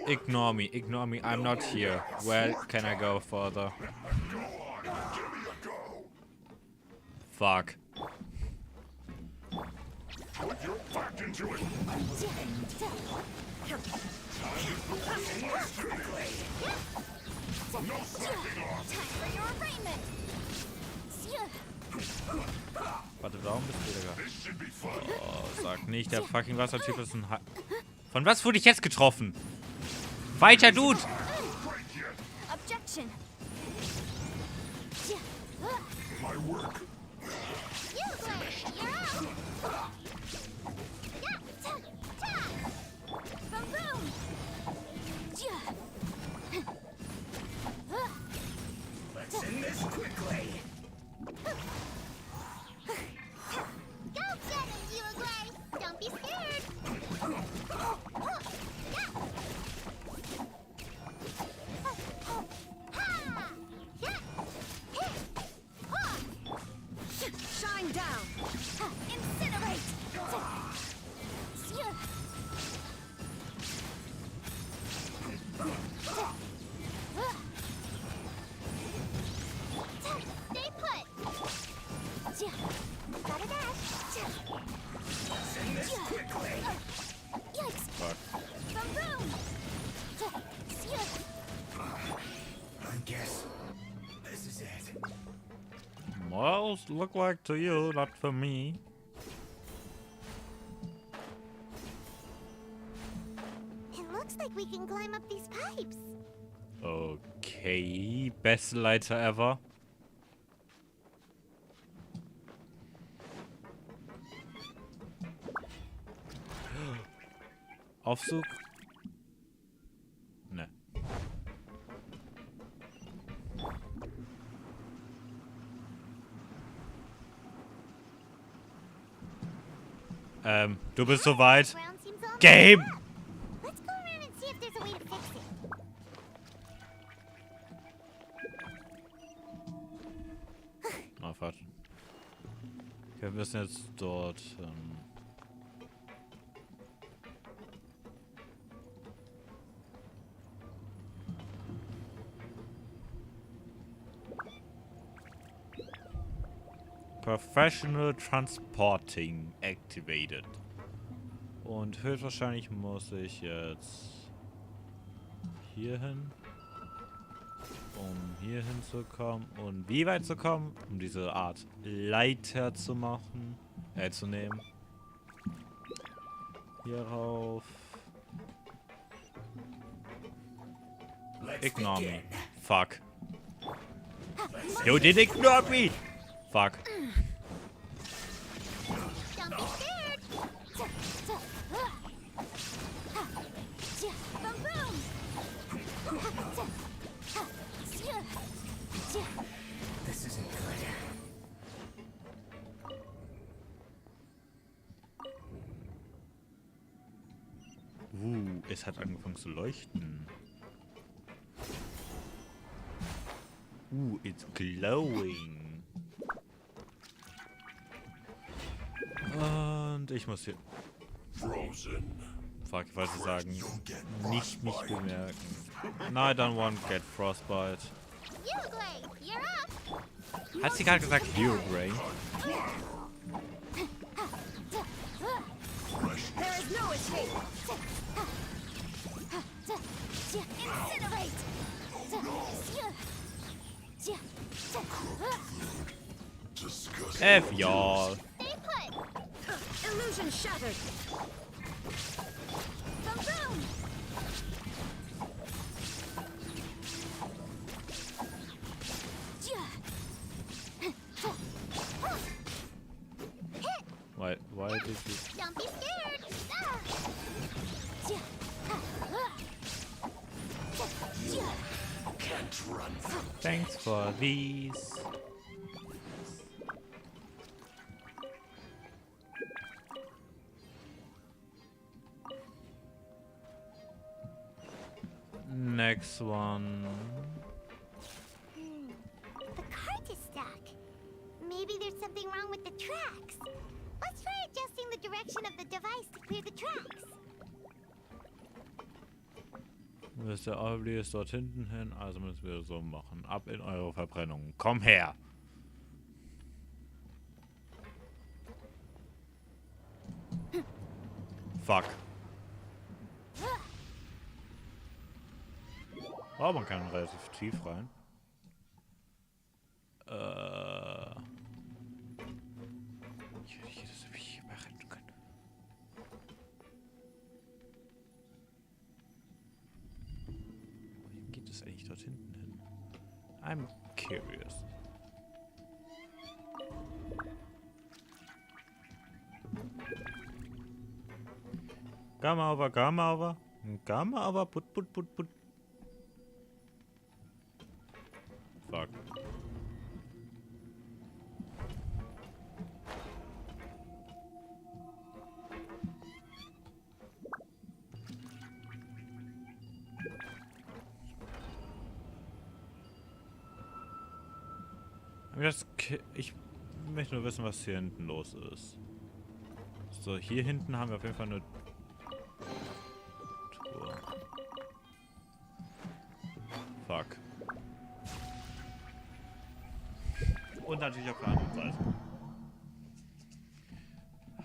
[SPEAKER 1] ignore me, I'm not here. Where can I go further? Fuck.
[SPEAKER 7] Put your back into it. No slacking off.
[SPEAKER 1] Warte, warum bist du wieder? Oh, sag nicht, der fucking Wassertyp ist ein Von was wurde ich jetzt getroffen? Weiter, Dude!
[SPEAKER 5] Objection.
[SPEAKER 7] My work.
[SPEAKER 5] Let's end this quickly. Go get it, you Agway. Don't be scared.
[SPEAKER 3] Shine down!
[SPEAKER 5] Incinerate! Stay put! Got a dash!
[SPEAKER 7] Send this quickly!
[SPEAKER 5] Yikes!
[SPEAKER 1] Fuck.
[SPEAKER 5] From room!
[SPEAKER 7] I guess this is it.
[SPEAKER 1] Well, look like to you, not for me.
[SPEAKER 5] It looks like we can climb up these pipes.
[SPEAKER 1] Okay, best Leiter ever. Aufzug? Ne. Du bist soweit. Game!
[SPEAKER 5] Let's go around and see if there's a way to fix it.
[SPEAKER 1] Ah, Quatsch. Okay, wir müssen jetzt dort. Professional Transporting activated. Und höchstwahrscheinlich muss ich jetzt hier hin, um hier hinzukommen und wie weit zu kommen, um diese Art Leiter zu machen, zu nehmen. Hierauf. Ignore me. Fuck. You did ignore me! Fuck.
[SPEAKER 5] Don't be scared.
[SPEAKER 7] This isn't good.
[SPEAKER 1] Es hat angefangen zu leuchten. It's glowing. Und ich muss hier... Fuck, ich wollte sagen, nicht mich bemerken. No, I don't want get frostbite. Hat sie gerade gesagt, Hero Grey?
[SPEAKER 3] There is no escape. Incinerate.
[SPEAKER 1] F y'all.
[SPEAKER 3] Stay put. Illusion shattered. Boom.
[SPEAKER 1] Why did you...
[SPEAKER 3] Don't be scared.
[SPEAKER 7] Can't run from
[SPEAKER 1] Thanks for these. Next one.
[SPEAKER 5] The cart is stuck. Maybe there's something wrong with the tracks. Let's try adjusting the direction of the device to clear the tracks.
[SPEAKER 1] Der Aubli ist dort hinten hin, also müssen wir so machen. Ab in eure Verbrennung. Komm her! Fuck. Oh, man kann relativ tief rein. Ich hätte hier das wie machen können. Wie geht es eigentlich dort hinten hin? I'm curious. Gamma over, gamma over. Gamma over, put. Fuck. Ich möchte nur wissen, was hier hinten los ist. So, hier hinten haben wir auf jeden Fall eine Tour. Fuck. Und natürlich auf der anderen Seite.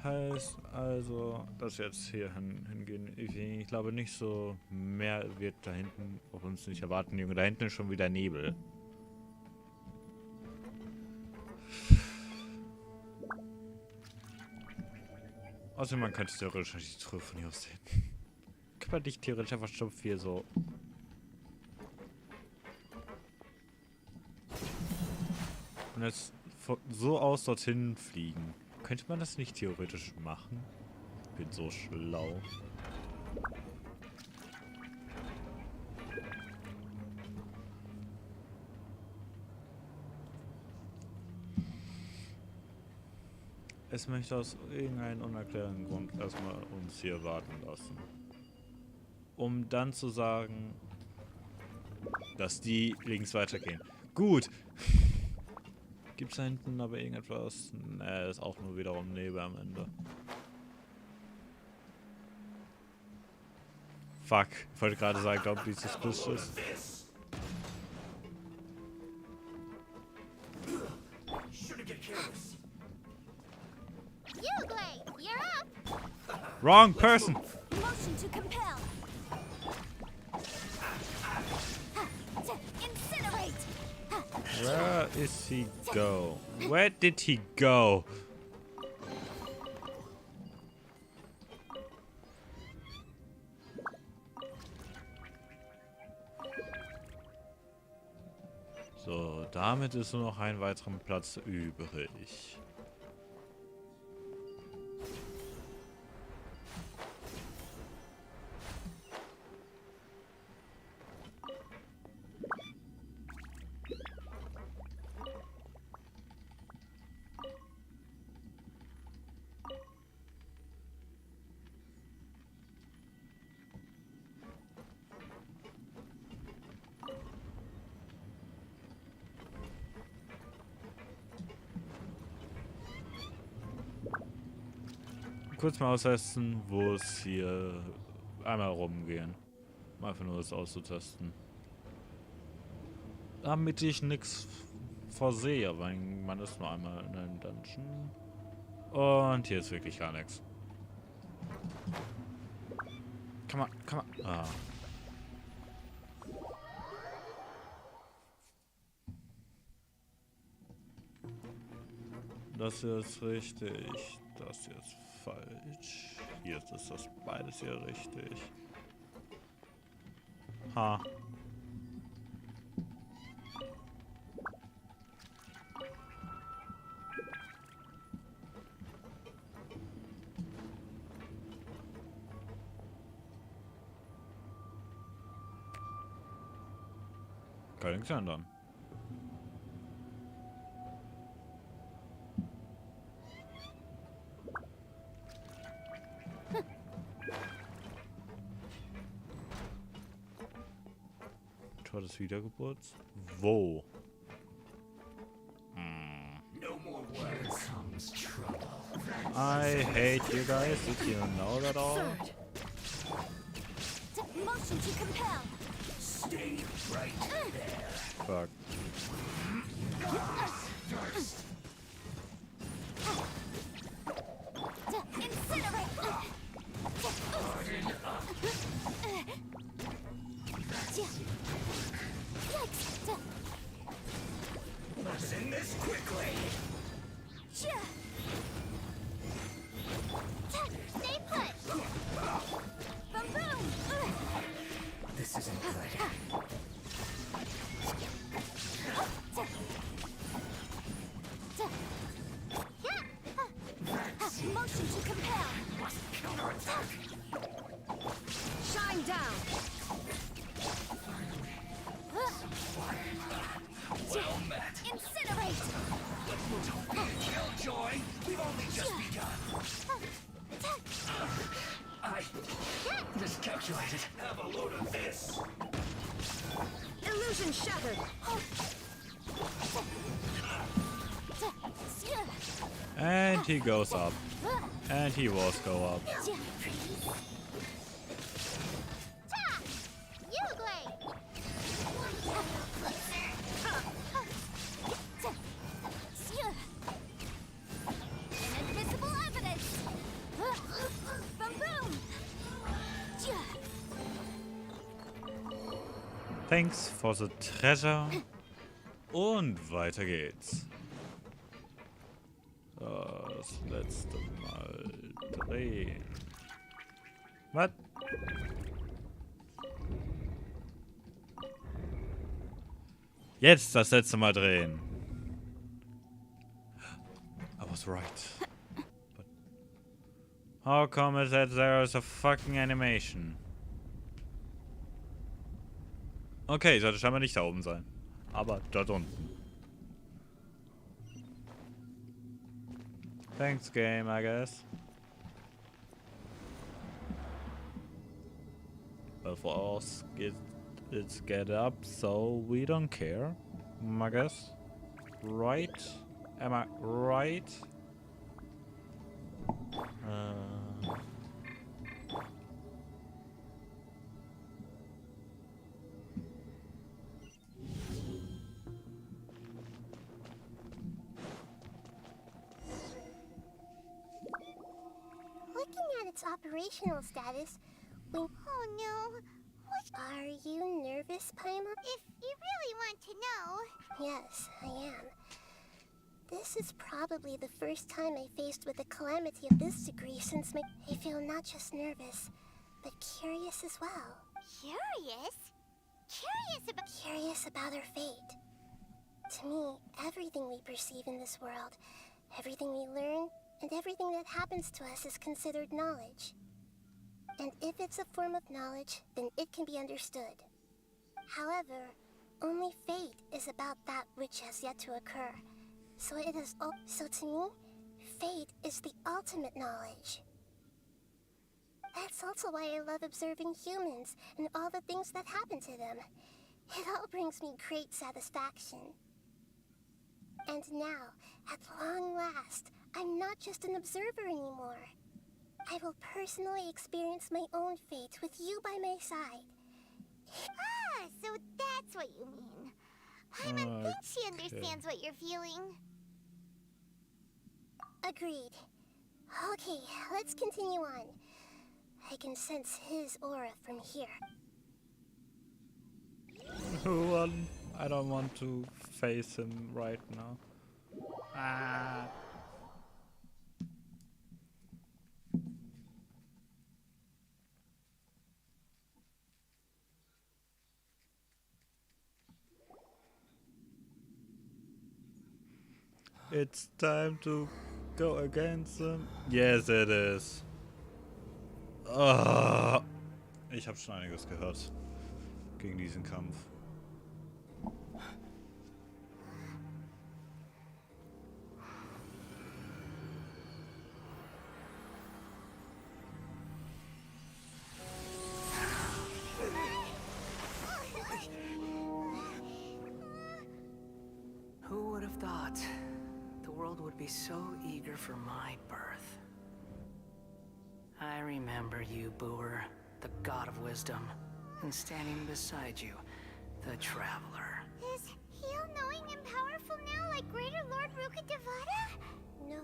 [SPEAKER 1] Heißt also, dass wir jetzt hier hingehen. Ich glaube nicht so mehr wird da hinten auf uns nicht erwarten, Junge. Da hinten ist schon wieder Nebel. Außerdem, man könnte theoretisch die Truhe von hier aus sehen. Kann man nicht theoretisch einfach stumpf hier so... Und jetzt so aus dorthin fliegen. Könnte man das nicht theoretisch machen? Bin so schlau. Es möchte aus irgendeinem unerklärlichen Grund erstmal uns hier warten lassen. Um dann zu sagen, dass die links weitergehen. Gut. Gibt es da hinten aber irgendetwas? Ne, ist auch nur wiederum Nebel am Ende. Fuck. Ich wollte gerade sagen, don't be suspicious. Wrong person!
[SPEAKER 3] Motion to compel. Incinerate.
[SPEAKER 1] Where is he go? Where did he go? So, damit ist nur noch ein weiterer Platz übrig. kurz mal austesten, wo es hier einmal rumgehen. Mal einfach nur das auszutesten. Damit ich nichts versehe, weil man ist nur einmal in einem Dungeon. Und hier ist wirklich gar nichts. Kann man. Ah. Das hier ist richtig. Das hier ist falsch. Hier ist das beides hier richtig. Ha. Kann nichts ändern. Tor des Wiedergeburts? Wo? I hate you guys. Did you know that all?
[SPEAKER 3] Motion to compel.
[SPEAKER 7] Stay right there.
[SPEAKER 1] Fuck.
[SPEAKER 7] Let's end this quickly.
[SPEAKER 3] Stay put. Boom boom.
[SPEAKER 7] This isn't good.
[SPEAKER 3] Motion to compel.
[SPEAKER 7] Counterattack.
[SPEAKER 3] Shine down.
[SPEAKER 7] Well met.
[SPEAKER 3] Incinerate.
[SPEAKER 7] Killjoy, we've only just begun. I miscalculated. Have a load of this.
[SPEAKER 3] Illusion shattered.
[SPEAKER 1] And he goes up. And he was go up.
[SPEAKER 3] Inadmissible evidence. Boom boom.
[SPEAKER 1] Thanks for the treasure. Und weiter geht's. Das letzte Mal drehen. Was? Jetzt das letzte Mal drehen. I was right. But how come it that there is a fucking animation? Okay, sollte scheinbar nicht da oben sein. Aber dort unten. Thanks, game, I guess. But for us, it's get up, so we don't care, I guess. Right? Am I right?
[SPEAKER 5] Looking at its operational status, we... Oh no. What? Are you nervous, Paimon? If you really want to know... Yes, I am. This is probably the first time I faced with a calamity of this degree since my... I feel not just nervous, but curious as well.
[SPEAKER 3] Curious?
[SPEAKER 5] Curious about our fate. To me, everything we perceive in this world, everything we learn, and everything that happens to us is considered knowledge. And if it's a form of knowledge, then it can be understood. However, only fate is about that which has yet to occur. So so to me, fate is the ultimate knowledge. That's also why I love observing humans and all the things that happen to them. It all brings me great satisfaction. And now, at long last, I'm not just an observer anymore.
[SPEAKER 3] I will personally experience my own fate with you by my side.
[SPEAKER 5] Ah, so that's what you mean. Paimon thinks she understands what you're feeling.
[SPEAKER 3] Agreed. Okay, let's continue on. I can sense his aura from here.
[SPEAKER 1] I don't want to face him right now. Ah. It's time to go against them. Yes, it is. Oh. Ich habe schon einiges gehört gegen diesen Kampf.
[SPEAKER 10] Who would have thought the world would be so eager for my birth? I remember you, Booer, the god of wisdom, and standing beside you, the traveler.
[SPEAKER 5] Is he all-knowing and powerful now like Greater Lord Rukkhadevata?
[SPEAKER 3] No,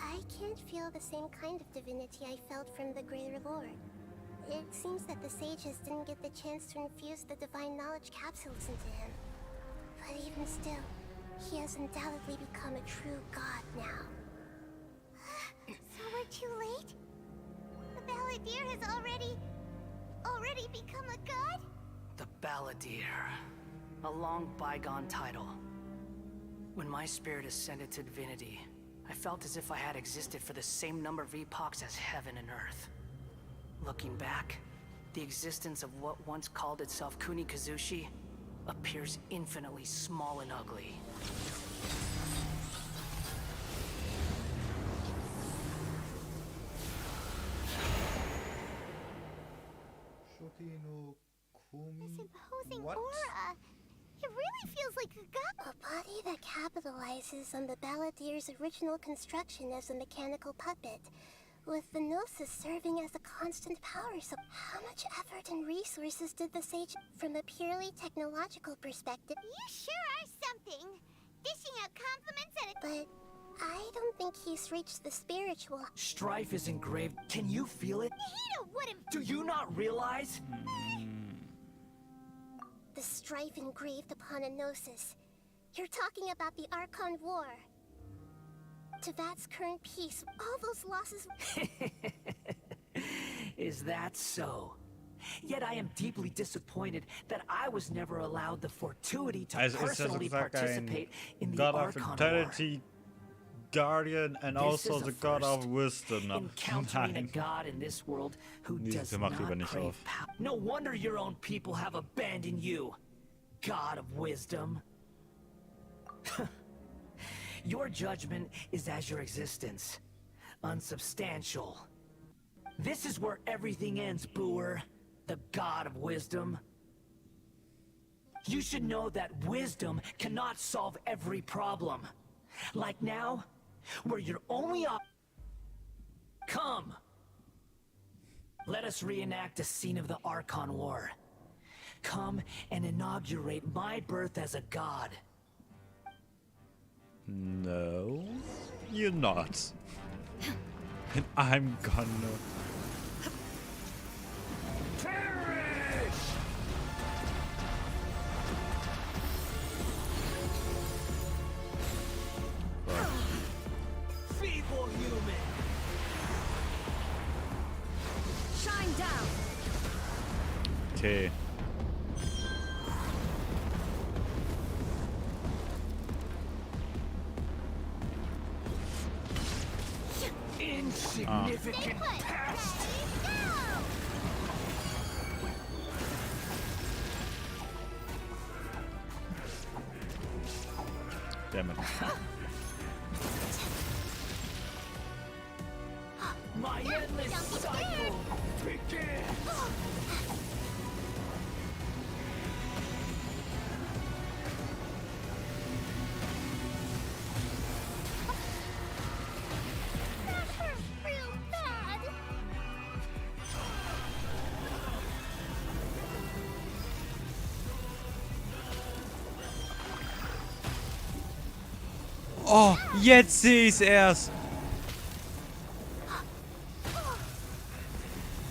[SPEAKER 3] I can't feel the same kind of divinity I felt from the Greater Lord. It seems that the sages didn't get the chance to infuse the divine knowledge capsules into him. But even still, he has undoubtedly become a true god now.
[SPEAKER 5] So we're too late? The Balladeer has already become a god?
[SPEAKER 10] The Balladeer. A long bygone title. When my spirit ascended to divinity, I felt as if I had existed for the same number of epochs as heaven and earth. Looking back, the existence of what once called itself Kunikazushi appears infinitely small and ugly.
[SPEAKER 5] This imposing aura. It really feels like a god.
[SPEAKER 3] A body that capitalizes on the Balladeer's original construction as a mechanical puppet, with the Gnosis serving as a constant power supply. How much effort and resources did the sage... From a purely technological perspective...
[SPEAKER 5] You sure are something. Dishing out compliments at a...
[SPEAKER 3] But I don't think he's reached the spiritual...
[SPEAKER 10] Strife is engraved. Can you feel it?
[SPEAKER 5] Nahida wouldn't...
[SPEAKER 10] Do you not realize?
[SPEAKER 3] The strife engraved upon a Gnosis. You're talking about the Archon War. Tevat's current peace, all those losses...
[SPEAKER 10] Is that so? Yet I am deeply disappointed that I was never allowed the fortuity to personally participate in the
[SPEAKER 1] God
[SPEAKER 10] Archon
[SPEAKER 1] of
[SPEAKER 10] War.
[SPEAKER 1] Eternity, Guardian, and
[SPEAKER 10] This
[SPEAKER 1] also
[SPEAKER 10] is
[SPEAKER 1] the
[SPEAKER 10] a
[SPEAKER 1] God of
[SPEAKER 10] first.
[SPEAKER 1] Wisdom.
[SPEAKER 10] Encountering a god in this world who does
[SPEAKER 1] Diese macht lieber
[SPEAKER 10] not
[SPEAKER 1] nicht
[SPEAKER 10] crave
[SPEAKER 1] auf.
[SPEAKER 10] power. No wonder your own people have abandoned you, God of Wisdom. Your judgment is as your existence, unsubstantial. This is where everything ends, Booer, the God of Wisdom. You should know that wisdom cannot solve every problem. Like now, where you're only up. Come! Let us reenact a scene of the Archon War. Come and inaugurate my birth as a god.
[SPEAKER 1] No, you're not. And I'm gonna...
[SPEAKER 10] Perish! Feeble human!
[SPEAKER 2] Shine down!
[SPEAKER 1] Okay.
[SPEAKER 10] Insignificant pest!
[SPEAKER 1] Damn it.
[SPEAKER 10] My endless cycle begins!
[SPEAKER 5] That hurt real bad.
[SPEAKER 1] Oh, jetzt sehe ich es erst.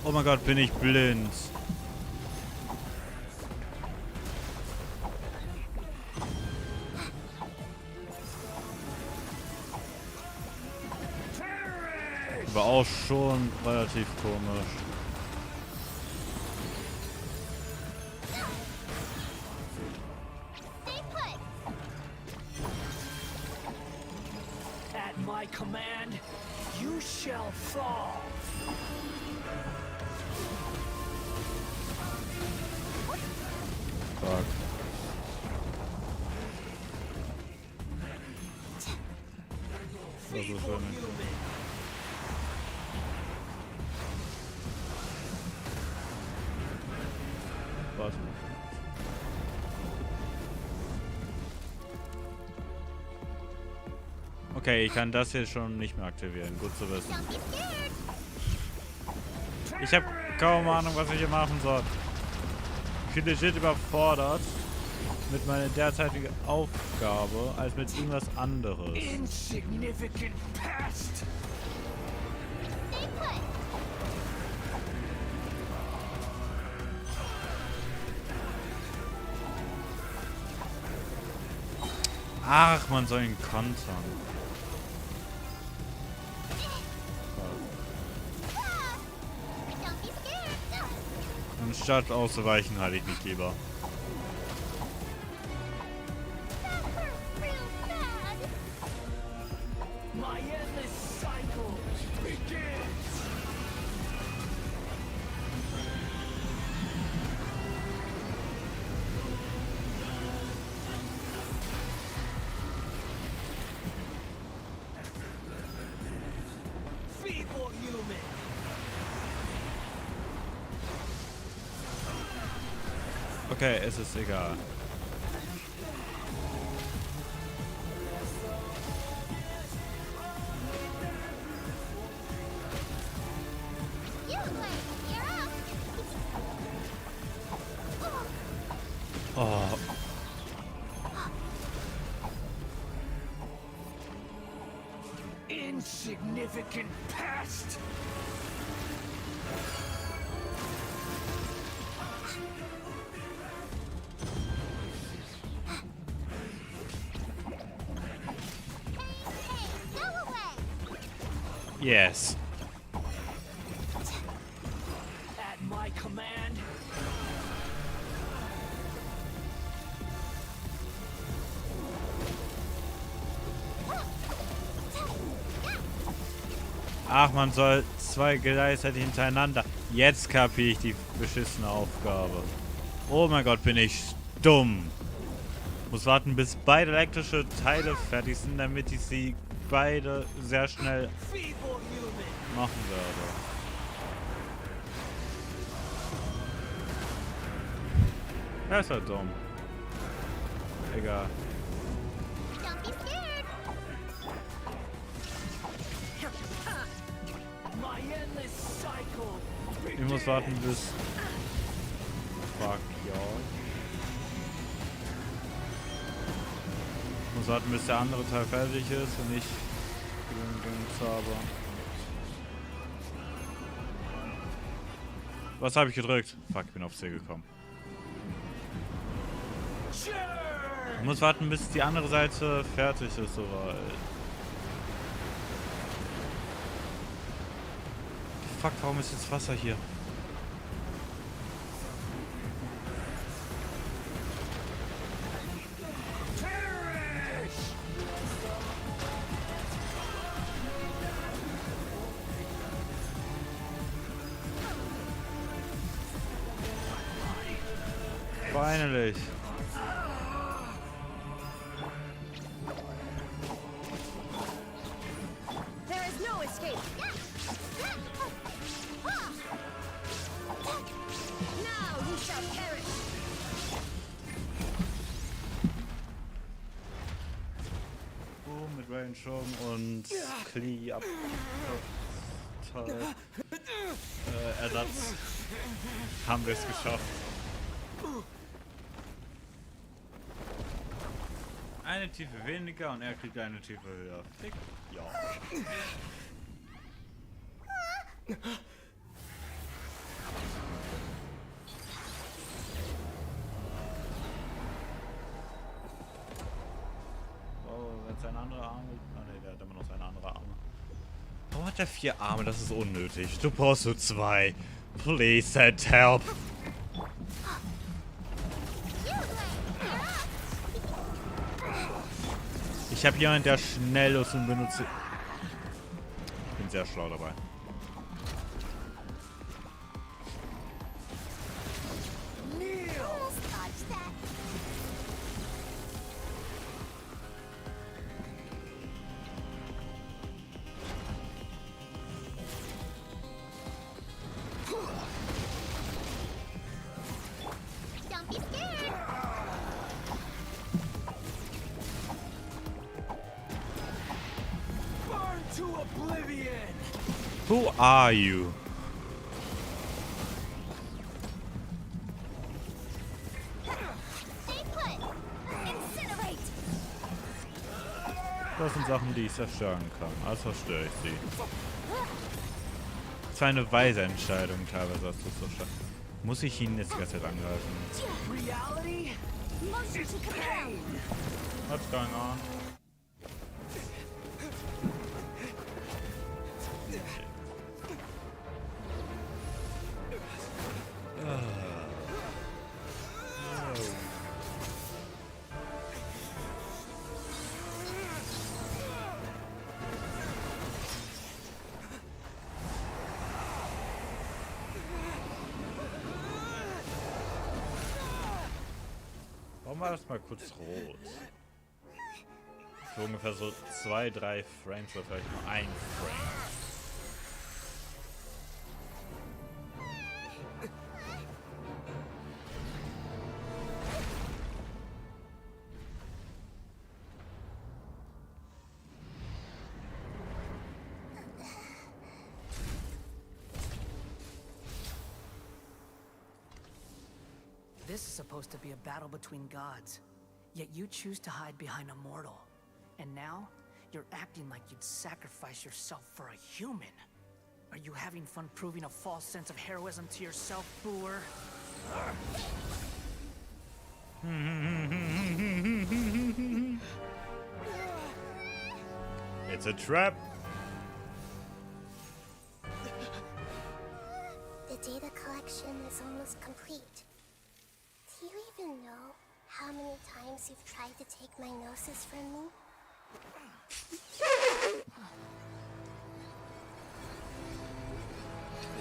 [SPEAKER 1] Oh mein Gott, bin ich blind. War auch schon relativ komisch.
[SPEAKER 10] At my command, you shall fall.
[SPEAKER 1] Fuck. Das ist schön. Warte. Okay, ich kann das hier schon nicht mehr aktivieren. Gut zu wissen. Ich habe kaum Ahnung, was ich hier machen soll. Ich bin legit überfordert mit meiner derzeitigen Aufgabe als mit irgendwas anderes.
[SPEAKER 10] Insignificant past.
[SPEAKER 1] Ach, man soll ihn kontern. Anstatt auszuweichen, halte ich mich lieber.
[SPEAKER 10] My endless cycle begins. Feeble human.
[SPEAKER 1] Okay, es ist egal. Oh.
[SPEAKER 10] Insignificant past.
[SPEAKER 1] Yes.
[SPEAKER 10] At my command.
[SPEAKER 1] Ach, man soll zwei gleichzeitig hintereinander. Jetzt kapiere ich die beschissene Aufgabe. Oh mein Gott, bin ich dumm. Muss warten, bis beide elektrische Teile fertig sind, damit ich sie beide sehr schnell machen werde. Das ist halt dumm. Egal. Ich muss warten bis... Fuck, ja. Ich muss warten, bis der andere Teil fertig ist und ich genug Dings habe. Was habe ich gedrückt? Fuck, ich bin auf C gekommen. Ich muss warten, bis die andere Seite fertig ist, soweit. Fuck, warum ist jetzt Wasser hier? Finally.
[SPEAKER 5] There is no escape. Now you shall perish.
[SPEAKER 1] Boom, mit Range und Klee ab. Ersatz. Haben wir es geschafft. eine Tiefe weniger und er kriegt eine Tiefe höher. Fick. Ja. Oh, wenn seine andere Arme. Ah ne, der hat immer noch seine andere Arme. Warum hat er 4 Arme? Das ist unnötig. Du brauchst nur 2. Please send help. Ich habe jemanden, der schnell ist und benutzt. Ich bin sehr schlau dabei. Who are you? Das sind Sachen, die ich zerstören kann. Also zerstöre ich sie. Das war eine weise Entscheidung teilweise, dass du so schaffst. Muss ich ihn jetzt die ganze Zeit angreifen? What's going on? Warum war das mal kurz rot? Für ungefähr so 2, 3 Frames oder vielleicht nur 1 Frame.
[SPEAKER 10] This is supposed to be a battle between gods, yet you choose to hide behind a mortal. And now, you're acting like you'd sacrifice yourself for a human. Are you having fun proving a false sense of heroism to yourself, Booer?
[SPEAKER 1] It's a trap.
[SPEAKER 5] The data collection is almost complete. Do you even know how many times you've tried to take my gnosis from me?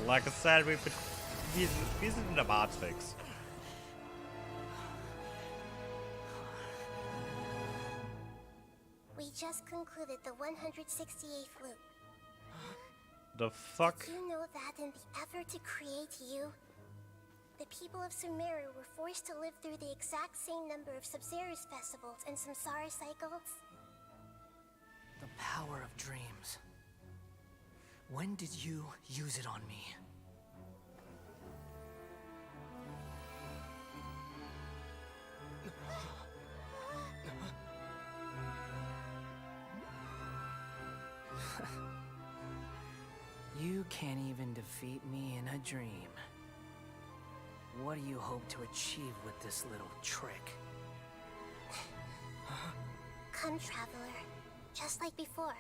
[SPEAKER 1] Like I said, wir sind in der Matrix.
[SPEAKER 5] We just concluded the 168th loop.
[SPEAKER 1] The fuck?
[SPEAKER 5] Did you know that in the effort to create you, the people of Sumeru were forced to live through the exact same number of Sabzerus festivals and samsara cycles?
[SPEAKER 10] The power of dreams. When did you use it on me? You can't even defeat me in a dream. What do you hope to achieve with this little trick?
[SPEAKER 5] Come, traveler. Just like before.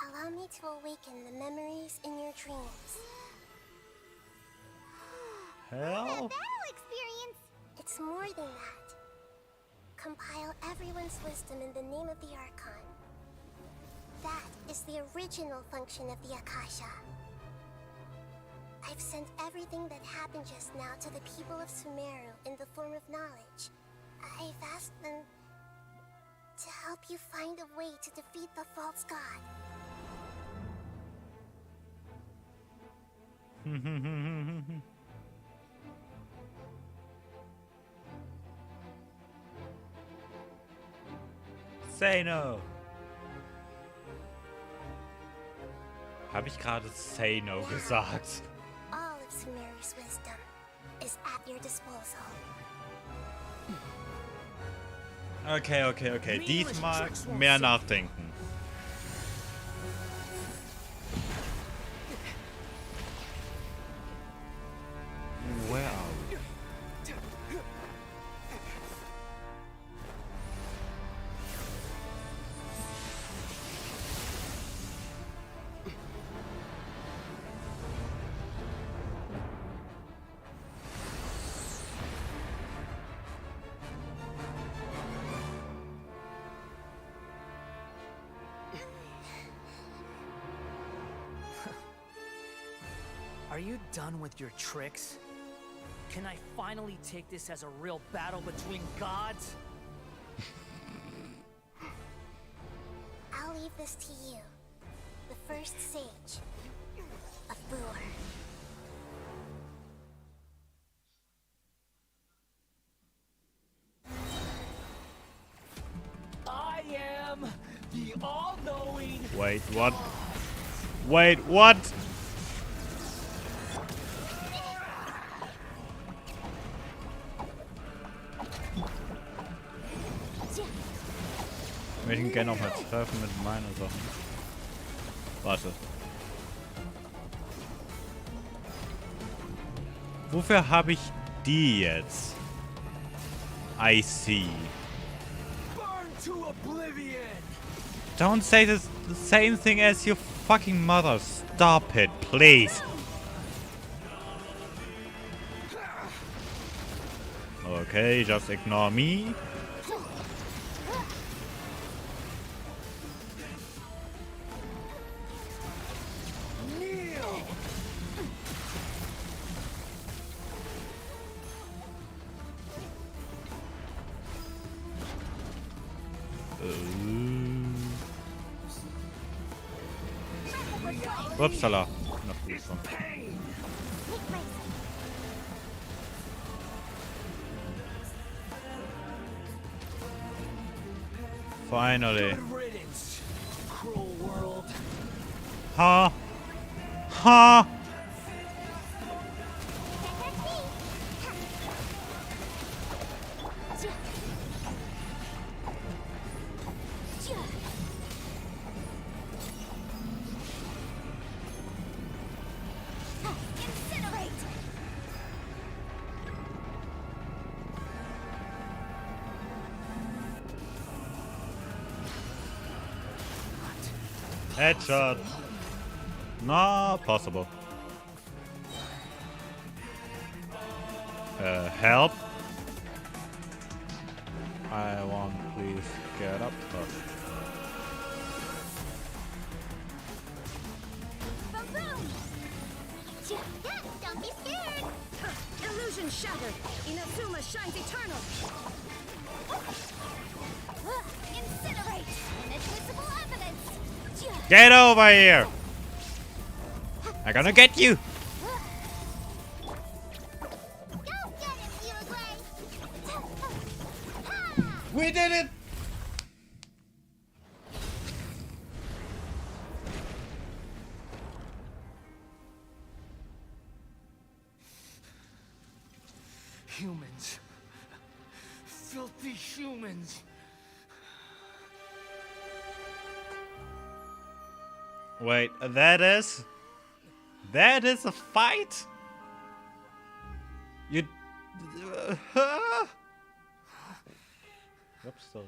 [SPEAKER 5] Allow me to awaken the memories in your dreams.
[SPEAKER 1] Hell?
[SPEAKER 5] Battle experience! It's more than that. Compile everyone's wisdom in the name of the Archon. That is the original function of the Akasha. I've sent everything that happened just now to the people of Sumeru in the form of knowledge. I've asked them to help you find a way to defeat the false god.
[SPEAKER 1] Say no. Habe ich gerade say no gesagt?
[SPEAKER 5] All of Sumeru's wisdom is at your disposal.
[SPEAKER 1] Okay. Diesmal mehr nachdenken. Where are we?
[SPEAKER 10] Are you done with your tricks? Can I finally take this as a real battle between gods?
[SPEAKER 3] I'll leave this to you. The first sage of Boor.
[SPEAKER 10] I am the all-knowing...
[SPEAKER 1] Wait, what? Wait, what? Ich möchte ihn gerne noch mal treffen mit meinen Sachen. Warte. Wofür habe ich die jetzt? I see. Don't say the same thing as your fucking mother. Stop it, please. Okay, just ignore me. Upsala. Na gut, schon. Finally. Ha. Ha. Headshot. Not possible. Help. I want please get up. Oh.
[SPEAKER 3] Don't be scared.
[SPEAKER 2] Illusion shattered. Inazuma shines eternal.
[SPEAKER 3] Incinerate. Inadmissible evidence.
[SPEAKER 1] Get over here! I'm gonna get you! We did it!
[SPEAKER 10] Humans. Filthy humans.
[SPEAKER 1] Wait, that is a fight? You... Oops, sorry.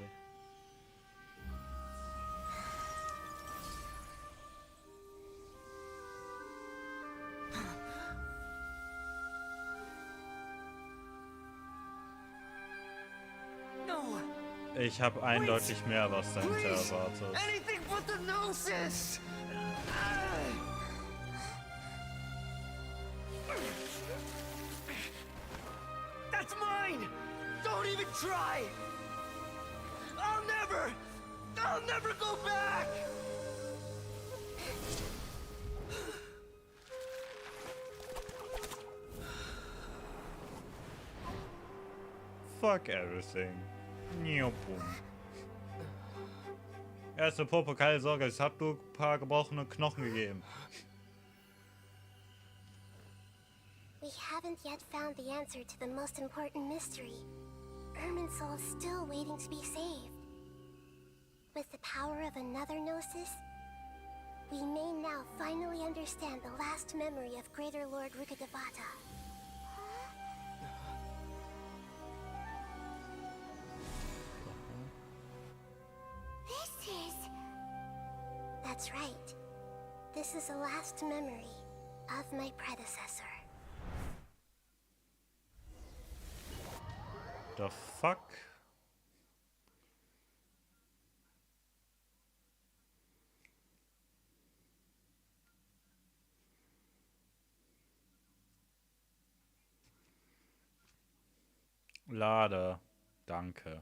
[SPEAKER 10] No.
[SPEAKER 1] Ich habe eindeutig mehr, was dahinter erwartet.
[SPEAKER 10] Anything but the Gnosis! That's mine! Don't even try! I'll never go back!
[SPEAKER 1] Fuck everything. Niopum. Erste Popo, keine Sorge, es hat nur ein paar gebrochene Knochen gegeben.
[SPEAKER 3] We haven't yet found the answer to the most important mystery. Irminsul is still waiting to be saved. With the power of another Gnosis, we may now finally understand the last memory of Greater Lord Rukkhadevata.
[SPEAKER 5] This is...
[SPEAKER 3] That's right. This is the last memory of my predecessor.
[SPEAKER 1] The fuck? Lade. Danke.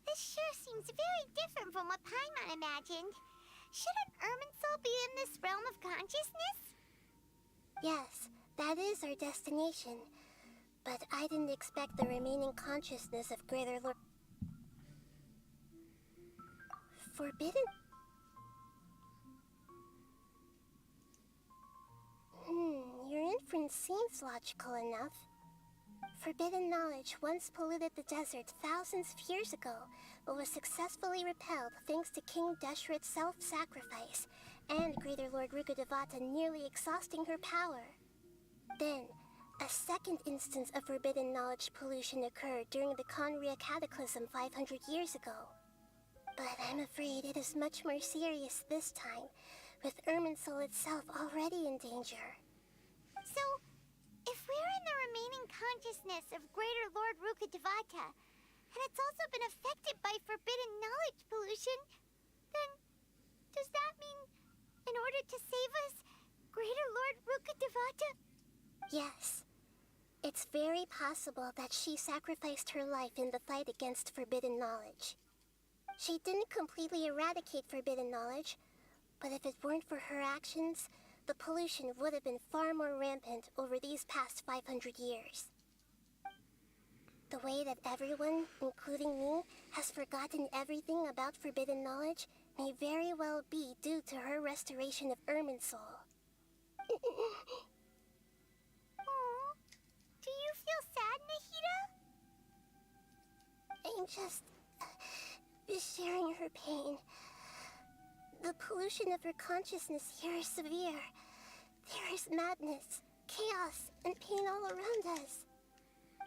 [SPEAKER 5] This sure seems very different from what Paimon imagined. Shouldn't Irminsul be in this realm of consciousness?
[SPEAKER 3] Yes, that is our destination. But I didn't expect the remaining consciousness of Greater Lord... Forbidden? Your inference seems logical enough. Forbidden knowledge once polluted the desert thousands of years ago, but was successfully repelled thanks to King Deshret's self-sacrifice, and Greater Lord Rukkhadevata nearly exhausting her power. Then, a second instance of forbidden knowledge pollution occurred during the Conria Cataclysm 500 years ago. But I'm afraid it is much more serious this time, with Irminsul itself already in danger.
[SPEAKER 5] So, if we're in the remaining consciousness of Greater Lord Rukkhadevata, and it's also been affected by forbidden knowledge pollution, then does that mean, in order to save us, Greater Lord Rukkhadevata?
[SPEAKER 3] Yes. It's very possible that she sacrificed her life in the fight against forbidden knowledge. She didn't completely eradicate forbidden knowledge, but if it weren't for her actions, the pollution would have been far more rampant over these past 500 years. The way that everyone, including me, has forgotten everything about forbidden knowledge may very well be due to her restoration of Irminsul.
[SPEAKER 5] Do you feel sad, Nahida?
[SPEAKER 3] I'm just sharing her pain. The pollution of her consciousness here is severe. There is madness, chaos, and pain all around us.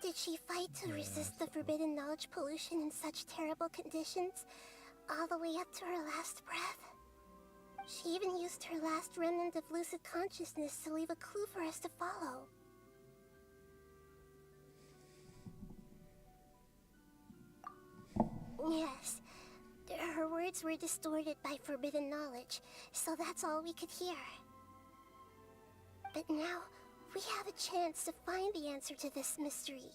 [SPEAKER 3] Did she fight to resist the forbidden knowledge pollution in such terrible conditions, all the way up to her last breath? She even used her last remnant of lucid consciousness to leave a clue for us to follow. Yes, her words were distorted by forbidden knowledge, so that's all we could hear. But now, we have a chance to find the answer to this mystery.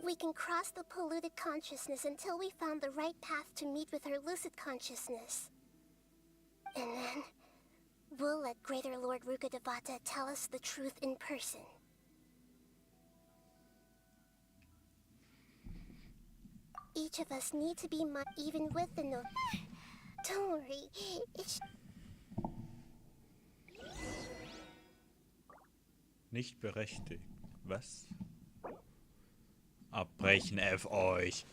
[SPEAKER 3] We can cross the polluted consciousness until we found the right path to meet with her lucid consciousness. And then, we'll let Greater Lord Rukkhadevata tell us the truth in person. Each of us need to be even with the note. Don't worry, it's...
[SPEAKER 1] Nicht berechtigt. Was? Abbrechen F euch.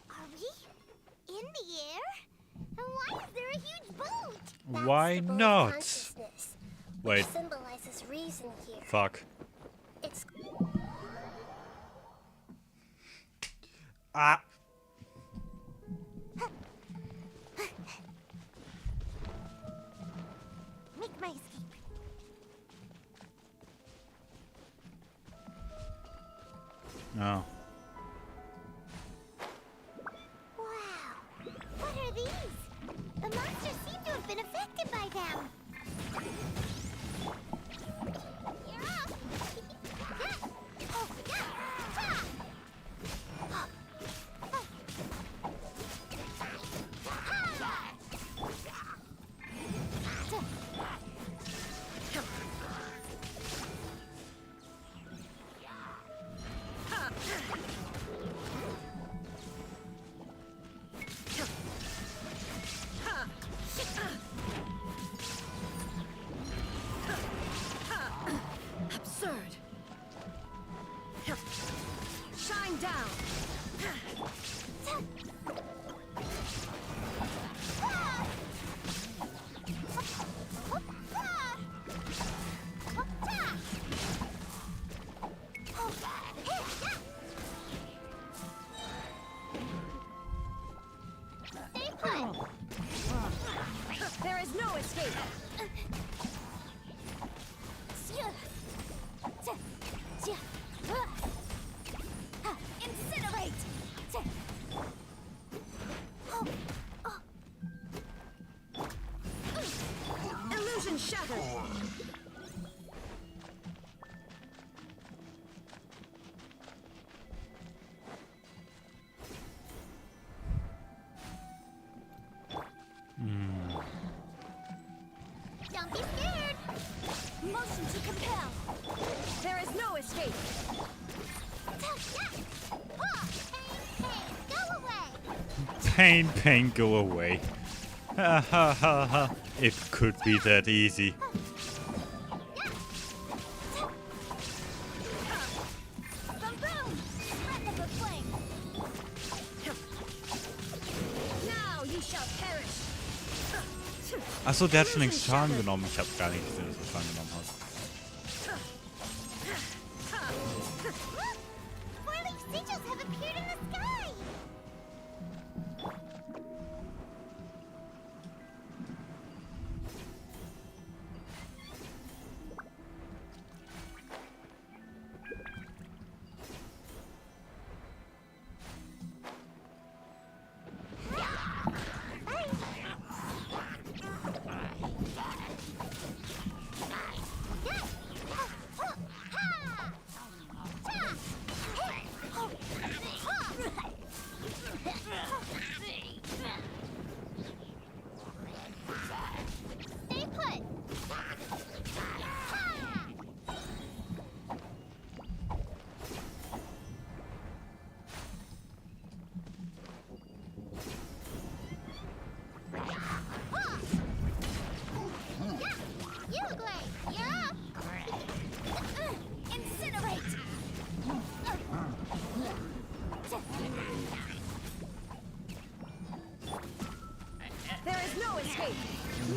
[SPEAKER 5] Are we in the air? And why is there a huge boat?
[SPEAKER 1] Why not? Wait.
[SPEAKER 3] Symbolizes reason here.
[SPEAKER 1] Fuck.
[SPEAKER 3] It's...
[SPEAKER 1] Ah.
[SPEAKER 5] Make my escape.
[SPEAKER 1] No.
[SPEAKER 5] Wow. What are these? The monsters seem to have been affected by them.
[SPEAKER 3] There is no escape. Incinerate. Illusion shattered. Don't be scared. Motion to compel. There is no escape.
[SPEAKER 1] Pain, pain, go away. Ha ha ha ha. It could be that easy. Achso, der hat schon längst Schaden genommen. Ich habe gar nicht gesehen, dass er Schaden genommen hat.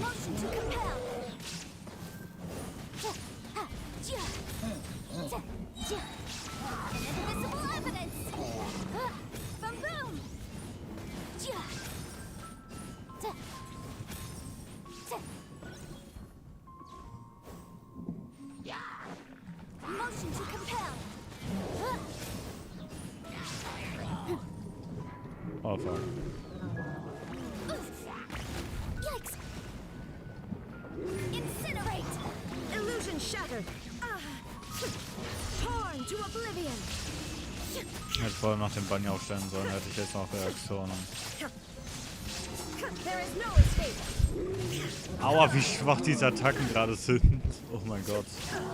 [SPEAKER 3] Motion to compel. Invisible evidence. Boom boom. Motion to compel.
[SPEAKER 1] Oh fuck.
[SPEAKER 3] Yikes. Incinerate. Illusion shattered. Torn to oblivion.
[SPEAKER 1] Hätte vorher noch den Bunny aufstellen sollen, hätte ich jetzt noch Reaktionen.
[SPEAKER 3] There is no escape.
[SPEAKER 1] Aua, wie schwach diese Attacken gerade sind. Oh mein Gott.
[SPEAKER 5] Stay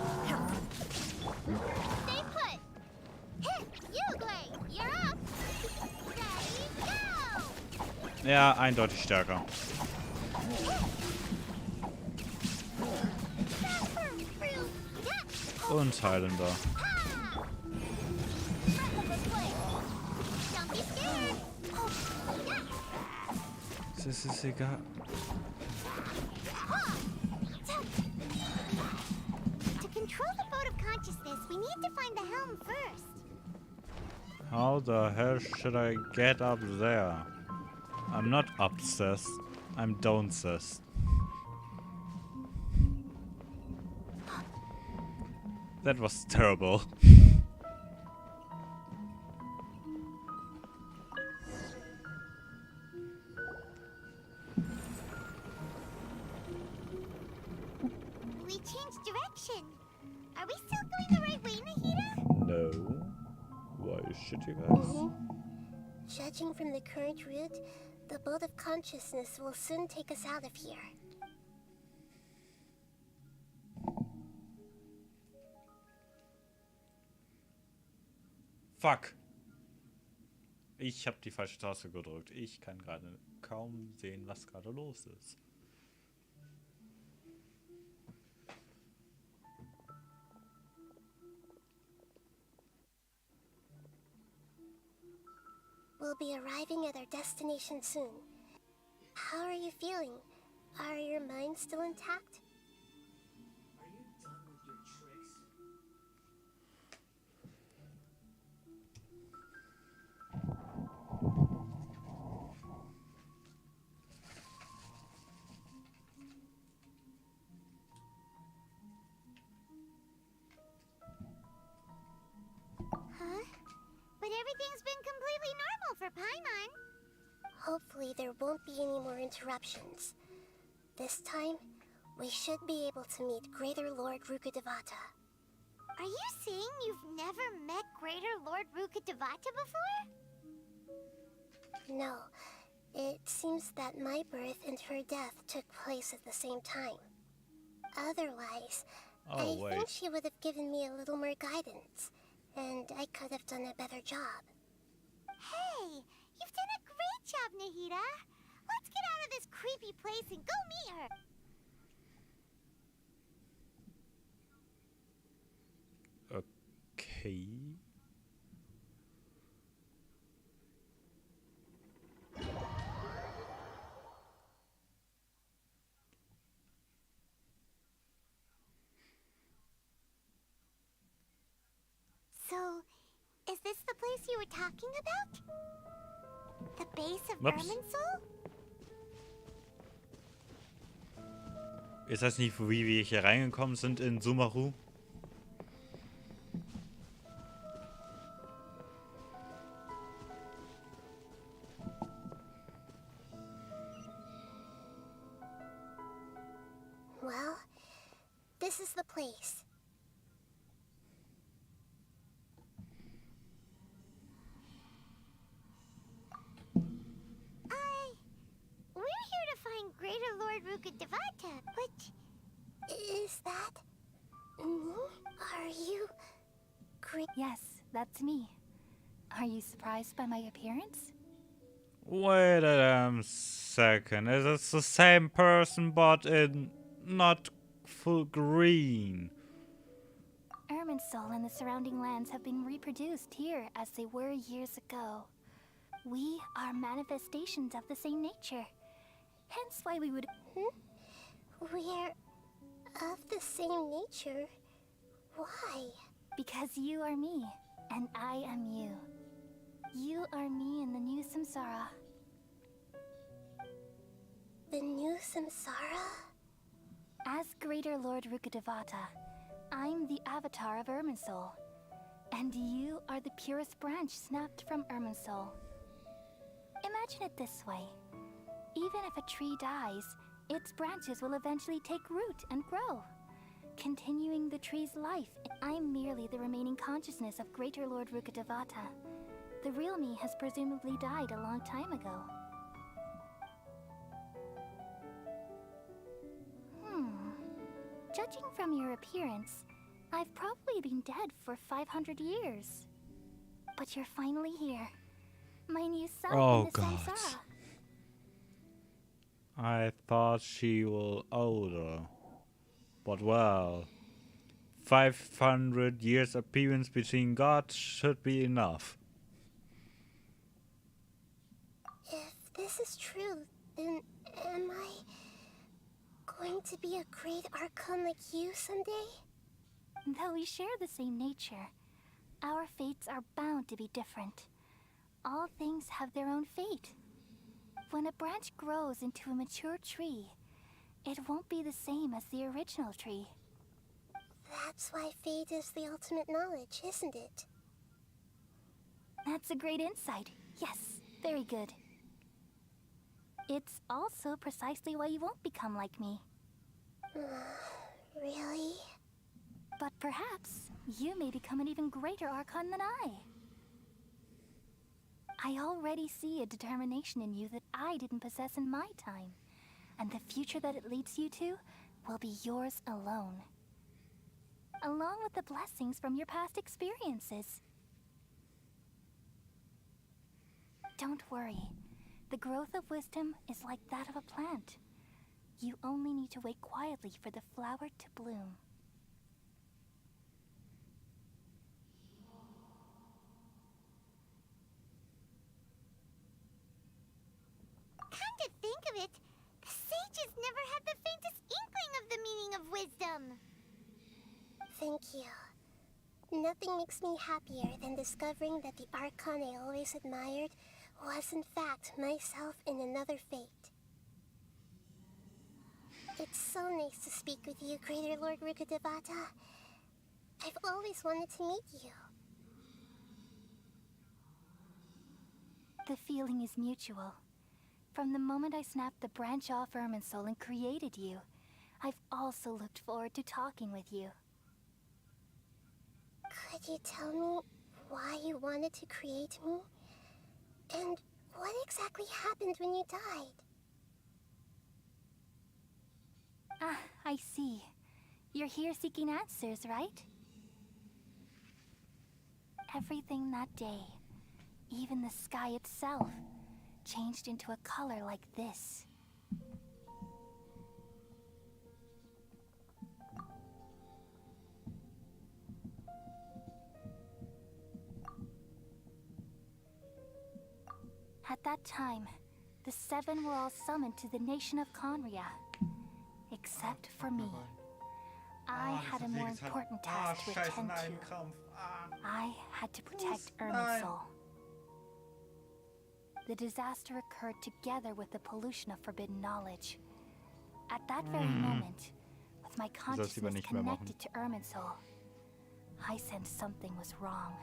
[SPEAKER 5] put. Hit. You, Glade. You're up. Ready, go.
[SPEAKER 1] Ja, eindeutig stärker. Und heilender. Es ist egal.
[SPEAKER 5] To control the boat of consciousness, we need to find the helm first.
[SPEAKER 1] How the hell should I get up there? I'm not obsessed. I'm downcessed. That was terrible.
[SPEAKER 5] We changed direction. Are we still going the right way, Nahida?
[SPEAKER 1] No. Why should you guys?
[SPEAKER 3] Judging from the current route, the boat of consciousness will soon take us out of here.
[SPEAKER 1] Fuck. Ich habe die falsche Taste gedrückt. Ich kann gerade kaum sehen, was gerade los ist.
[SPEAKER 3] We'll be arriving at our destination soon. How are you feeling? Are your minds still intact?
[SPEAKER 7] Are you done with your tricks?
[SPEAKER 5] Paimon.
[SPEAKER 3] Hopefully there won't be any more interruptions. This time, we should be able to meet Greater Lord Rukkhadevata.
[SPEAKER 5] Are you saying you've never met Greater Lord Rukkhadevata before?
[SPEAKER 3] No. It seems that my birth and her death took place at the same time. Otherwise, I think she would have given me a little more guidance, and I could have done a better job.
[SPEAKER 5] Hey, you've done a great job, Nahida. Let's get out of this creepy place and go meet her.
[SPEAKER 1] Okay.
[SPEAKER 5] So, is this the place you were talking about? The base of
[SPEAKER 1] Ups.
[SPEAKER 5] Irminsul?
[SPEAKER 1] Ist das nicht, wie wir hier reingekommen sind in Sumeru?
[SPEAKER 3] Well, this is the place.
[SPEAKER 5] We're here to find Greater Lord Rukkhadevata, but...
[SPEAKER 3] Is that... me? Are you...
[SPEAKER 4] Yes, that's me. Are you surprised by my appearance?
[SPEAKER 1] Wait a damn second. It's the same person, but in not full green.
[SPEAKER 4] Irminsul and the surrounding lands have been reproduced here as they were years ago. We are manifestations of the same nature. Hence why we would...
[SPEAKER 3] We're of the same nature? Why?
[SPEAKER 4] Because you are me, and I am you. You are me in the new samsara.
[SPEAKER 3] The new samsara?
[SPEAKER 4] As Greater Lord Rukkhadevata, I'm the avatar of Irminsul. And you are the purest branch snapped from Irminsul. Imagine it this way. Even if a tree dies, its branches will eventually take root and grow, continuing the tree's life. I'm merely the remaining consciousness of Greater Lord Rukkhadevata. The real me has presumably died a long time ago. Judging from your appearance, I've probably been dead for 500 years. But you're finally here. My new self in the samsara.
[SPEAKER 1] I thought she was older. But well, 500 years appearance between gods should be enough.
[SPEAKER 3] If this is true, then am I going to be a great Archon like you someday?
[SPEAKER 4] Though we share the same nature, our fates are bound to be different. All things have their own fate. When a branch grows into a mature tree, it won't be the same as the original tree.
[SPEAKER 3] That's why fate is the ultimate knowledge, isn't it?
[SPEAKER 4] That's a great insight. Yes, very good. It's also precisely why you won't become like me.
[SPEAKER 3] Really?
[SPEAKER 4] But perhaps you may become an even greater Archon than I. I already see a determination in you that I didn't possess in my time. And the future that it leads you to will be yours alone. Along with the blessings from your past experiences. Don't worry. The growth of wisdom is like that of a plant. You only need to wait quietly for the flower to bloom.
[SPEAKER 5] Come to think of it, the sages never had the faintest inkling of the meaning of wisdom.
[SPEAKER 3] Thank you. Nothing makes me happier than discovering that the Archon I always admired was in fact myself in another fate. It's so nice to speak with you, Greater Lord Rukkhadevata. I've always wanted to meet you.
[SPEAKER 4] The feeling is mutual. From the moment I snapped the branch off Irminsul and created you, I've also looked forward to talking with you.
[SPEAKER 5] Could you tell me why you wanted to create me? And what exactly happened when you died?
[SPEAKER 4] Ah, I see. You're here seeking answers, right? Everything that day, even the sky itself, changed into a color like this. At that time, the 7 were all summoned to the nation of Conria. Except for me. I had a more important task to attend to. I had to protect Irminsul. The disaster occurred together with the pollution of forbidden knowledge. At that very moment, with my consciousness connected to Irminsul, I sensed something was wrong.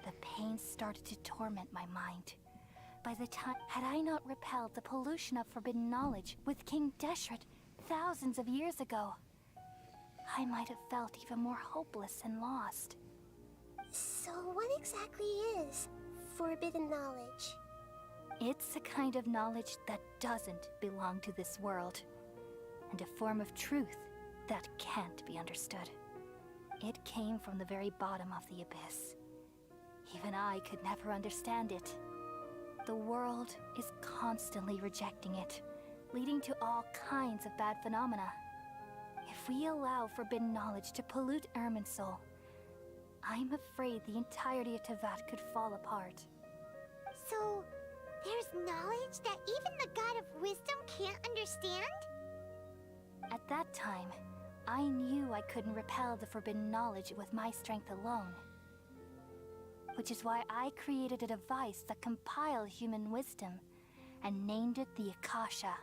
[SPEAKER 4] The pain started to torment my mind. By the time, had I not repelled the pollution of forbidden knowledge with King Deshret thousands of years ago, I might have felt even more hopeless and lost.
[SPEAKER 5] So what exactly is forbidden knowledge?
[SPEAKER 4] It's a kind of knowledge that doesn't belong to this world, and a form of truth that can't be understood. It came from the very bottom of the abyss. Even I could never understand it. The world is constantly rejecting it, leading to all kinds of bad phenomena. If we allow forbidden knowledge to pollute Irminsul, I'm afraid the entirety of Teyvat could fall apart.
[SPEAKER 5] So, there's knowledge that even the God of Wisdom can't understand?
[SPEAKER 4] At that time, I knew I couldn't repel the forbidden knowledge with my strength alone. Which is why I created a device that compiled human wisdom and named it the Akasha.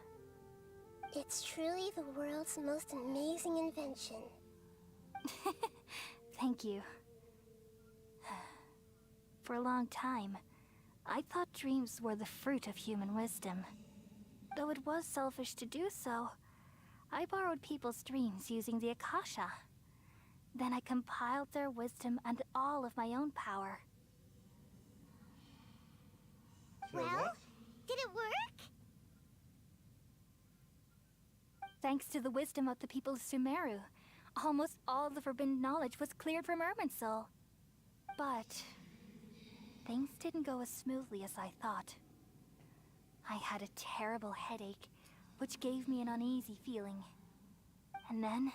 [SPEAKER 5] It's truly the world's most amazing invention.
[SPEAKER 4] Thank you. For a long time, I thought dreams were the fruit of human wisdom. Though it was selfish to do so, I borrowed people's dreams using the Akasha. Then I compiled their wisdom and all of my own power.
[SPEAKER 5] Well, did it work?
[SPEAKER 4] Thanks to the wisdom of the people of Sumeru, almost all the forbidden knowledge was cleared from Irminsul. But things didn't go as smoothly as I thought. I had a terrible headache, which gave me an uneasy feeling. And then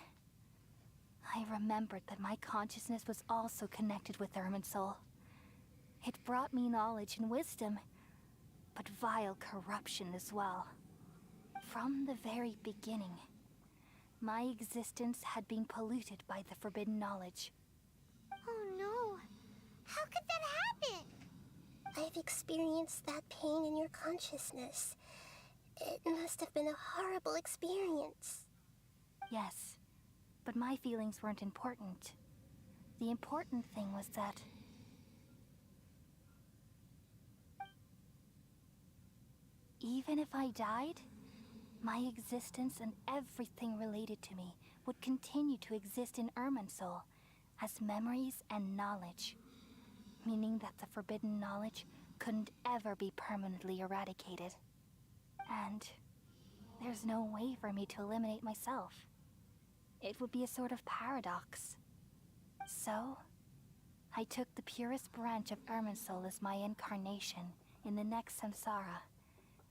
[SPEAKER 4] I remembered that my consciousness was also connected with Irminsul. It brought me knowledge and wisdom, but vile corruption as well. From the very beginning, my existence had been polluted by the forbidden knowledge.
[SPEAKER 5] Oh no! How could that happen? I've experienced that pain in your consciousness. It must have been a horrible experience.
[SPEAKER 4] Yes, but my feelings weren't important. The important thing was that even if I died, my existence and everything related to me would continue to exist in Irminsul as memories and knowledge, meaning that the forbidden knowledge couldn't ever be permanently eradicated. And there's no way for me to eliminate myself. It would be a sort of paradox. So, I took the purest branch of Irminsul as my incarnation in the next samsara,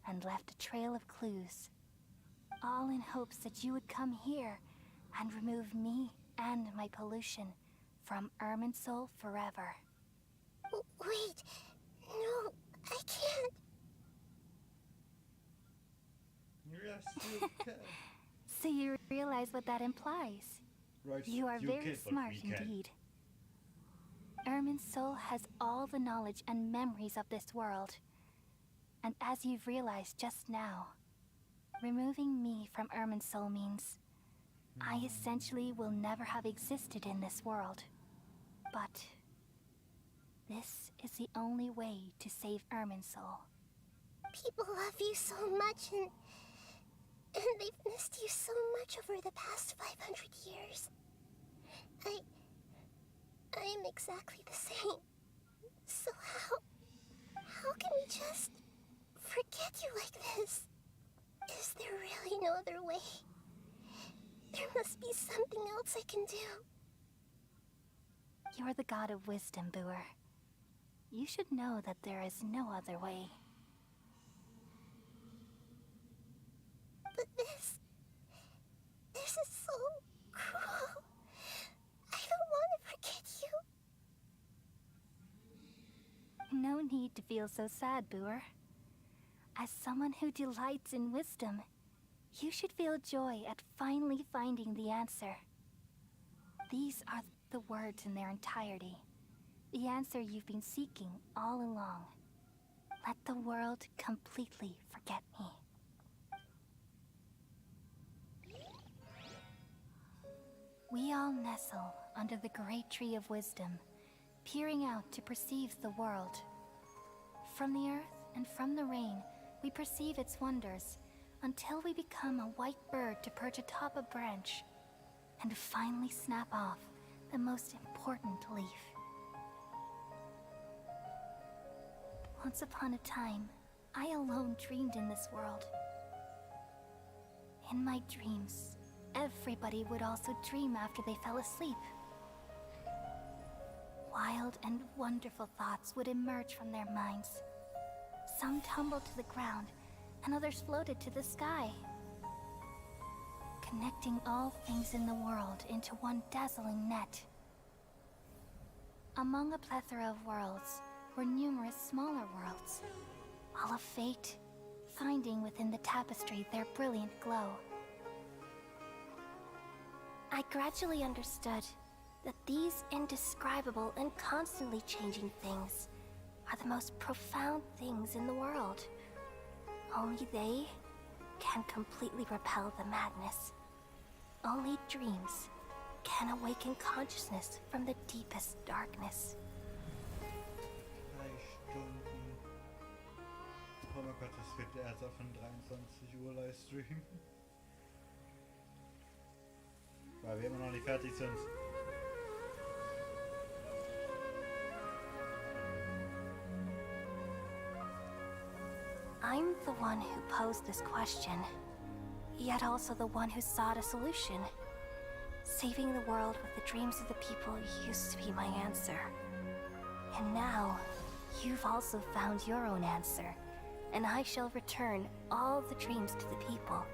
[SPEAKER 4] and left a trail of clues, all in hopes that you would come here and remove me and my pollution from Irminsul forever.
[SPEAKER 5] Wait, no, I can't.
[SPEAKER 1] Yes, you can.
[SPEAKER 4] So you realize what that implies?
[SPEAKER 1] Right,
[SPEAKER 4] You are
[SPEAKER 1] you
[SPEAKER 4] very
[SPEAKER 1] can, but
[SPEAKER 4] smart
[SPEAKER 1] we can.
[SPEAKER 4] indeed. Irminsul has all the knowledge and memories of this world. And as you've realized just now, removing me from Irminsul means I essentially will never have existed in this world. But This is the only way to save Irminsul.
[SPEAKER 3] People love you so much, and they've missed you so much over the past 500 years. I am exactly the same. So how can we just forget you like this? Is there really no other way? There must be something else I can do.
[SPEAKER 4] You're the god of wisdom, Booer. You should know that there is no other way.
[SPEAKER 3] But this is so cruel. I don't want to forget you.
[SPEAKER 4] No need to feel so sad, Booer. As someone who delights in wisdom, you should feel joy at finally finding the answer. These are the words in their entirety. The answer you've been seeking all along. Let the world completely forget me. We all nestle under the great tree of wisdom, peering out to perceive the world. From the earth and from the rain, we perceive its wonders, until we become a white bird to perch atop a branch, and finally snap off the most important leaf. Once upon a time, I alone dreamed in this world. In my dreams, everybody would also dream after they fell asleep. Wild and wonderful thoughts would emerge from their minds. Some tumbled to the ground, and others floated to the sky, connecting all things in the world into one dazzling net. Among a plethora of worlds were numerous smaller worlds, all of fate, finding within the tapestry their brilliant glow. I gradually understood that these indescribable and constantly changing things are the most profound things in the world. Only they can completely repel the madness. Only dreams can awaken consciousness from the deepest darkness.
[SPEAKER 1] 3 Stunden. Oh mein Gott, das wird ernsthaft von 23 Uhr Livestream. Weil wir immer noch nicht fertig sind.
[SPEAKER 4] I'm the one who posed this question, yet also the one who sought a solution. Saving the world with the dreams of the people used to be my answer. And now, you've also found your own answer, and I shall return all the dreams to the people.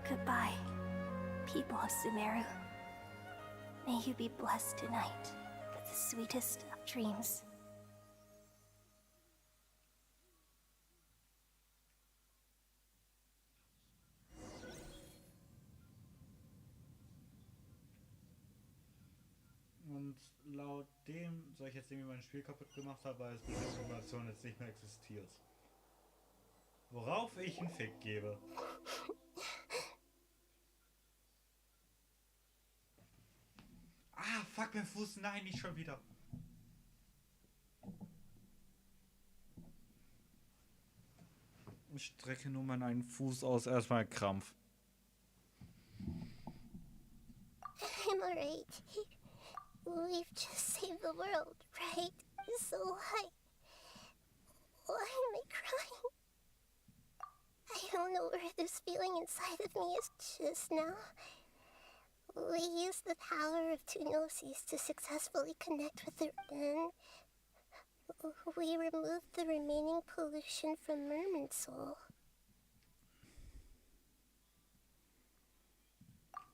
[SPEAKER 4] Goodbye, people of Sumeru. May you be blessed tonight with the sweetest of dreams.
[SPEAKER 1] Und laut dem soll ich jetzt irgendwie mein Spiel kaputt gemacht haben, weil es bestimmte Informationen jetzt nicht mehr existiert. Worauf ich einen Fick gebe. Ah, fuck, mein Fuß. Nein, nicht schon wieder. Ich strecke nur meinen Fuß aus. Erstmal Krampf.
[SPEAKER 3] I'm alright. We've just saved the world, right? So why am I crying? I don't know where this feeling inside of me is just now. We used the power of two Gnosis to successfully connect with the end. We removed the remaining pollution from Irminsul.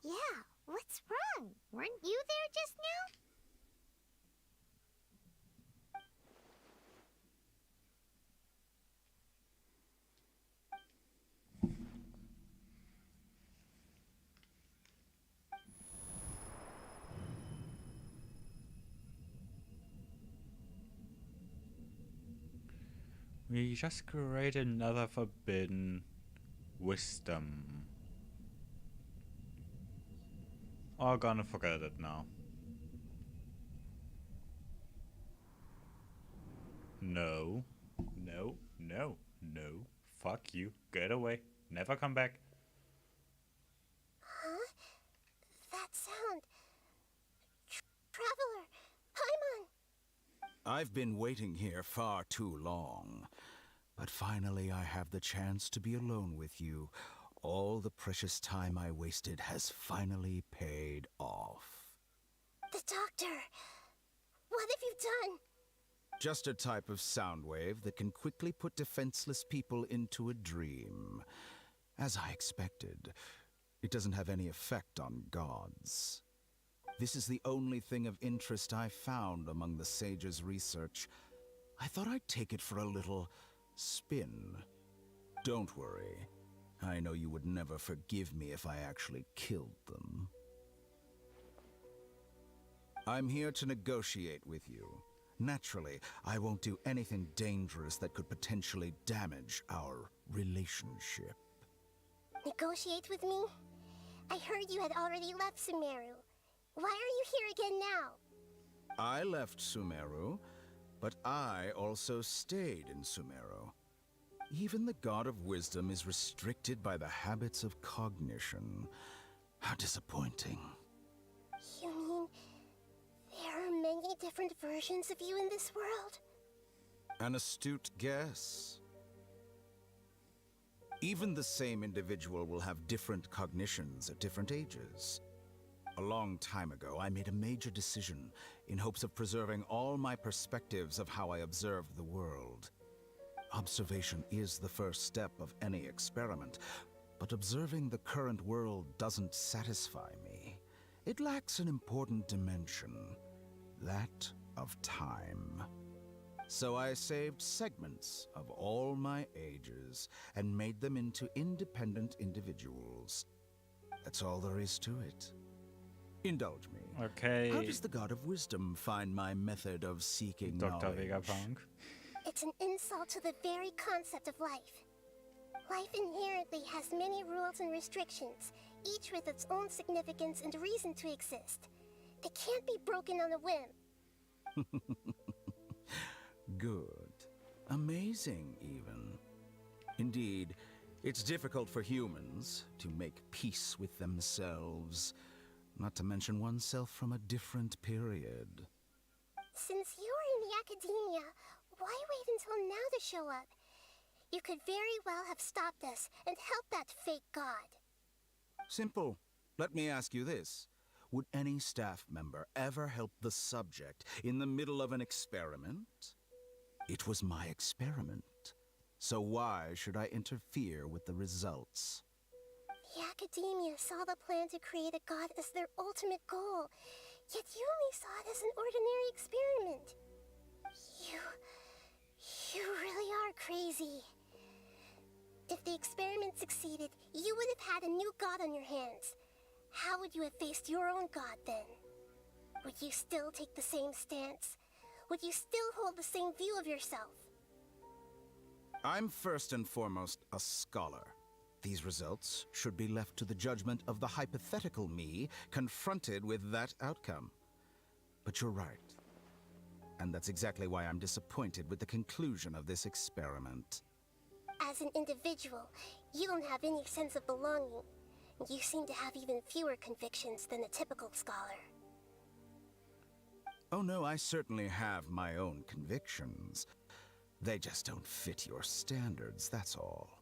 [SPEAKER 5] Yeah, what's wrong? Weren't you there just now?
[SPEAKER 1] We just created another forbidden wisdom. Oh, gonna forget it now. No. No. No. No. Fuck you. Get away. Never come back.
[SPEAKER 5] Huh? That sound. Traveler! Paimon!
[SPEAKER 16] I've been waiting here far too long. But finally I have the chance to be alone with you. All the precious time I wasted has finally paid off.
[SPEAKER 5] The doctor! What have you done?
[SPEAKER 16] Just a type of sound wave that can quickly put defenseless people into a dream. As I expected, it doesn't have any effect on gods. This is the only thing of interest I found among the sage's research. I thought I'd take it for a little spin. Don't worry. I know you would never forgive me if I actually killed them. I'm here to negotiate with you. Naturally, I won't do anything dangerous that could potentially damage our relationship.
[SPEAKER 5] Negotiate with me? I heard you had already left Sumeru. Why are you here again now?
[SPEAKER 16] I left Sumeru, but I also stayed in Sumeru. Even the God of Wisdom is restricted by the habits of cognition. How disappointing.
[SPEAKER 5] You mean there are many different versions of you in this world?
[SPEAKER 16] An astute guess. Even the same individual will have different cognitions at different ages. A long time ago, I made a major decision in hopes of preserving all my perspectives of how I observed the world. Observation is the first step of any experiment, but observing the current world doesn't satisfy me. It lacks an important dimension, that of time. So I saved segments of all my ages and made them into independent individuals. That's all there is to it. Indulge me.
[SPEAKER 1] Okay.
[SPEAKER 16] How does the God of Wisdom find my method of seeking
[SPEAKER 1] Dr.
[SPEAKER 16] knowledge?
[SPEAKER 1] Vegapunk.
[SPEAKER 5] It's an insult to the very concept of life. Life inherently has many rules and restrictions, each with its own significance and reason to exist. They can't be broken on a whim.
[SPEAKER 16] Good. Amazing, even. Indeed, it's difficult for humans to make peace with themselves, not to mention oneself from a different period.
[SPEAKER 5] Since you're in the academia, why wait until now to show up? You could very well have stopped us and helped that fake god.
[SPEAKER 16] Simple. Let me ask you this. Would any staff member ever help the subject in the middle of an experiment? It was my experiment. So why should I interfere with the results?
[SPEAKER 5] The academia saw the plan to create a god as their ultimate goal, yet you only saw it as an ordinary experiment. You really are crazy. If the experiment succeeded, you would have had a new god on your hands. How would you have faced your own god then? Would you still take the same stance? Would you still hold the same view of yourself?
[SPEAKER 16] I'm first and foremost a scholar. These results should be left to the judgment of the hypothetical me confronted with that outcome. But you're right. And that's exactly why I'm disappointed with the conclusion of this experiment.
[SPEAKER 5] As an individual, you don't have any sense of belonging. You seem to have even fewer convictions than a typical scholar.
[SPEAKER 16] Oh no, I certainly have my own convictions. They just don't fit your standards, that's all.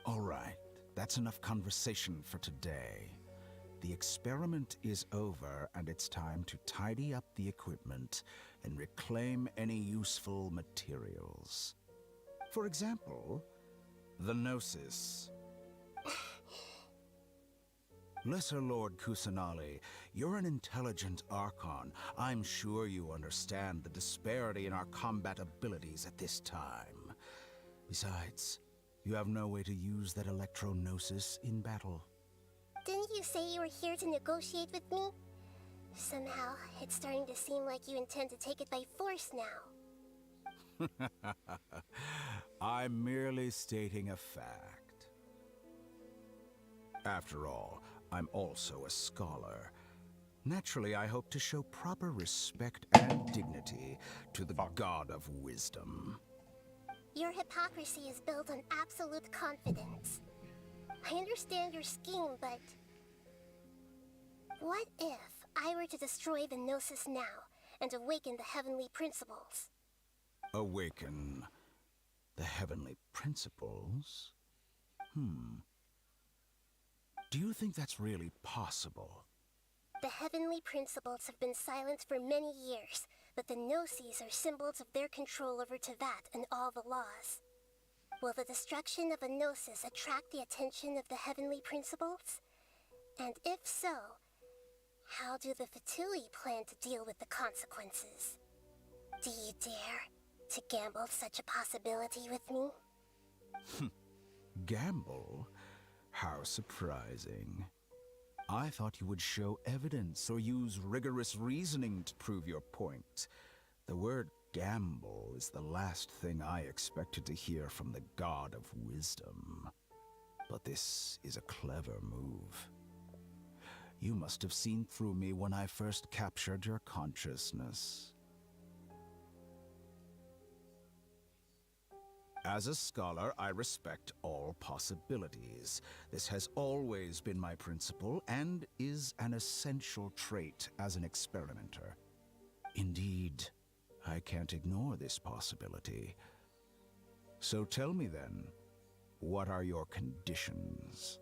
[SPEAKER 16] All right, that's enough conversation for today. The experiment is over, and it's time to tidy up the equipment and reclaim any useful materials. For example, the Gnosis. Lesser Lord Kusanali, you're an intelligent Archon. I'm sure you understand the disparity in our combat abilities at this time. Besides, you have no way to use that Electro-Gnosis in battle.
[SPEAKER 5] Didn't you say you were here to negotiate with me? Somehow, it's starting to seem like you intend to take it by force now.
[SPEAKER 16] I'm merely stating a fact. After all, I'm also a scholar. Naturally, I hope to show proper respect and dignity to the God of Wisdom.
[SPEAKER 5] Your hypocrisy is built on absolute confidence. I understand your scheme, but... what if I were to destroy the Gnosis now and awaken the heavenly principles?
[SPEAKER 16] Awaken the heavenly principles? Do you think that's really possible?
[SPEAKER 5] The heavenly principles have been silent for many years, but the Gnosis are symbols of their control over Teyvat and all the laws. Will the destruction of a Gnosis attract the attention of the heavenly principles? And if so, how do the Fatui plan to deal with the consequences? Do you dare to gamble such a possibility with me?
[SPEAKER 16] Gamble? How surprising. I thought you would show evidence or use rigorous reasoning to prove your point. The word gamble is the last thing I expected to hear from the God of Wisdom. But this is a clever move. You must have seen through me when I first captured your consciousness. As a scholar, I respect all possibilities. This has always been my principle and is an essential trait as an experimenter. Indeed, I can't ignore this possibility. So tell me then, what are your conditions?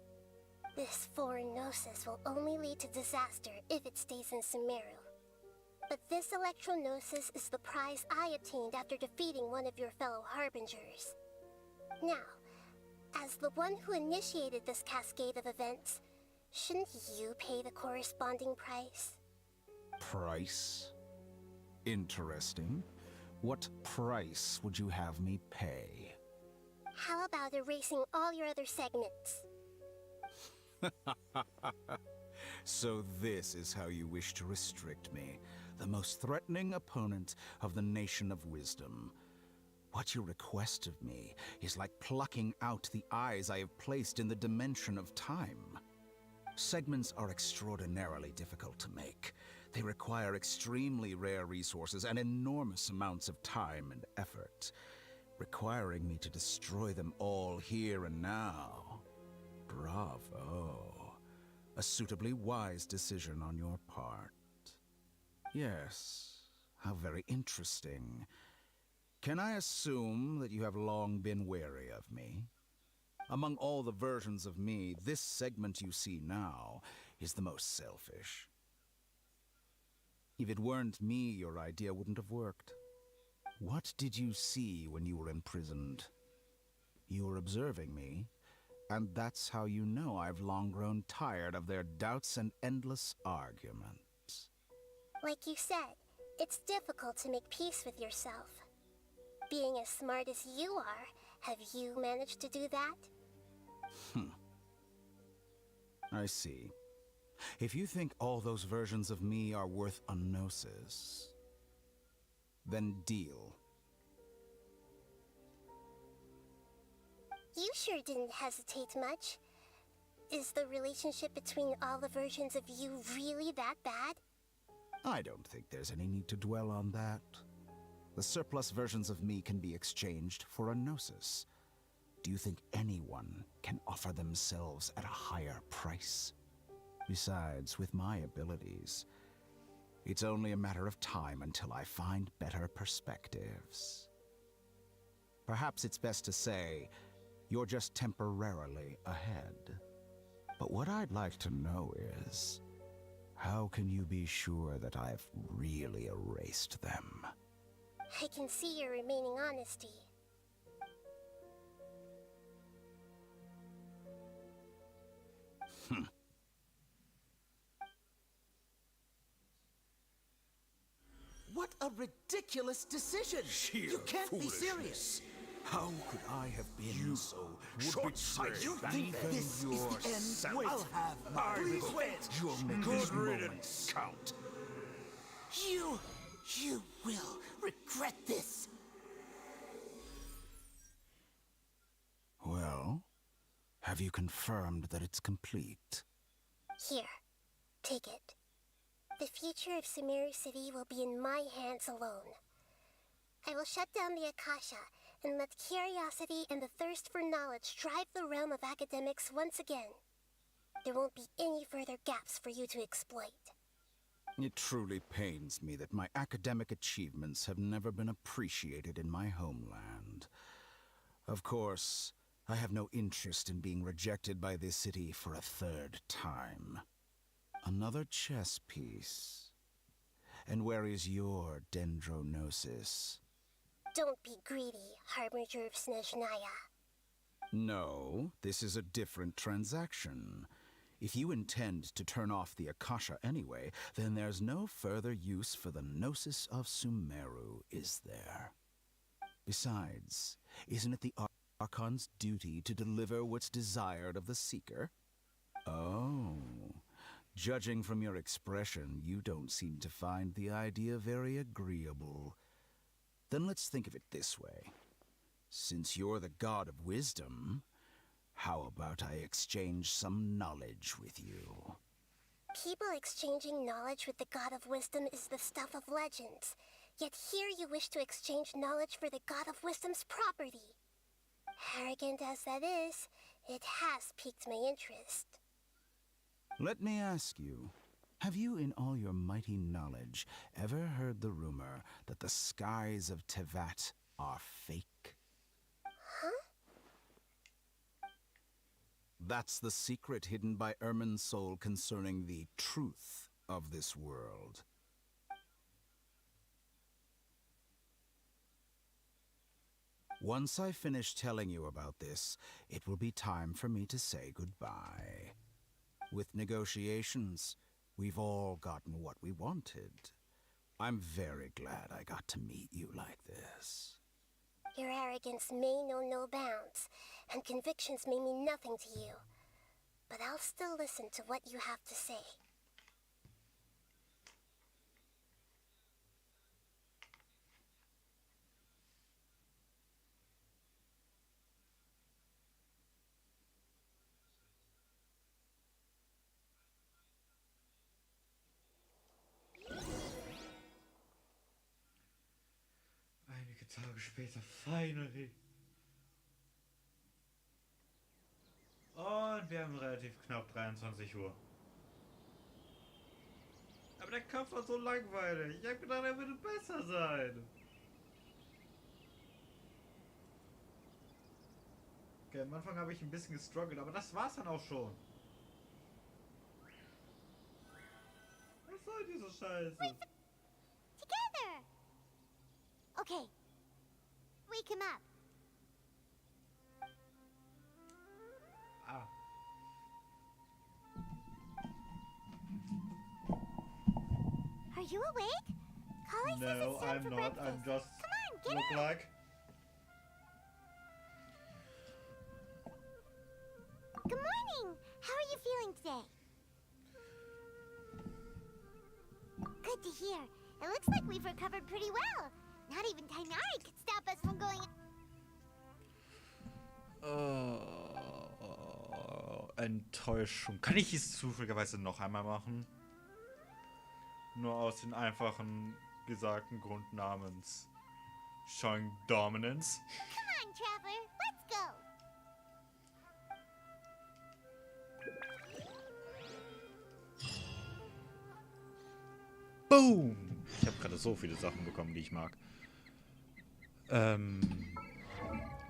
[SPEAKER 5] This foreign Gnosis will only lead to disaster if it stays in Sumeru. But this Electro-Gnosis is the prize I obtained after defeating one of your fellow Harbingers. Now, as the one who initiated this cascade of events, shouldn't you pay the corresponding price?
[SPEAKER 16] Price? Interesting. What price would you have me pay?
[SPEAKER 5] How about erasing all your other segments?
[SPEAKER 16] So this is how you wish to restrict me, the most threatening opponent of the Nation of Wisdom. What you request of me is like plucking out the eyes I have placed in the dimension of time. Segments are extraordinarily difficult to make. They require extremely rare resources and enormous amounts of time and effort, requiring me to destroy them all here and now. Bravo. A suitably wise decision on your part. Yes, how very interesting. Can I assume that you have long been wary of me? Among all the versions of me, this segment you see now is the most selfish. If it weren't me, your idea wouldn't have worked. What did you see when you were imprisoned? You were observing me, and that's how you know I've long grown tired of their doubts and endless arguments.
[SPEAKER 5] Like you said, it's difficult to make peace with yourself. Being as smart as you are, have you managed to do that?
[SPEAKER 16] I see. If you think all those versions of me are worth a Gnosis, then deal.
[SPEAKER 5] You sure didn't hesitate much. Is the relationship between all the versions of you really that bad?
[SPEAKER 16] I don't think there's any need to dwell on that. The surplus versions of me can be exchanged for a Gnosis. Do you think anyone can offer themselves at a higher price? Besides, with my abilities, it's only a matter of time until I find better perspectives. Perhaps it's best to say, you're just temporarily ahead. But what I'd like to know is, how can you be sure that I've really erased them?
[SPEAKER 5] I can see your remaining honesty.
[SPEAKER 8] What a ridiculous decision! You can't be serious!
[SPEAKER 16] How could I have been so short-sighted?
[SPEAKER 8] You think this is the end? I'll have my revenge!
[SPEAKER 16] You'll make this moment count.
[SPEAKER 8] You will regret this!
[SPEAKER 16] Well, have you confirmed that it's complete?
[SPEAKER 3] Here, take it. The future of Sumeru City will be in my hands alone. I will shut down the Akasha and let curiosity and the thirst for knowledge drive the realm of academics once again. There won't be any further gaps for you to exploit.
[SPEAKER 16] It truly pains me that my academic achievements have never been appreciated in my homeland. Of course, I have no interest in being rejected by this city for a third time. Another chess piece. And where is your dendronosis?
[SPEAKER 3] Don't be greedy, Harbinger of Snezhnaya.
[SPEAKER 16] No, this is a different transaction. If you intend to turn off the Akasha anyway, then there's no further use for the Gnosis of Sumeru, is there? Besides, isn't it the Archon's duty to deliver what's desired of the Seeker? Oh, judging from your expression, you don't seem to find the idea very agreeable. Then let's think of it this way. Since you're the god of wisdom, how about I exchange some knowledge with you?
[SPEAKER 3] People exchanging knowledge with the God of Wisdom is the stuff of legends. Yet here you wish to exchange knowledge for the God of Wisdom's property. Arrogant as that is, it has piqued my interest.
[SPEAKER 16] Let me ask you, have you in all your mighty knowledge ever heard the rumor that the skies of Tevat are fake?
[SPEAKER 3] Huh?
[SPEAKER 16] That's the secret hidden by Irminsul concerning the truth of this world. Once I finish telling you about this, it will be time for me to say goodbye. With negotiations, we've all gotten what we wanted. I'm very glad I got to meet you like this.
[SPEAKER 3] Your arrogance may know no bounds, and convictions may mean nothing to you. But I'll still listen to what you have to say.
[SPEAKER 1] Einige Tage später, finally. Und wir haben relativ knapp 23 Uhr. Aber der Kampf war so langweilig. Ich hab gedacht, er würde besser sein. Okay, am Anfang habe ich ein bisschen gestruggelt, aber das war's dann auch schon. Was soll diese Scheiße?
[SPEAKER 5] Together! Okay. Wake him up.
[SPEAKER 1] Ah.
[SPEAKER 5] Are you awake? Collie says
[SPEAKER 1] No,
[SPEAKER 5] it's time
[SPEAKER 1] I'm
[SPEAKER 5] for
[SPEAKER 1] not.
[SPEAKER 5] breakfast.
[SPEAKER 1] I'm just
[SPEAKER 5] Come on, get
[SPEAKER 1] look
[SPEAKER 5] up!
[SPEAKER 1] like.
[SPEAKER 5] Good morning! How are you feeling today? Good to hear. It looks like we've recovered pretty well. Not even Tainari could stop us from going...
[SPEAKER 1] Enttäuschung. Kann ich es zufälligerweise noch einmal machen? Nur aus den einfachen gesagten Grund namens Showing Dominance.
[SPEAKER 5] Come on, Traveler. Let's go!
[SPEAKER 1] Boom! Ich habe gerade so viele Sachen bekommen, die ich mag.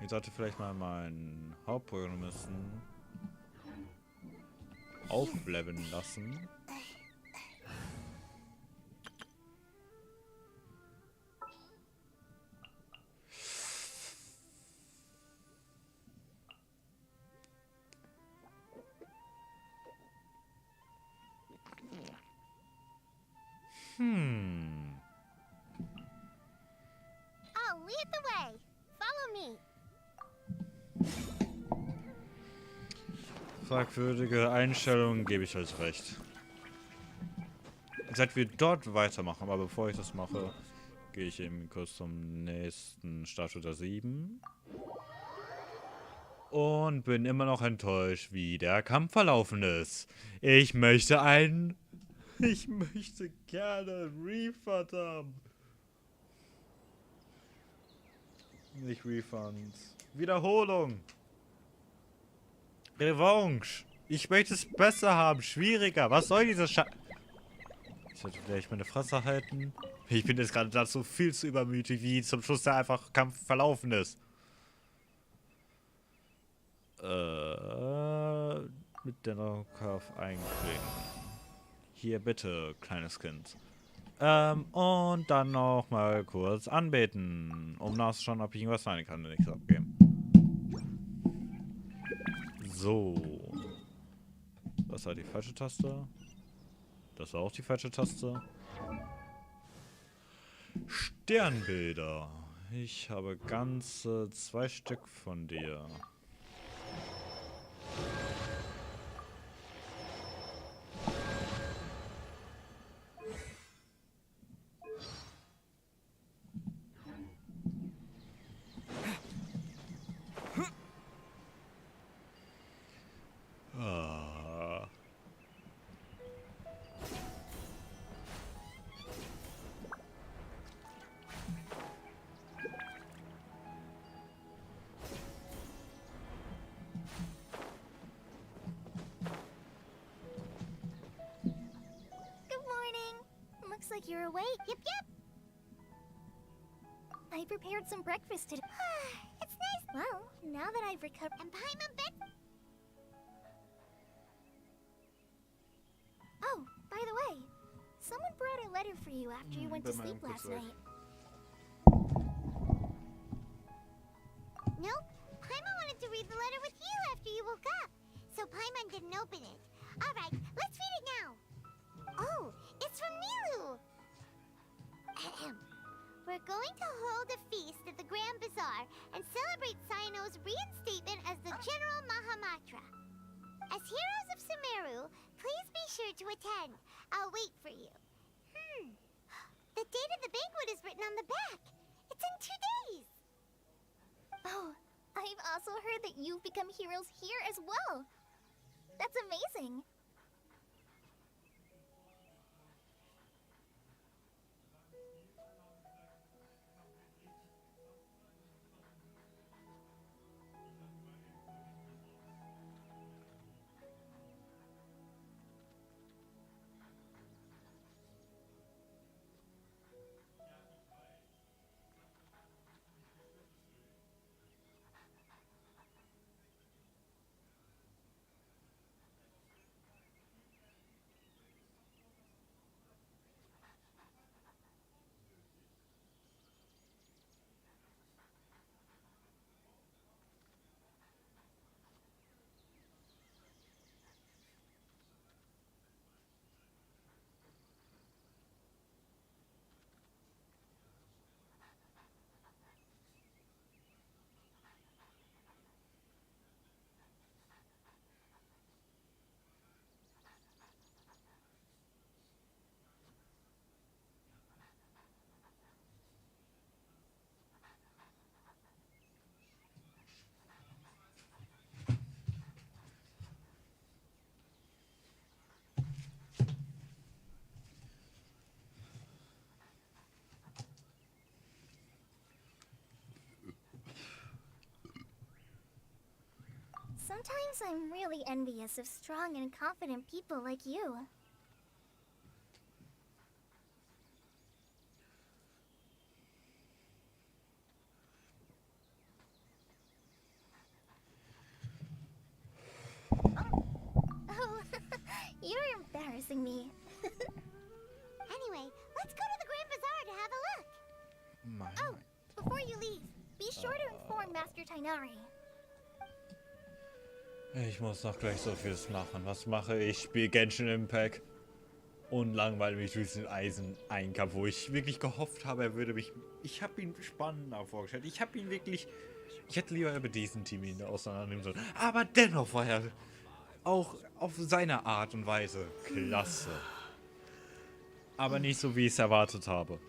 [SPEAKER 1] Ich sollte vielleicht mal meinen Hauptprotagonisten aufleveln lassen.
[SPEAKER 5] I'll lead the way. Follow me.
[SPEAKER 1] Fragwürdige Einstellungen, gebe ich euch recht. Seit wir dort weitermachen, aber bevor ich das mache, gehe ich eben kurz zum nächsten Statue der 7. Und bin immer noch enttäuscht, wie der Kampf verlaufen ist. Ich möchte gerne einen Refund haben. Nicht Refunds. Wiederholung. Revanche. Ich möchte es besser haben. Schwieriger. Was soll dieser Ich sollte vielleicht meine Fresse halten. Ich bin jetzt gerade dazu viel zu übermütig, wie zum Schluss der einfach Kampf verlaufen ist. Mit der Nahkampf einklicken. Hier bitte, kleines Kind. Und dann noch mal kurz anbeten, um nachzuschauen, ob ich irgendwas sein kann, wenn ich es abgebe. So. Das war die falsche Taste. Das war auch die falsche Taste. Sternbilder. Ich habe ganze 2 Stück von dir.
[SPEAKER 3] Looks like you're awake. Yep, yep. I prepared some breakfast today. It's nice. Well, now that I've recovered... And Paimon bed... Oh, by the way, someone brought a letter for you after you went to sleep last night.
[SPEAKER 5] Nope. Paimon wanted to read the letter with you after you woke up. So Paimon didn't open it. Alright, let's read it now. Oh, it's from Nilu! We're going to hold a feast at the Grand Bazaar and celebrate Cyano's reinstatement as the General Mahamatra. As heroes of Sumeru, please be sure to attend. I'll wait for you. The date of the banquet is written on the back. It's in 2 days.
[SPEAKER 3] Oh, I've also heard that you've become heroes here as well. That's amazing. Sometimes I'm really envious of strong and confident people like you. Oh, you're embarrassing me.
[SPEAKER 5] Anyway, let's go to the Grand Bazaar to have a look.
[SPEAKER 3] Oh, before you leave, be sure to inform Master Tainari.
[SPEAKER 1] Ich muss noch gleich so vieles machen. Was mache ich? Ich spiele Genshin Impact und langweile mich durch den Eisen-Einkampf, wo ich wirklich gehofft habe, er würde mich... Ich habe ihn spannender vorgestellt. Ich habe ihn wirklich... Ich hätte lieber über diesen Team ihn auseinandernehmen sollen. Aber dennoch war er auch auf seine Art und Weise klasse. Aber nicht so, wie ich es erwartet habe.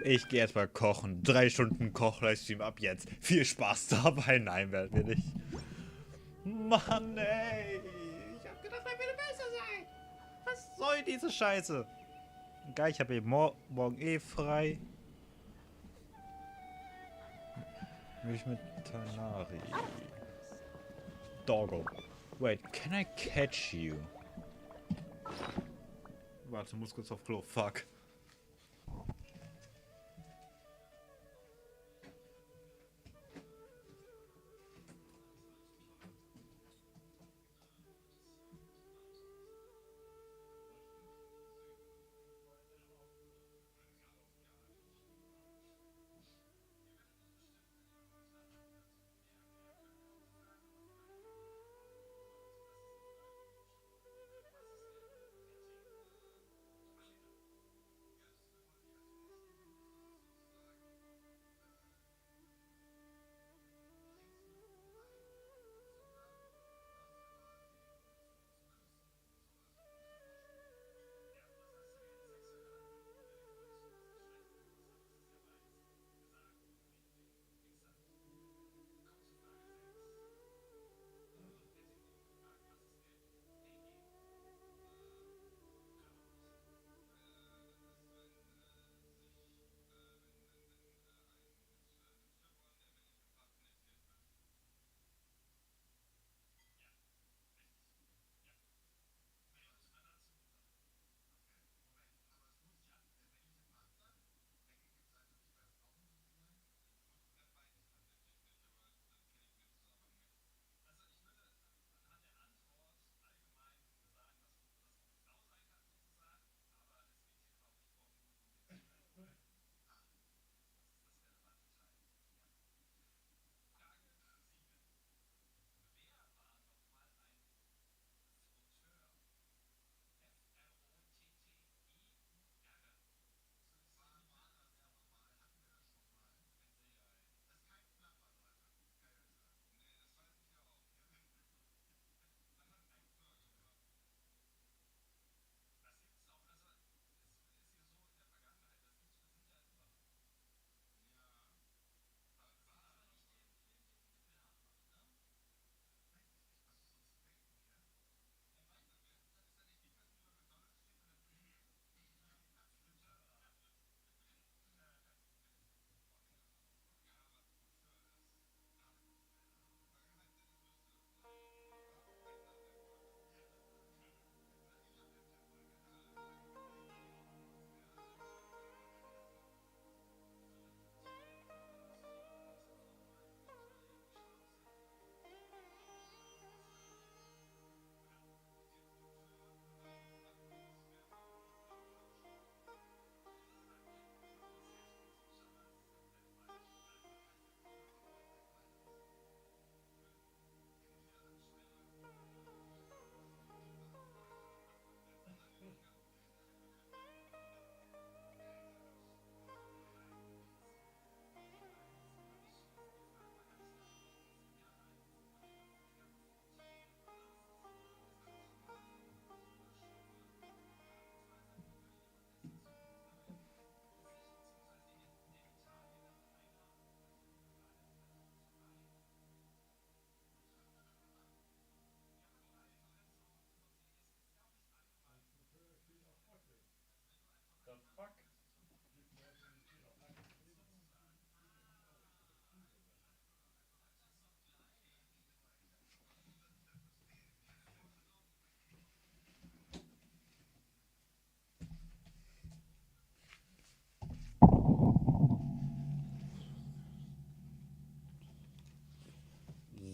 [SPEAKER 1] Ich gehe jetzt mal kochen. 3 Stunden Koch-Livestream ab jetzt. Viel Spaß dabei. Nein, werden wir nicht. Mann, ey. Ich hab gedacht, er würde besser sein. Was soll diese Scheiße? Geil, ich habe morgen eh frei. Will ich mit Tanari? Doggo. Wait, can I catch you? Warte, muss kurz auf Klo. Fuck.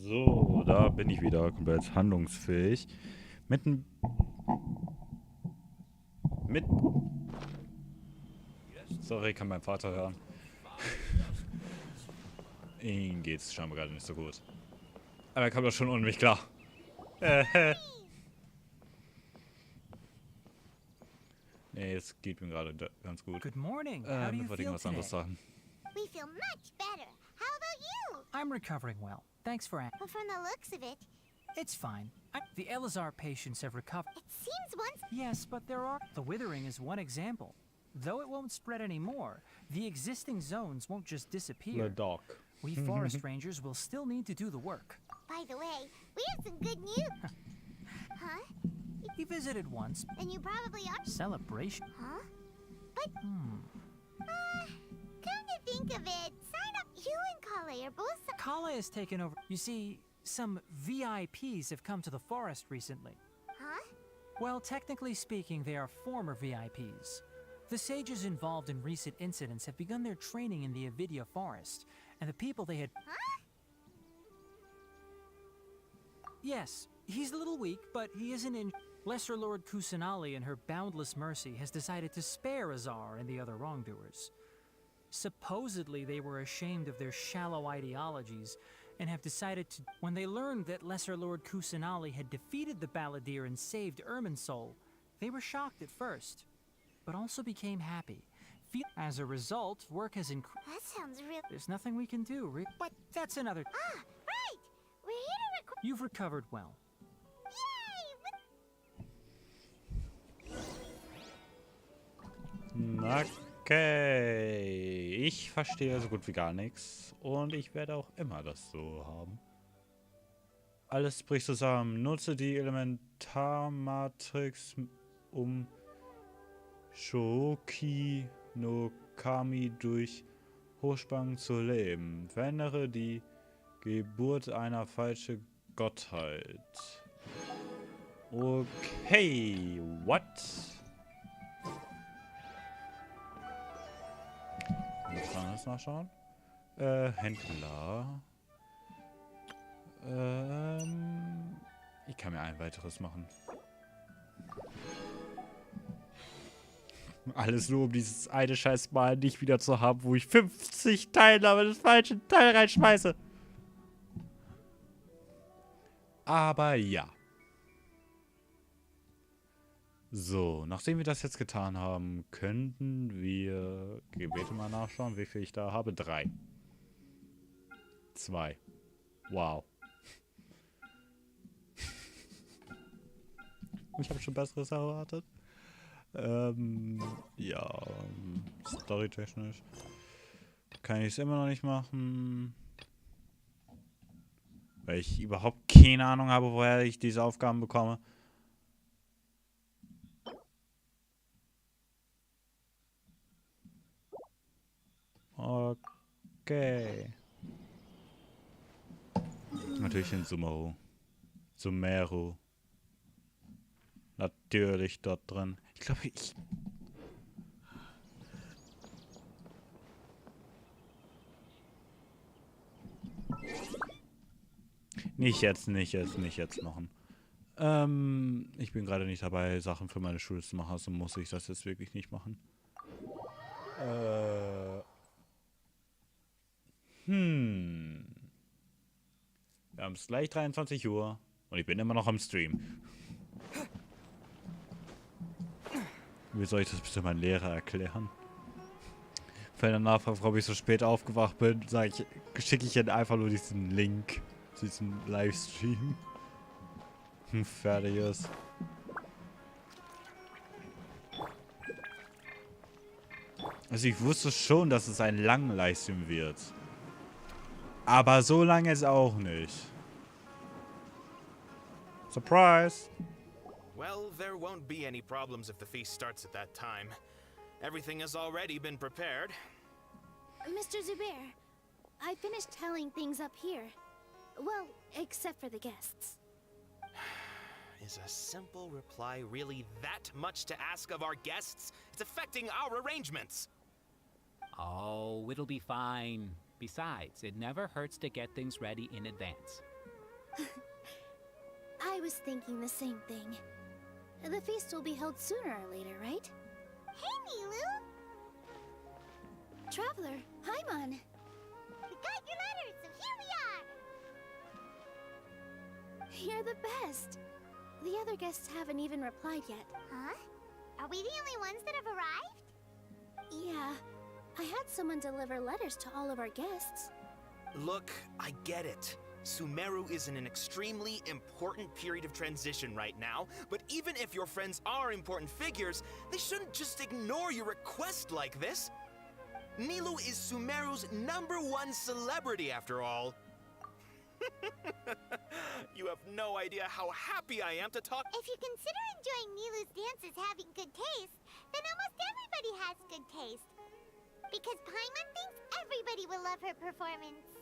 [SPEAKER 1] So, da bin ich wieder komplett handlungsfähig. Sorry, kann mein Vater hören. Ihm geht's scheinbar gerade nicht so gut. Aber er kommt doch schon ohne mich klar. Nee, es geht mir gerade ganz gut.
[SPEAKER 10] Good morning. How do you feel
[SPEAKER 1] was anderes
[SPEAKER 10] today?
[SPEAKER 1] sagen.
[SPEAKER 5] We feel much better. How about you?
[SPEAKER 10] I'm recovering well. Thanks for asking.
[SPEAKER 5] But from the looks of it,
[SPEAKER 10] It's fine. The Elazar patients have recovered.
[SPEAKER 5] it seems once...
[SPEAKER 10] Yes, but there are... The withering is one example.
[SPEAKER 9] Though it won't spread anymore, the existing zones won't just disappear.
[SPEAKER 1] The dog.
[SPEAKER 9] We forest rangers will still need to do the work.
[SPEAKER 5] By the way, we have some good news. Huh?
[SPEAKER 9] We visited once.
[SPEAKER 5] And you probably are.
[SPEAKER 9] Celebration.
[SPEAKER 5] Huh? But, come to think of it, sign up. You and Kale are both.
[SPEAKER 9] Kala has taken over. You see, some VIPs have come to the forest recently.
[SPEAKER 5] Huh?
[SPEAKER 9] Well, technically speaking, they are former VIPs. The sages involved in recent incidents have begun their training in the Avidia forest, and the people they had.
[SPEAKER 5] Huh?
[SPEAKER 9] Yes, he's a little weak, but he isn't in. Lesser Lord Kusanali, in her boundless mercy, has decided to spare Azar and the other wrongdoers. Supposedly, they were ashamed of their shallow ideologies and have decided to. When they learned that Lesser Lord Kusanali had defeated the Balladeer and saved Irminsul, they were shocked at first, but also became happy. As a result, work has increased.
[SPEAKER 5] That sounds real.
[SPEAKER 9] There's nothing we can do, but that's another.
[SPEAKER 5] Ah, right! We're here to record.
[SPEAKER 9] You've recovered well.
[SPEAKER 1] Okay, ich verstehe so gut wie gar nichts und ich werde auch immer das so haben. Alles bricht zusammen. Nutze die Elementarmatrix, um Shouki no Kami durch Hochspannung zu leben. Verändere die Geburt einer falschen Gottheit. Okay, what? Was kann das nachschauen? Händler. Ich kann mir ein weiteres machen. Alles nur, um dieses eine scheiß Mal nicht wieder zu haben, wo ich 50 Teilnahme des falschen Teil reinschmeiße. Aber ja. So, nachdem wir das jetzt getan haben, könnten wir Gebete mal nachschauen, wie viel ich da habe. 3. 2. Wow. Ich habe schon Besseres erwartet. Ja, storytechnisch kann ich es immer noch nicht machen. Weil ich überhaupt keine Ahnung habe, woher ich diese Aufgaben bekomme. Okay. Natürlich in Sumeru. Sumeru. Natürlich dort drin. Ich glaube, ich... Nicht jetzt machen. Ich bin gerade nicht dabei, Sachen für meine Schule zu machen, also muss ich das jetzt wirklich nicht machen. Wir haben es gleich 23 Uhr und ich bin immer noch am Stream. Wie soll ich das bitte meinem Lehrer erklären? Wenn er nachfragt, warum ich so spät aufgewacht bin, schicke ich ihm einfach nur diesen Link zu diesem Livestream. Fertig ist. Also ich wusste schon, dass es ein langer Livestream wird. Aber so lange ist auch nicht. Surprise!
[SPEAKER 11] Well, there won't be any problems if the feast starts at that time. Everything has already been prepared.
[SPEAKER 3] Mr. Zubair, I finished telling things up here. Well, except for the guests.
[SPEAKER 11] Is a simple reply really that much to ask of our guests? It's affecting our arrangements.
[SPEAKER 15] Oh, it'll be fine. Besides, it never hurts to get things ready in advance.
[SPEAKER 3] I was thinking the same thing. The feast will be held sooner or later, right?
[SPEAKER 5] Hey, Milu!
[SPEAKER 3] Traveler, Paimon!
[SPEAKER 5] We got your letter, so here we are!
[SPEAKER 3] You're the best! The other guests haven't even replied yet.
[SPEAKER 5] Huh? Are we the only ones that have arrived?
[SPEAKER 3] Yeah. I had someone deliver letters to all of our guests.
[SPEAKER 11] Look, I get it. Sumeru is in an extremely important period of transition right now, but even if your friends are important figures, they shouldn't just ignore your request like this. Nilou is Sumeru's #1 celebrity after all. You have no idea how happy I am to talk.
[SPEAKER 5] If you consider enjoying Nilou's dances having good taste, then almost everybody has good taste. Because Paimon thinks everybody will love her performance.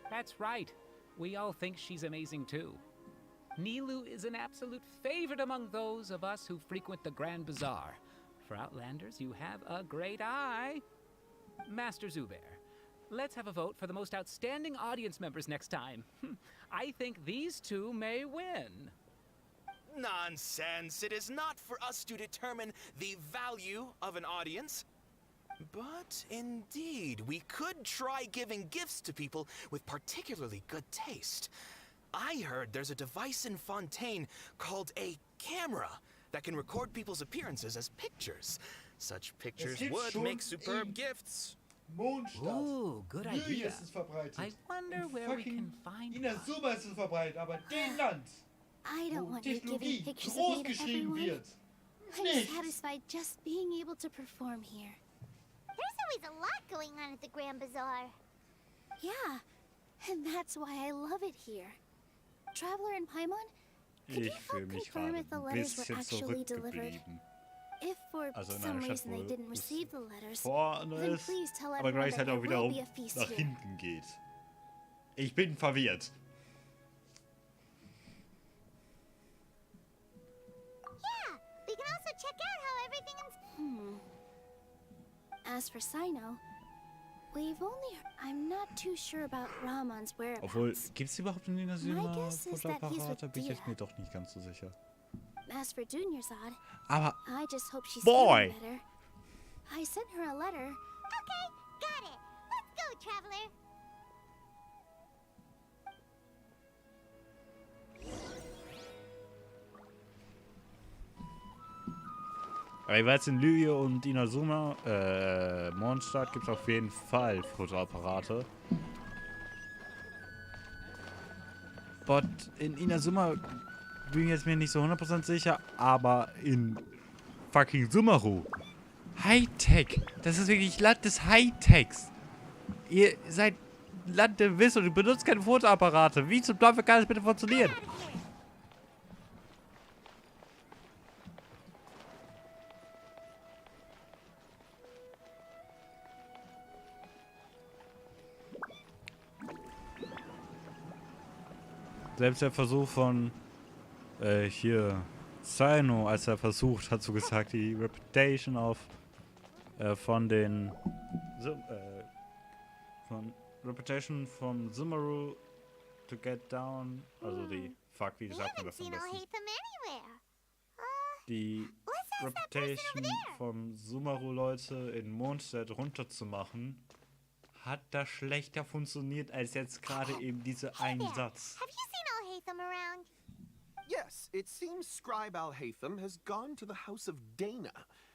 [SPEAKER 15] That's right. We all think she's amazing too. Nilou is an absolute favorite among those of us who frequent the Grand Bazaar. For Outlanders, you have a great eye. Master Zubair, let's have a vote for the most outstanding audience members next time. I think these two may win.
[SPEAKER 11] Nonsense. It is not for us to determine the value of an audience. But indeed, we could try giving gifts to people with particularly good taste. I heard there's a device in Fontaine called a camera that can record people's appearances as pictures. Such pictures would make superb gifts.
[SPEAKER 19] Mondstadt.
[SPEAKER 15] Ooh, good
[SPEAKER 19] Lüge
[SPEAKER 15] idea.
[SPEAKER 19] ist es verbreitet.
[SPEAKER 15] I wonder where we can find
[SPEAKER 19] Inazuma ist es verbreitet, aber den Land,
[SPEAKER 3] I don't
[SPEAKER 19] wo
[SPEAKER 3] want you giving
[SPEAKER 19] Technologie
[SPEAKER 3] pictures of
[SPEAKER 19] groß
[SPEAKER 3] me to
[SPEAKER 19] geschrieben
[SPEAKER 3] everyone.
[SPEAKER 19] wird.
[SPEAKER 3] I'm
[SPEAKER 19] Nichts.
[SPEAKER 3] satisfied just being able to perform here.
[SPEAKER 5] There's always a lot going on at the Grand Bazaar.
[SPEAKER 3] Yeah, and that's why I love it here. Traveler and Paimon, could you
[SPEAKER 1] Ich fühle
[SPEAKER 3] help
[SPEAKER 1] mich
[SPEAKER 3] confirm
[SPEAKER 1] gerade
[SPEAKER 3] if the
[SPEAKER 1] ein
[SPEAKER 3] letters were
[SPEAKER 1] bisschen
[SPEAKER 3] actually delivered?
[SPEAKER 1] zurückgeblieben.
[SPEAKER 3] If for
[SPEAKER 1] Also in
[SPEAKER 3] some
[SPEAKER 1] einer Stadt,
[SPEAKER 3] reason they
[SPEAKER 1] wo
[SPEAKER 3] didn't
[SPEAKER 1] es
[SPEAKER 3] receive the letters,
[SPEAKER 1] vorne
[SPEAKER 3] then
[SPEAKER 1] ist,
[SPEAKER 3] please tell
[SPEAKER 1] aber
[SPEAKER 3] everyone that
[SPEAKER 1] gleichzeitig
[SPEAKER 3] there
[SPEAKER 1] auch
[SPEAKER 3] will
[SPEAKER 1] wiederum
[SPEAKER 3] be a feast
[SPEAKER 1] nach
[SPEAKER 3] here.
[SPEAKER 1] hinten geht. Ich bin verwirrt.
[SPEAKER 5] Yeah, we can also check out how everything is.
[SPEAKER 3] As for Sino, we've only... I'm not too sure about Ramon's whereabouts.
[SPEAKER 1] Obwohl, gibt es überhaupt in Inazuma
[SPEAKER 3] My guess is that he's with
[SPEAKER 1] Fotoapparate? Bin ich jetzt
[SPEAKER 3] Dia.
[SPEAKER 1] mir doch nicht ganz so sicher.
[SPEAKER 3] As for Dunyarzad,
[SPEAKER 1] Aber,
[SPEAKER 3] I just hope she's
[SPEAKER 1] Boy!
[SPEAKER 3] feeling better. I sent her a letter.
[SPEAKER 5] Okay, got it. Let's go, Traveler.
[SPEAKER 1] aber ich weiß, in Lüge und Inazuma, Mondstadt gibt es auf jeden Fall Fotoapparate. But in Inazuma bin ich jetzt mir nicht so 100% sicher, aber in fucking Sumeru. Hightech. Das ist wirklich Land des Hightechs. Ihr seid Land der Wiss und ihr benutzt keine Fotoapparate. Wie zum Teufel kann das bitte funktionieren? Selbst der Versuch von hier Sino, als er versucht, hat so gesagt, die Reputation von den von Reputation from Sumeru to get down, also die wie sagt man das am besten? Die Reputation von Sumeru-Leute in Mondstadt runterzumachen, hat da schlechter funktioniert als jetzt gerade eben dieser Einsatz.
[SPEAKER 5] Have you seen Al-Haytham around?
[SPEAKER 20] Yes, it seems Scribe Al-Haytham has gone to the House of Dana.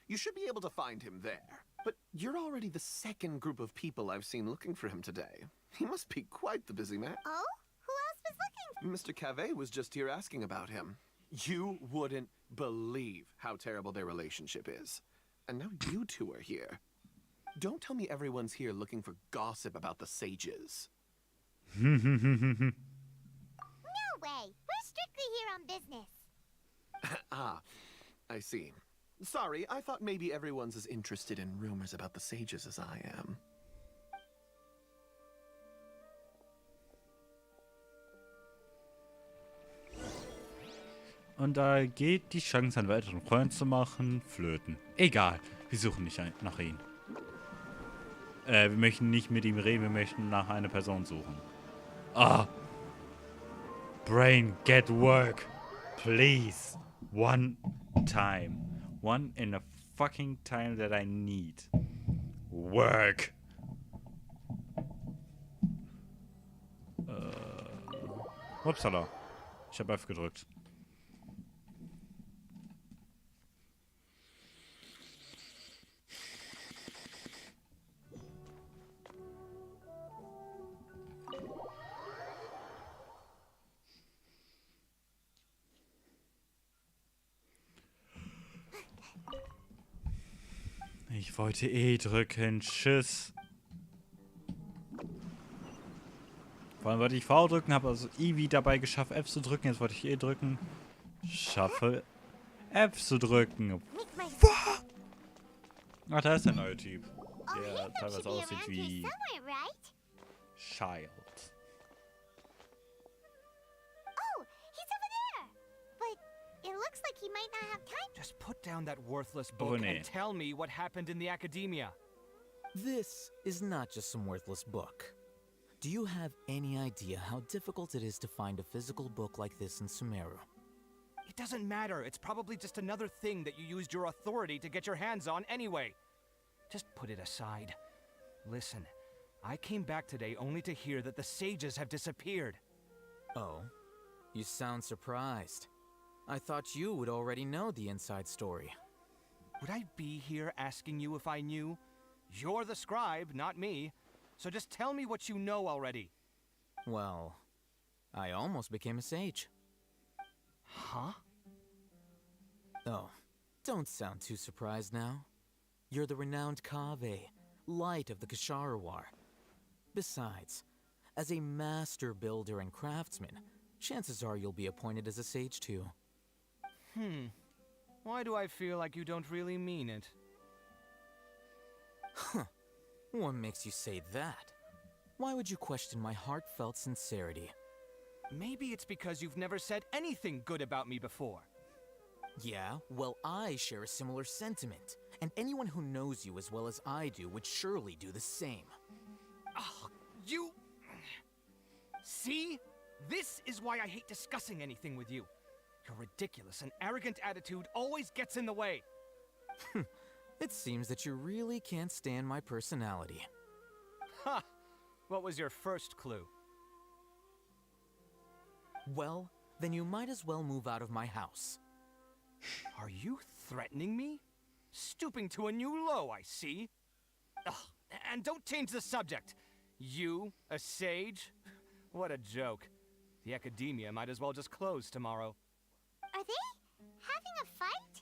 [SPEAKER 20] You should be able to find him there. But you're already the second group of people I've seen looking for him today. He must be quite the busy man.
[SPEAKER 5] Oh? Who else was looking?
[SPEAKER 20] Mr. Cave was just here asking about him. You wouldn't believe how terrible their relationship is. And now you two are here. Don't tell me everyone's here looking for gossip about the sages.
[SPEAKER 5] No way. We're strictly here on business.
[SPEAKER 20] Ah, I see. Sorry, I thought maybe everyone's as interested in rumors about the sages as I am.
[SPEAKER 1] Und da geht die Chance, einen weiteren Freund zu machen, flöten. Egal, wir suchen nicht nach ihm. Wir möchten nicht mit ihm reden, wir möchten nach einer Person suchen. Ah! Brain, get work! Please! One time. One in a fucking time that I need. Work! Upsala. Ich habe F gedrückt. Ich wollte E drücken. Tschüss. Vor allem wollte ich V drücken, habe also I wie dabei geschafft, F zu drücken. Jetzt wollte ich E drücken. Schaffe F zu drücken. Ach, da ist der neue Typ. Der teilweise aussieht wie Child.
[SPEAKER 5] Oh, he's over there. But it looks like he might not have time.
[SPEAKER 12] Just put down that worthless book and tell me what happened in the academia.
[SPEAKER 21] This is not just some worthless book. Do you have any idea how difficult it is to find a physical book like this in Sumeru?
[SPEAKER 12] It doesn't matter. It's probably just another thing that you used your authority to get your hands on anyway. Just put it aside. Listen, I came back today only to hear that the sages have disappeared.
[SPEAKER 21] Oh, you sound surprised. I thought you would already know the inside story.
[SPEAKER 12] Would I be here asking you if I knew? You're the scribe, not me. So just tell me what you know already.
[SPEAKER 21] Well, I almost became a sage.
[SPEAKER 12] Huh?
[SPEAKER 21] Oh, don't sound too surprised now. You're the renowned Kaveh, light of the Ksharawar. Besides, as a master builder and craftsman, chances are you'll be appointed as a sage too.
[SPEAKER 12] Why do I feel like you don't really mean it?
[SPEAKER 21] Huh. What makes you say that? Why would you question my heartfelt sincerity?
[SPEAKER 12] Maybe it's because you've never said anything good about me before.
[SPEAKER 21] Yeah, well, I share a similar sentiment, and anyone who knows you as well as I do would surely do the same.
[SPEAKER 12] Oh, you... See? This is why I hate discussing anything with you. Your ridiculous and arrogant attitude always gets in the way.
[SPEAKER 21] It seems that you really can't stand my personality.
[SPEAKER 12] Ha! What was your first clue?
[SPEAKER 21] Well, then you might as well move out of my house.
[SPEAKER 12] Are you threatening me? Stooping to a new low, I see. Ugh, and don't change the subject. You, a sage? What a joke. The academia might as well just close tomorrow.
[SPEAKER 5] Are they having a fight?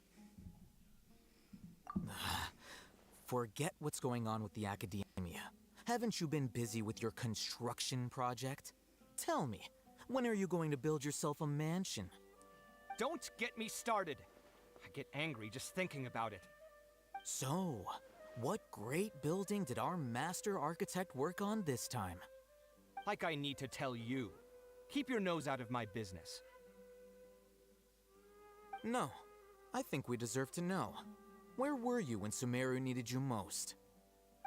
[SPEAKER 21] Forget what's going on with the academia. Haven't you been busy with your construction project? Tell me, when are you going to build yourself a mansion?
[SPEAKER 12] Don't get me started. I get angry just thinking about it.
[SPEAKER 21] So, what great building did our master architect work on this time?
[SPEAKER 12] Like I need to tell you. Keep your nose out of my business.
[SPEAKER 21] No, I think we deserve to know. Where were you when Sumeru needed you most?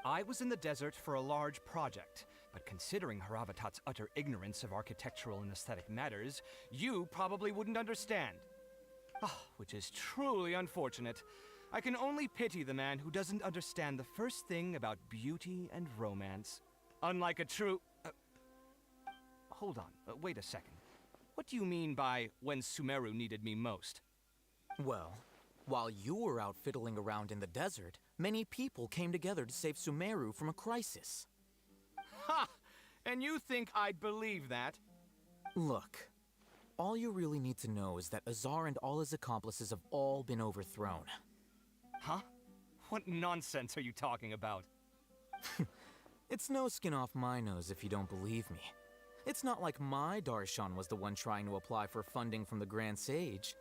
[SPEAKER 12] I was in the desert for a large project, but considering Haravatat's utter ignorance of architectural and aesthetic matters, you probably wouldn't understand. Which is truly unfortunate. I can only pity the man who doesn't understand the first thing about beauty and romance. Unlike a true... hold on, wait a second. What do you mean by when Sumeru needed me most?
[SPEAKER 21] Well, while you were out fiddling around in the desert, many people came together to save Sumeru from a crisis.
[SPEAKER 12] Ha! And you think I'd believe that?
[SPEAKER 21] Look, all you really need to know is that Azar and all his accomplices have all been overthrown.
[SPEAKER 12] Huh? What nonsense are you talking about?
[SPEAKER 21] It's no skin off my nose if you don't believe me. It's not like my Darshan was the one trying to apply for funding from the Grand Sage.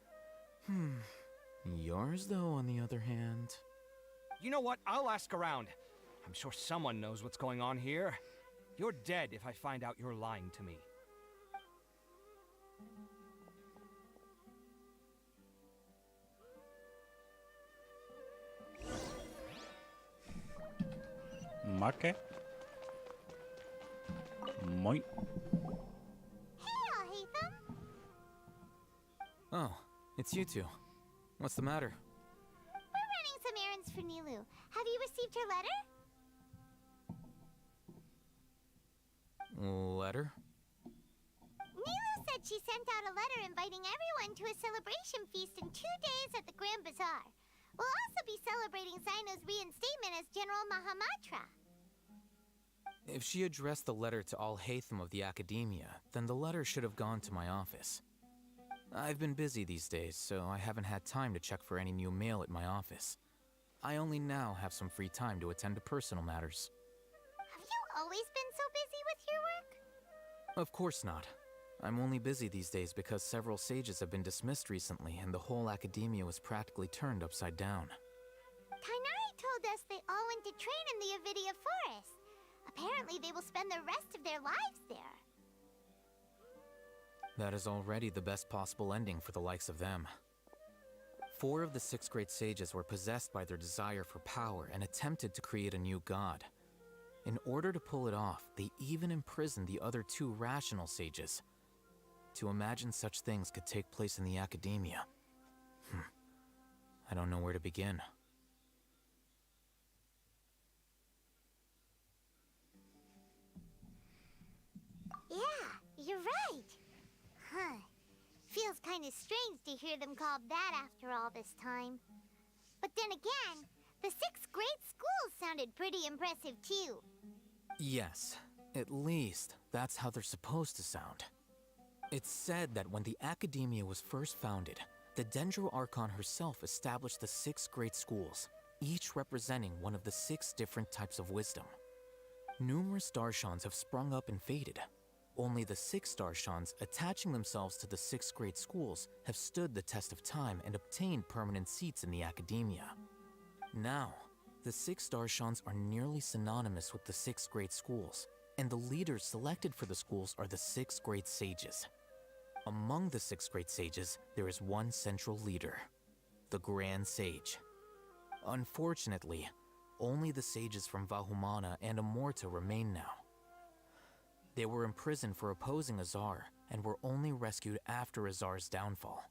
[SPEAKER 21] Yours, though, on the other hand...
[SPEAKER 12] You know what? I'll ask around. I'm sure someone knows what's going on here. You're dead if I find out you're lying to me.
[SPEAKER 1] Macke. Moin.
[SPEAKER 5] Hey, Hatham.
[SPEAKER 21] Oh, it's you two. What's the matter?
[SPEAKER 5] We're running some errands for Nilu. Have you received her letter?
[SPEAKER 21] Letter?
[SPEAKER 5] Nilu said she sent out a letter inviting everyone to a celebration feast in 2 days at the Grand Bazaar. We'll also be celebrating Zaino's reinstatement as General Mahamatra.
[SPEAKER 21] If she addressed the letter to all Hatham of the Academia, then the letter should have gone to my office. I've been busy these days, so I haven't had time to check for any new mail at my office. I only now have some free time to attend to personal matters.
[SPEAKER 5] Have you always been so busy with your work?
[SPEAKER 21] Of course not. I'm only busy these days because several sages have been dismissed recently and the whole academia was practically turned upside down.
[SPEAKER 5] Tainari told us they all went to train in the Avidia Forest. Apparently they will spend the rest of their lives there.
[SPEAKER 21] That is already the best possible ending for the likes of them. 4 of the 6 great sages were possessed by their desire for power and attempted to create a new god. In order to pull it off, they even imprisoned the other 2 rational sages. To imagine such things could take place in the academia. I don't know where to begin.
[SPEAKER 5] Yeah, you're right. Huh. Feels kind of strange to hear them called that after all this time. But then again, the 6 great schools sounded pretty impressive too.
[SPEAKER 21] Yes, at least that's how they're supposed to sound. It's said that when the academia was first founded, the Dendro Archon herself established the 6 great schools, each representing one of the 6 different types of wisdom. Numerous Darshans have sprung up and faded. Only the 6 Darshans attaching themselves to the 6 great schools have stood the test of time and obtained permanent seats in the academia. Now, the 6 Darshans are nearly synonymous with the 6 great schools, and the leaders selected for the schools are the 6 great sages. Among the 6 great sages, there is one central leader, the Grand Sage. Unfortunately, only the sages from Vahumana and Amorta remain now. They were imprisoned for opposing Azar and were only rescued after Azar's downfall.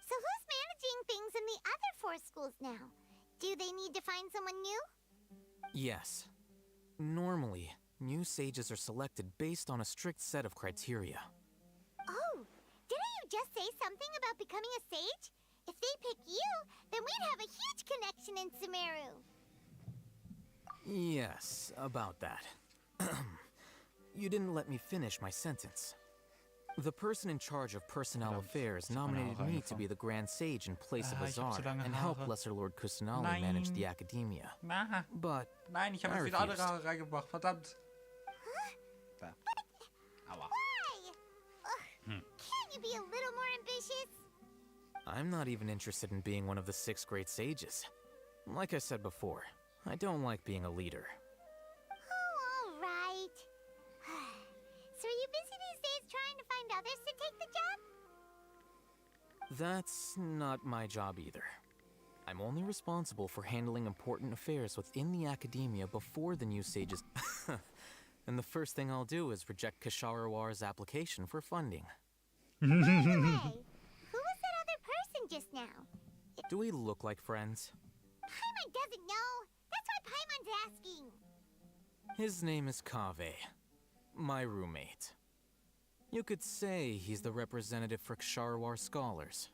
[SPEAKER 5] So who's managing things in the other 4 schools now? Do they need to find someone new?
[SPEAKER 21] Yes. Normally, new sages are selected based on a strict set of criteria.
[SPEAKER 5] Oh, didn't you just say something about becoming a sage? If they pick you, then we'd have a huge connection in Sumeru.
[SPEAKER 21] Yes, about that. You didn't let me finish my sentence. The person in charge of personnel affairs nominated me to be the Grand Sage in place of Azar and help Lesser Lord Kusanali manage the academia. But
[SPEAKER 19] Nein, ich habe jetzt wieder andere Haare reingemacht, verdammt. Aua.
[SPEAKER 5] Why? Can't you be a little more ambitious?
[SPEAKER 21] I'm not even interested in being one of the 6 great sages. Like I said before, I don't like being a leader.
[SPEAKER 5] Oh, all right. So are you busy these days trying to find others to take the job?
[SPEAKER 21] That's not my job either. I'm only responsible for handling important affairs within the academia before the new sages... And the first thing I'll do is reject Kasharawar's application for funding.
[SPEAKER 5] By the way, who was that other person just now?
[SPEAKER 21] Do we look like friends?
[SPEAKER 5] Paimon doesn't know. That's why Paimon's asking.
[SPEAKER 21] His name is Kaveh, my roommate. You could say he's the representative for Ksharawar scholars.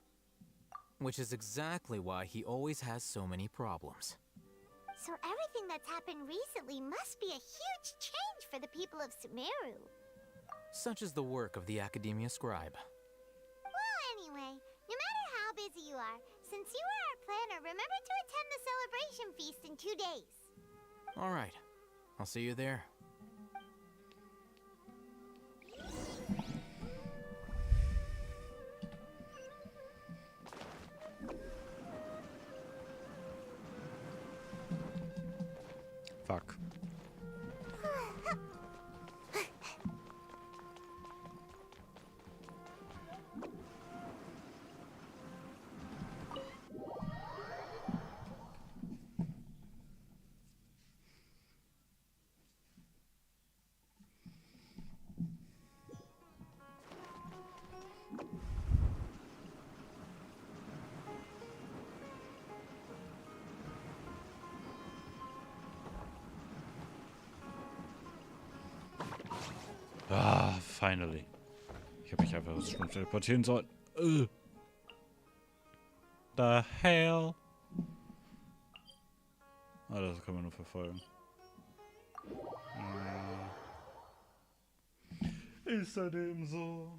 [SPEAKER 21] Which is exactly why he always has so many problems.
[SPEAKER 5] So everything that's happened recently must be a huge change for the people of Sumeru.
[SPEAKER 21] Such is the work of the Academia Scribe.
[SPEAKER 5] Well, anyway, no matter how busy you are, since you are our planner, remember to attend the celebration feast in 2 days.
[SPEAKER 21] All right, I'll see you there.
[SPEAKER 1] Fuck. Ah, finally. Ich habe mich einfach schon teleportieren sollen. The hell? Ah, das kann man nur verfolgen. Ist das eben so?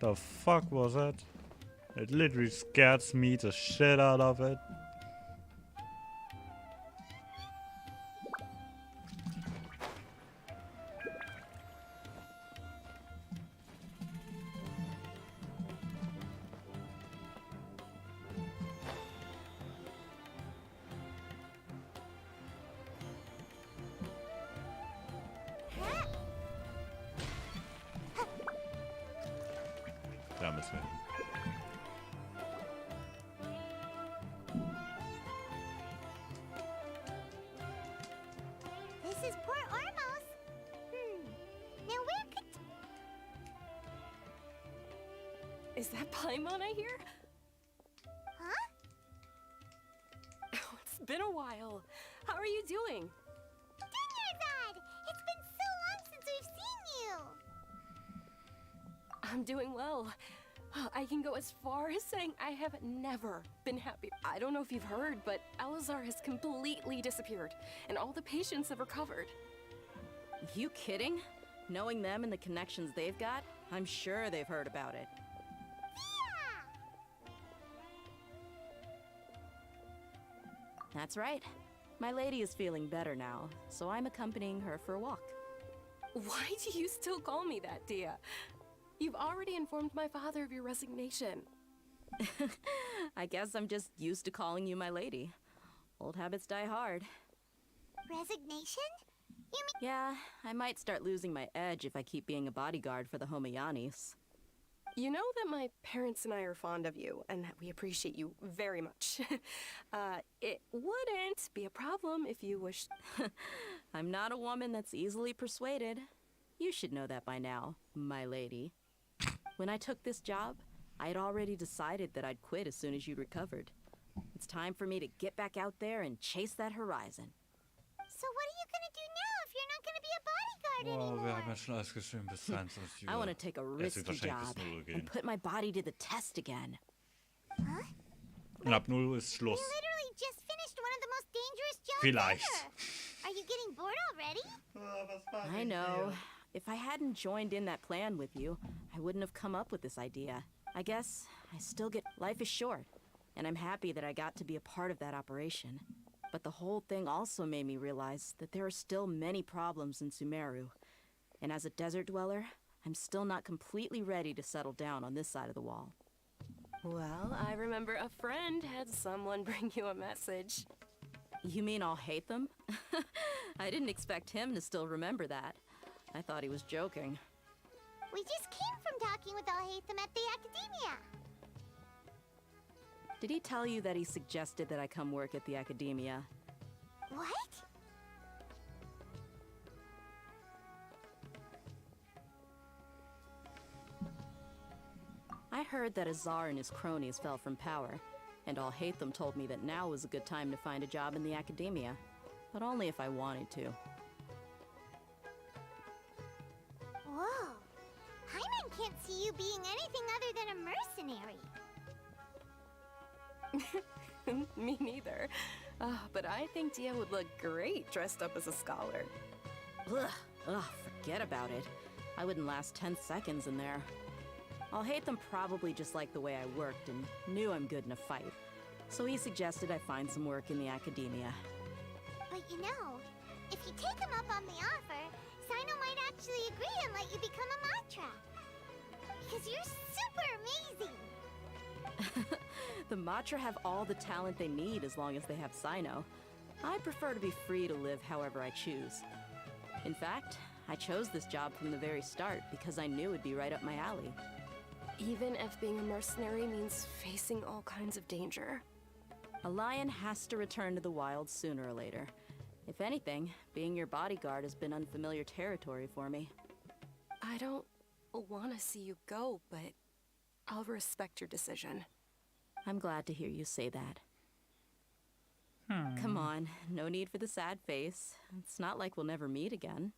[SPEAKER 1] The fuck was that? It literally scared me the shit out of it. Da müssen wir hin.
[SPEAKER 5] This is Port Ormos. Now where could...
[SPEAKER 14] Is that Paimon I hear?
[SPEAKER 5] Huh?
[SPEAKER 14] Oh, it's been a while. How are you doing?
[SPEAKER 5] Dinnerzad! It's been so long since we've seen you!
[SPEAKER 14] I'm doing well. I can go as far as saying I have never been happy. I don't know if you've heard, but Elazar has completely disappeared, and all the patients have recovered.
[SPEAKER 2] You kidding? Knowing them and the connections they've got, I'm sure they've heard about it. That's right. My lady is feeling better now, so I'm accompanying her for a walk.
[SPEAKER 14] Why do you still call me that, Dia? You've already informed my father of your resignation.
[SPEAKER 2] I guess I'm just used to calling you my lady. Old habits die hard.
[SPEAKER 5] Resignation? You mean...
[SPEAKER 2] Yeah, I might start losing my edge if I keep being a bodyguard for the Homayanis.
[SPEAKER 14] You know that my parents and I are fond of you, and that we appreciate you very much. It wouldn't be a problem if you wished...
[SPEAKER 2] I'm not a woman that's easily persuaded. You should know that by now, my lady. When I took this job, I had already decided that I'd quit as soon as you'd recovered. It's time for me to get back out there and chase that horizon.
[SPEAKER 5] So what are you gonna do now if you're not gonna be a bodyguard anymore?
[SPEAKER 1] Wir haben ja schon alles geschrieben bis 23 Uhr.
[SPEAKER 2] I want to take a risky job and put my body to the test again.
[SPEAKER 5] Huh?
[SPEAKER 1] Und ab 0 ist Schluss.
[SPEAKER 5] You literally just finished one of the most dangerous jobs
[SPEAKER 1] Vielleicht.
[SPEAKER 5] ever. Are you getting bored already?
[SPEAKER 2] I know. If I hadn't joined in that plan with you, I wouldn't have come up with this idea. I guess I still get... Life is short, and I'm happy that I got to be a part of that operation. But the whole thing also made me realize that there are still many problems in Sumeru. And as a desert dweller, I'm still not completely ready to settle down on this side of the wall.
[SPEAKER 14] Well, I remember a friend had someone bring you a message.
[SPEAKER 2] You mean I'll hate them? I didn't expect him to still remember that. I thought he was joking.
[SPEAKER 5] We just came from talking with Alhaitham at the Academia.
[SPEAKER 2] Did he tell you that he suggested that I come work at the Academia?
[SPEAKER 5] What?
[SPEAKER 2] I heard that Azar and his cronies fell from power, and Alhaitham told me that now was a good time to find a job in the Academia, but only if I wanted to.
[SPEAKER 5] Whoa. Hyman can't see you being anything other than a mercenary.
[SPEAKER 14] Me neither. But I think Dia would look great dressed up as a scholar.
[SPEAKER 2] Ugh, forget about it. I wouldn't last 10 seconds in there. Alhaitham probably just liked the way I worked and knew I'm good in a fight. So he suggested I find some work in the Academia.
[SPEAKER 5] But you know, if you take him up on the offer, Sino might actually agree and let you become a Matra. Because you're super amazing!
[SPEAKER 2] The Matra have all the talent they need as long as they have Sino. I prefer to be free to live however I choose. In fact, I chose this job from the very start because I knew it'd be right up my alley.
[SPEAKER 14] Even if being a mercenary means facing all kinds of danger.
[SPEAKER 2] A lion has to return to the wild sooner or later. If anything, being your bodyguard has been unfamiliar territory for me.
[SPEAKER 14] I don't want to see you go, but I'll respect your decision.
[SPEAKER 2] I'm glad to hear you say that. Come on, no need for the sad face. It's not like we'll never meet again.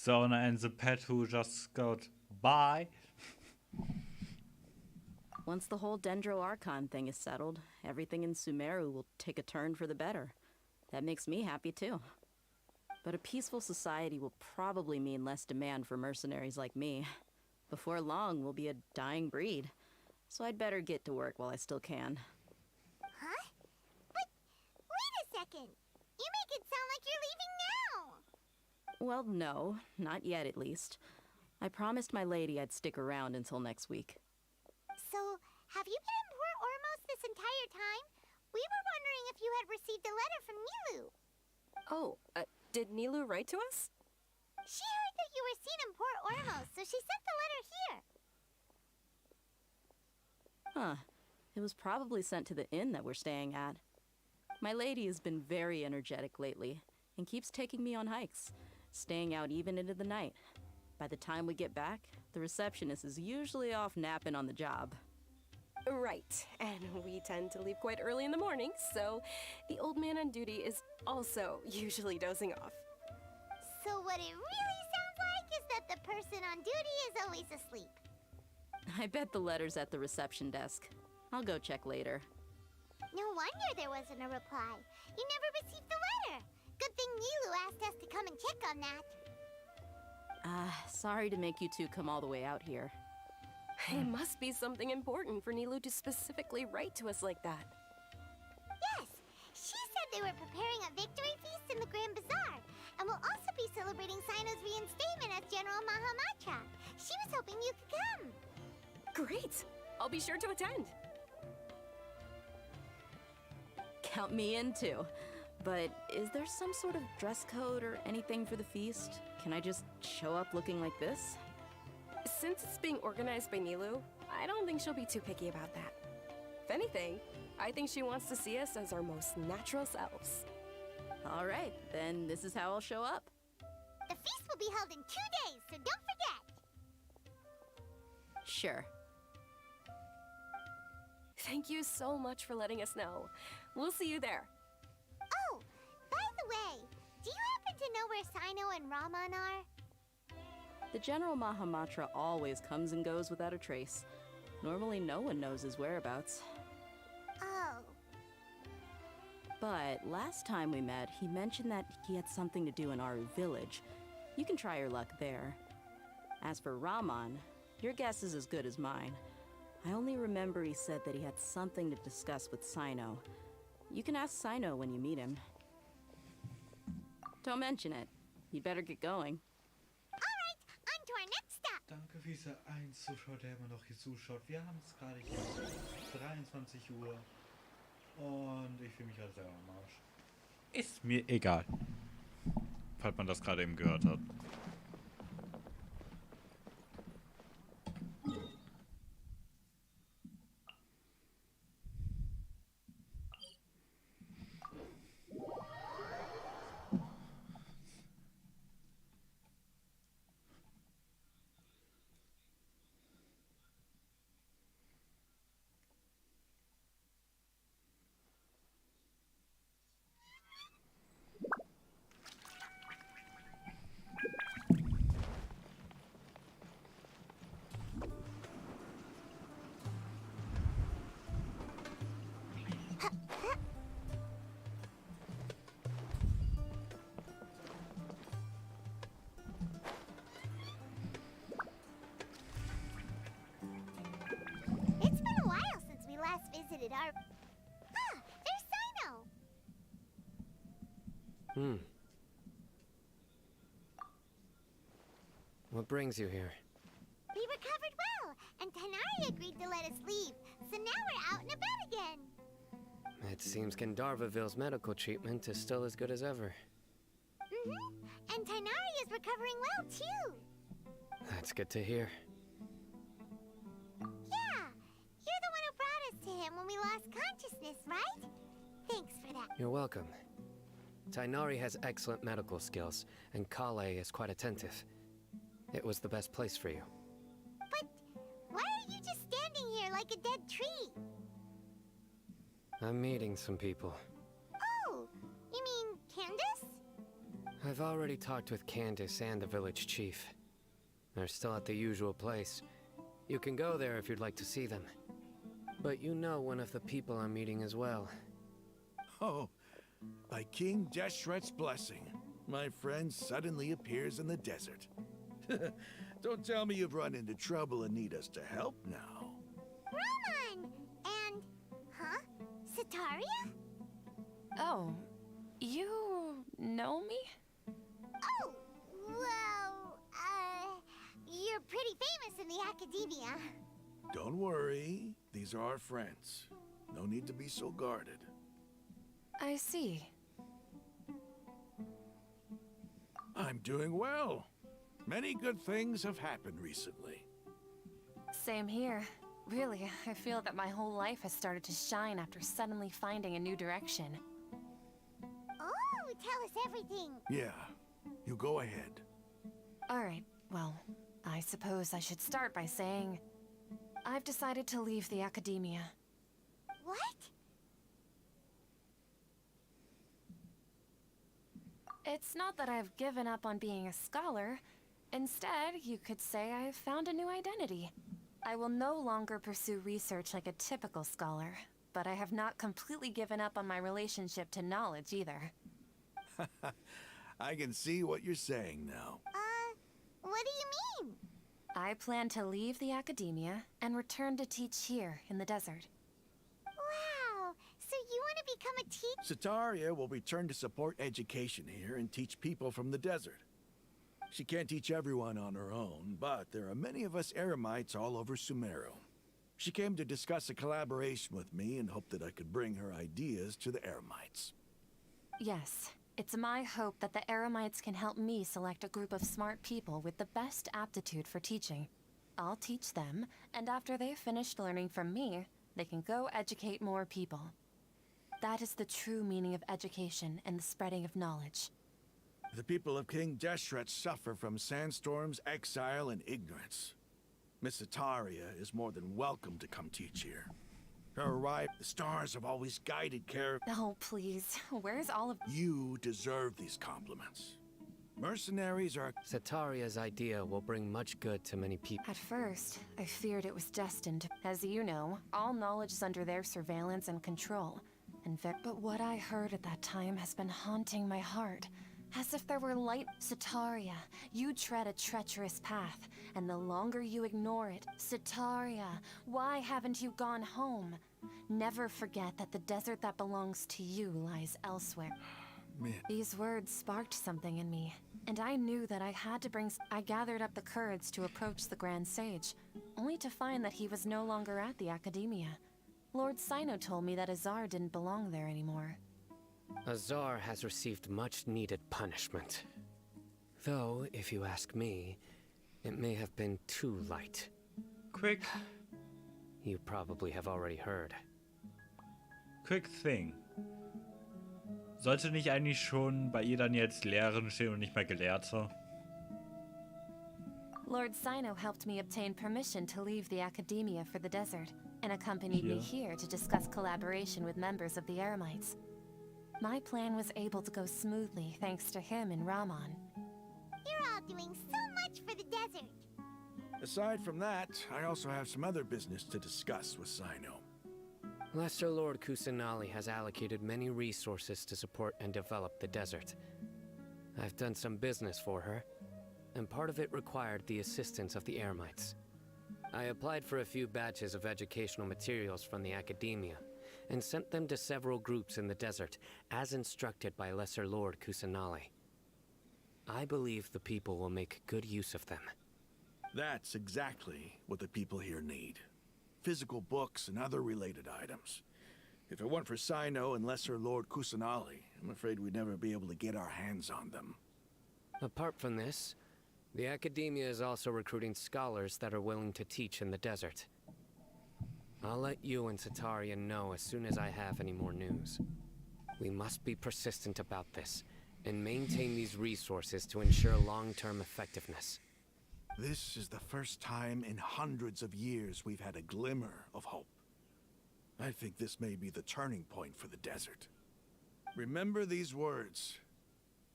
[SPEAKER 1] the owner and the pet who just got by.
[SPEAKER 2] Once the whole Dendro Archon thing is settled, everything in Sumeru will take a turn for the better. That makes me happy too. But a peaceful society will probably mean less demand for mercenaries like me. Before long, we'll be a dying breed. So I'd better get to work while I still can.
[SPEAKER 5] Huh? But wait a second. You make it sound like you're leaving now.
[SPEAKER 2] Well, no, not yet at least. I promised my lady I'd stick around until next week.
[SPEAKER 5] So, have you been in Port Ormos this entire time? We were wondering if you had received a letter from Nilu.
[SPEAKER 14] Oh, did Nilu write to us?
[SPEAKER 5] She heard that you were seen in Port Ormos, so she sent the letter here.
[SPEAKER 2] Huh. It was probably sent to the inn that we're staying at. My lady has been very energetic lately, and keeps taking me on hikes, staying out even into the night. By the time we get back, the receptionist is usually off napping on the job.
[SPEAKER 14] Right, and we tend to leave quite early in the morning, so the old man on duty is also usually dozing off.
[SPEAKER 5] So what it really sounds like is that the person on duty is always asleep.
[SPEAKER 2] I bet the letter's at the reception desk. I'll go check later.
[SPEAKER 5] No wonder there wasn't a reply. You never received the letter. Good thing Nilu asked us to come and check on that.
[SPEAKER 2] Sorry to make you two come all the way out here.
[SPEAKER 14] It must be something important for Nilu to specifically write to us like that.
[SPEAKER 5] Yes, she said they were preparing a victory feast in the Grand Bazaar, and will also be celebrating Sino's reinstatement as General Mahamatra. She was hoping you could come.
[SPEAKER 14] Great! I'll be sure to attend.
[SPEAKER 2] Count me in too. But is there some sort of dress code or anything for the feast? Can I just show up looking like this?
[SPEAKER 14] Since it's being organized by Nilu, I don't think she'll be too picky about that. If anything, I think she wants to see us as our most natural selves.
[SPEAKER 2] All right, then this is how I'll show up.
[SPEAKER 5] The feast will be held in 2 days, so don't forget.
[SPEAKER 2] Sure.
[SPEAKER 14] Thank you so much for letting us know. We'll see you there.
[SPEAKER 5] Oh, by the way, do you happen to know where Sino and Raman are?
[SPEAKER 2] The General Mahamatra always comes and goes without a trace. Normally no one knows his whereabouts.
[SPEAKER 5] Oh.
[SPEAKER 2] But last time we met, he mentioned that he had something to do in Aru village. You can try your luck there. As for Raman, your guess is as good as mine. I only remember he said that he had something to discuss with Sino. You can ask Sino when you meet him. Don't mention it. You'd better get going.
[SPEAKER 5] Alright, on to our next stop.
[SPEAKER 1] Danke für diese 1 Zuschauer, der immer noch hier zuschaut. Wir haben es gerade hier 23 Uhr. Und ich fühle mich gerade selber am Arsch. Ist mir egal. Falls man das gerade eben gehört hat.
[SPEAKER 5] It's been a while since we last visited our... Ah, there's Sino!
[SPEAKER 6] What brings you here?
[SPEAKER 5] We recovered well, and Tanari agreed to let us leave, so now we're out and about again.
[SPEAKER 6] It seems Gandharvaville's medical treatment is still as good as ever.
[SPEAKER 5] And Tanari is recovering well, too.
[SPEAKER 6] That's good to hear.
[SPEAKER 5] Yeah, you're the one who brought us to him when we lost consciousness, right? Thanks for that.
[SPEAKER 6] You're welcome. Tainari has excellent medical skills, and Kale is quite attentive. It was the best place for you.
[SPEAKER 5] But why are you just standing here like a dead tree?
[SPEAKER 6] I'm meeting some people.
[SPEAKER 5] Oh, you mean Candace?
[SPEAKER 6] I've already talked with Candace and the village chief. They're still at the usual place. You can go there if you'd like to see them. But you know one of the people I'm meeting as well.
[SPEAKER 8] Oh, by King Deshret's blessing, my friend suddenly appears in the desert. Don't tell me you've run into trouble and need us to help now.
[SPEAKER 5] Roman! And... huh? Sataria?
[SPEAKER 14] Oh, you know me?
[SPEAKER 5] Oh, well, you're pretty famous in the academia.
[SPEAKER 8] Don't worry, these are our friends. No need to be so guarded.
[SPEAKER 14] I see.
[SPEAKER 8] I'm doing well. Many good things have happened recently.
[SPEAKER 14] Same here. Really, I feel that my whole life has started to shine after suddenly finding a new direction.
[SPEAKER 5] Oh, tell us everything.
[SPEAKER 8] Yeah, you go ahead.
[SPEAKER 14] Alright, well, I suppose I should start by saying... I've decided to leave the academia.
[SPEAKER 5] What?
[SPEAKER 14] It's not that I've given up on being a scholar. Instead, you could say I've found a new identity. I will no longer pursue research like a typical scholar, but I have not completely given up on my relationship to knowledge either.
[SPEAKER 8] I can see what you're saying now.
[SPEAKER 5] What do you mean?
[SPEAKER 14] I plan to leave the academia and return to teach here in the desert.
[SPEAKER 5] Wow, so you want to become a teacher?
[SPEAKER 8] Sataria will return to support education here and teach people from the desert. She can't teach everyone on her own, but there are many of us Eremites all over Sumeru. She came to discuss a collaboration with me and hoped that I could bring her ideas to the Eremites.
[SPEAKER 14] Yes, it's my hope that the Eremites can help me select a group of smart people with the best aptitude for teaching. I'll teach them, and after they've finished learning from me, they can go educate more people. That is the true meaning of education and the spreading of knowledge.
[SPEAKER 8] The people of King Deshret suffer from sandstorms, exile, and ignorance. Miss Sataria is more than welcome to come teach here. Her arrival, the stars have always guided care.
[SPEAKER 14] Oh, please. Where's all of...
[SPEAKER 8] You deserve these compliments. Mercenaries are...
[SPEAKER 6] Sataria's idea will bring much good to many people.
[SPEAKER 14] At first, I feared it was destined. As you know, all knowledge is under their surveillance and control. But what I heard at that time has been haunting my heart. As if there were light... Sataria, you tread a treacherous path, and the longer you ignore it... Sataria, why haven't you gone home? Never forget that the desert that belongs to you lies elsewhere.
[SPEAKER 8] Man.
[SPEAKER 14] These words sparked something in me, and I knew that I had to bring... I gathered up the courage to approach the Grand Sage, only to find that he was no longer at the Academia. Lord Sino told me that Azar didn't belong there anymore.
[SPEAKER 6] Azar has received much-needed punishment. Though, if you ask me, it may have been too light.
[SPEAKER 1] Quick.
[SPEAKER 6] You probably have already heard.
[SPEAKER 1] Quick thing. Sollte nicht eigentlich schon bei ihr dann jetzt Lehrerin stehen und nicht mehr Gelehrter?
[SPEAKER 14] Lord Sino helped me obtain permission to leave the Academia for the desert, and accompanied me here to discuss collaboration with members of the Eremites. My plan was able to go smoothly thanks to him and Rahman.
[SPEAKER 5] You're all doing so much for the desert.
[SPEAKER 8] Aside from that, I also have some other business to discuss with Sino.
[SPEAKER 6] Lesser Lord Kusanali has allocated many resources to support and develop the desert. I've done some business for her, and part of it required the assistance of the Eremites. I applied for a few batches of educational materials from the Academia, and sent them to several groups in the desert, as instructed by Lesser Lord Kusanali. I believe the people will make good use of them.
[SPEAKER 8] That's exactly what the people here need. Physical books and other related items. If it weren't for Sino and Lesser Lord Kusanali, I'm afraid we'd never be able to get our hands on them.
[SPEAKER 6] Apart from this, the Academia is also recruiting scholars that are willing to teach in the desert. I'll let you and Sataria know as soon as I have any more news. We must be persistent about this, and maintain these resources to ensure long-term effectiveness.
[SPEAKER 8] This is the first time in hundreds of years we've had a glimmer of hope. I think this may be the turning point for the desert. Remember these words.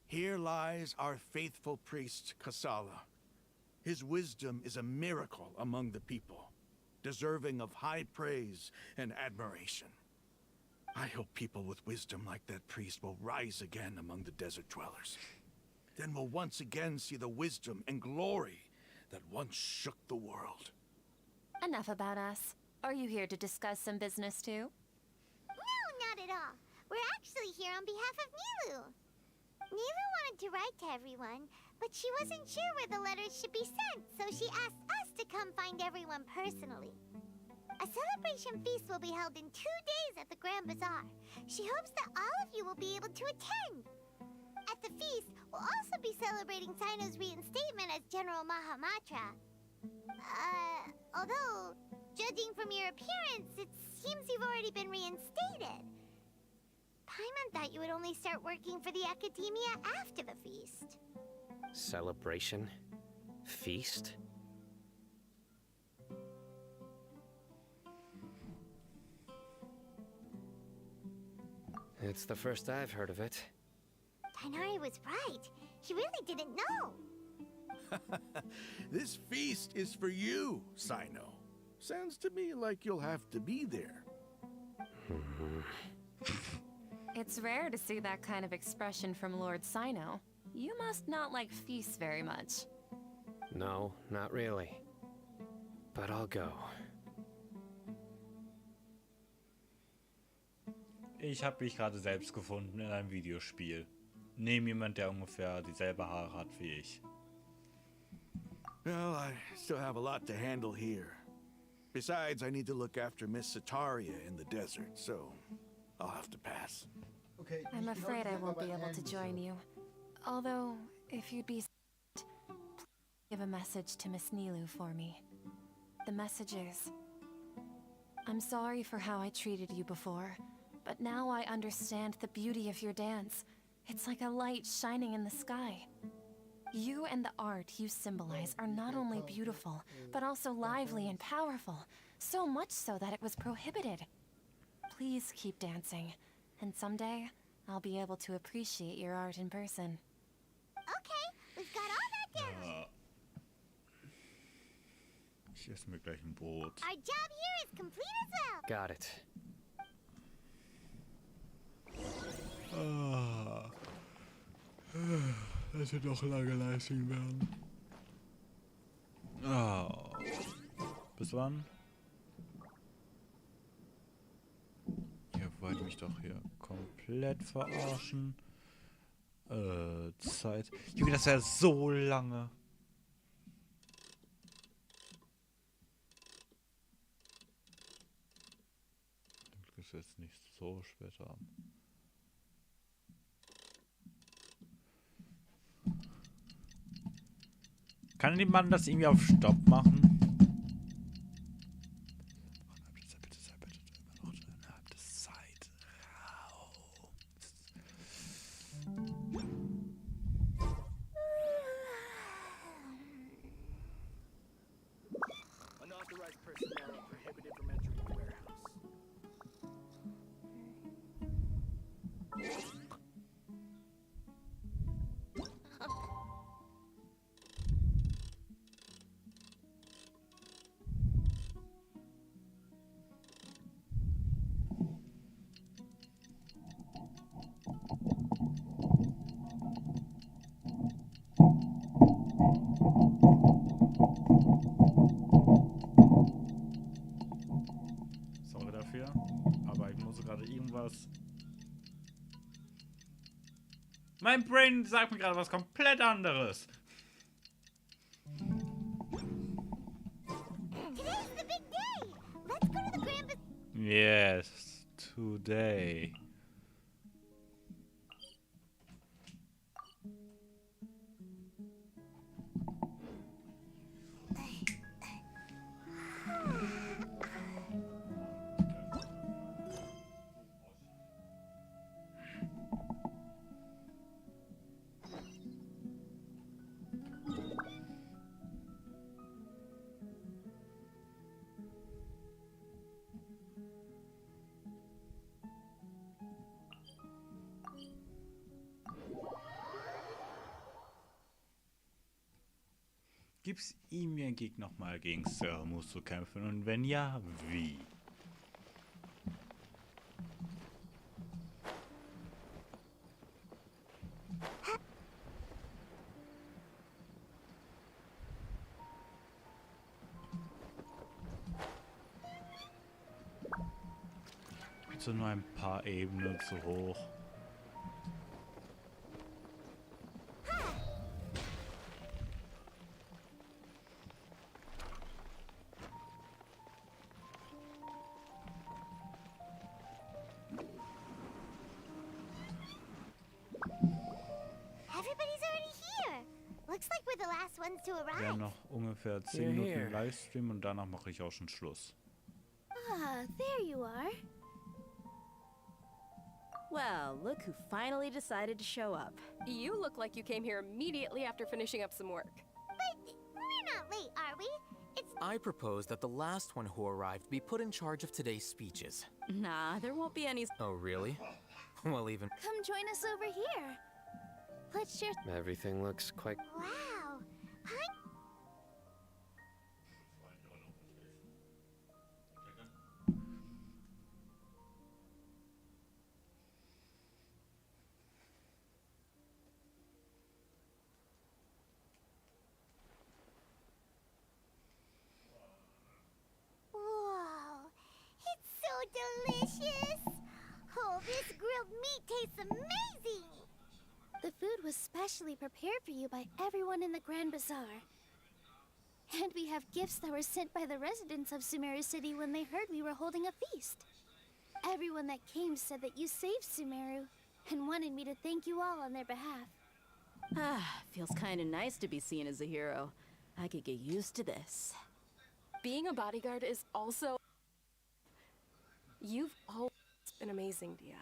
[SPEAKER 8] Here lies our faithful priest, Kasala. His wisdom is a miracle among the people, deserving of high praise and admiration. I hope people with wisdom like that priest will rise again among the desert dwellers. Then we'll once again see the wisdom and glory that once shook the world.
[SPEAKER 14] Enough about us. Are you here to discuss some business too?
[SPEAKER 5] No, not at all. We're actually here on behalf of Nilu. Nilu wanted to write to everyone, but she wasn't sure where the letters should be sent, so she asked us to come find everyone personally. A celebration feast will be held in 2 days at the Grand Bazaar. She hopes that all of you will be able to attend. At the feast, we'll also be celebrating Sino's reinstatement as General Mahamatra. Although, judging from your appearance, it seems you've already been reinstated. Paimon thought you would only start working for the Academia after the feast.
[SPEAKER 6] Celebration? Feast? It's the first I've heard of it.
[SPEAKER 5] Tighnari was right. He really didn't know.
[SPEAKER 8] This feast is for you, Sino. Sounds to me like you'll have to be there.
[SPEAKER 14] It's rare to see that kind of expression from Lord Sino. You must not like feasts very much.
[SPEAKER 6] No, not really. But I'll go.
[SPEAKER 1] Ich habe mich gerade selbst gefunden in einem Videospiel. Neben jemand, der ungefähr dieselbe Haare hat wie ich.
[SPEAKER 8] Well, I still have a lot to handle here. Besides, I need to look after Miss Sataria in the desert, so I'll have to pass.
[SPEAKER 19] Okay.
[SPEAKER 14] I'm afraid I won't be able to join you. Although, if you'd be please give a message to Miss Nilu for me. The message is, I'm sorry for how I treated you before, but now I understand the beauty of your dance. It's like a light shining in the sky. You and the art you symbolize are not only beautiful, but also lively and powerful, so much so that it was prohibited. Please keep dancing, and someday I'll be able to appreciate your art in person.
[SPEAKER 5] Okay, we've got all that down.
[SPEAKER 1] Ich esse mir gleich ein Brot.
[SPEAKER 5] Our job here is complete as well.
[SPEAKER 6] Got it.
[SPEAKER 1] Das wird doch lange Leistung werden. Bis wann? Ihr wollt mich doch hier komplett verarschen. Zeit. Junge, das wäre so lange. Das ist jetzt nicht so spät haben. Kann jemand das irgendwie auf Stopp machen? Bitte sei immer noch innerhalb des Zeitraums.
[SPEAKER 13] Unauthorized personnel are prohibited from entering the warehouse.
[SPEAKER 1] Sorry dafür, aber ich muss gerade irgendwas... Mein Brain sagt mir gerade was komplett anderes.
[SPEAKER 5] Today's the big day. Let's go to the Grand Bazaar.
[SPEAKER 1] Yes, today. Gibt's ihm wie ein Gegner nochmal gegen Sermus zu kämpfen? Und wenn ja, wie? Also nur ein paar Ebenen zu hoch.
[SPEAKER 5] Everybody's already here. Looks like we're the last ones to
[SPEAKER 1] Wir
[SPEAKER 5] arrive.
[SPEAKER 1] haben noch ungefähr 10 Minuten Livestream und danach mache ich auch schon Schluss.
[SPEAKER 3] Ah, there you are.
[SPEAKER 2] Well, look who finally decided to show up.
[SPEAKER 18] You look like you came here immediately after finishing up some work.
[SPEAKER 5] But we're not late, are we? It's
[SPEAKER 21] I propose that the last one who arrived be put in charge of today's speeches.
[SPEAKER 2] Nah, there won't be any.
[SPEAKER 21] Oh, really? Well, even...
[SPEAKER 3] Come join us over here. Let's share.
[SPEAKER 6] Everything looks quite...
[SPEAKER 5] wow. Whoa, it's so delicious. Oh, this grilled meat tastes amazing.
[SPEAKER 3] The food was specially prepared for you by everyone in the Grand Bazaar. And we have gifts that were sent by the residents of Sumeru City when they heard we were holding a feast. Everyone that came said that you saved Sumeru and wanted me to thank you all on their behalf.
[SPEAKER 2] Ah, feels kind of nice to be seen as a hero. I could get used to this.
[SPEAKER 18] Being a bodyguard is also... You've always been amazing, Dia.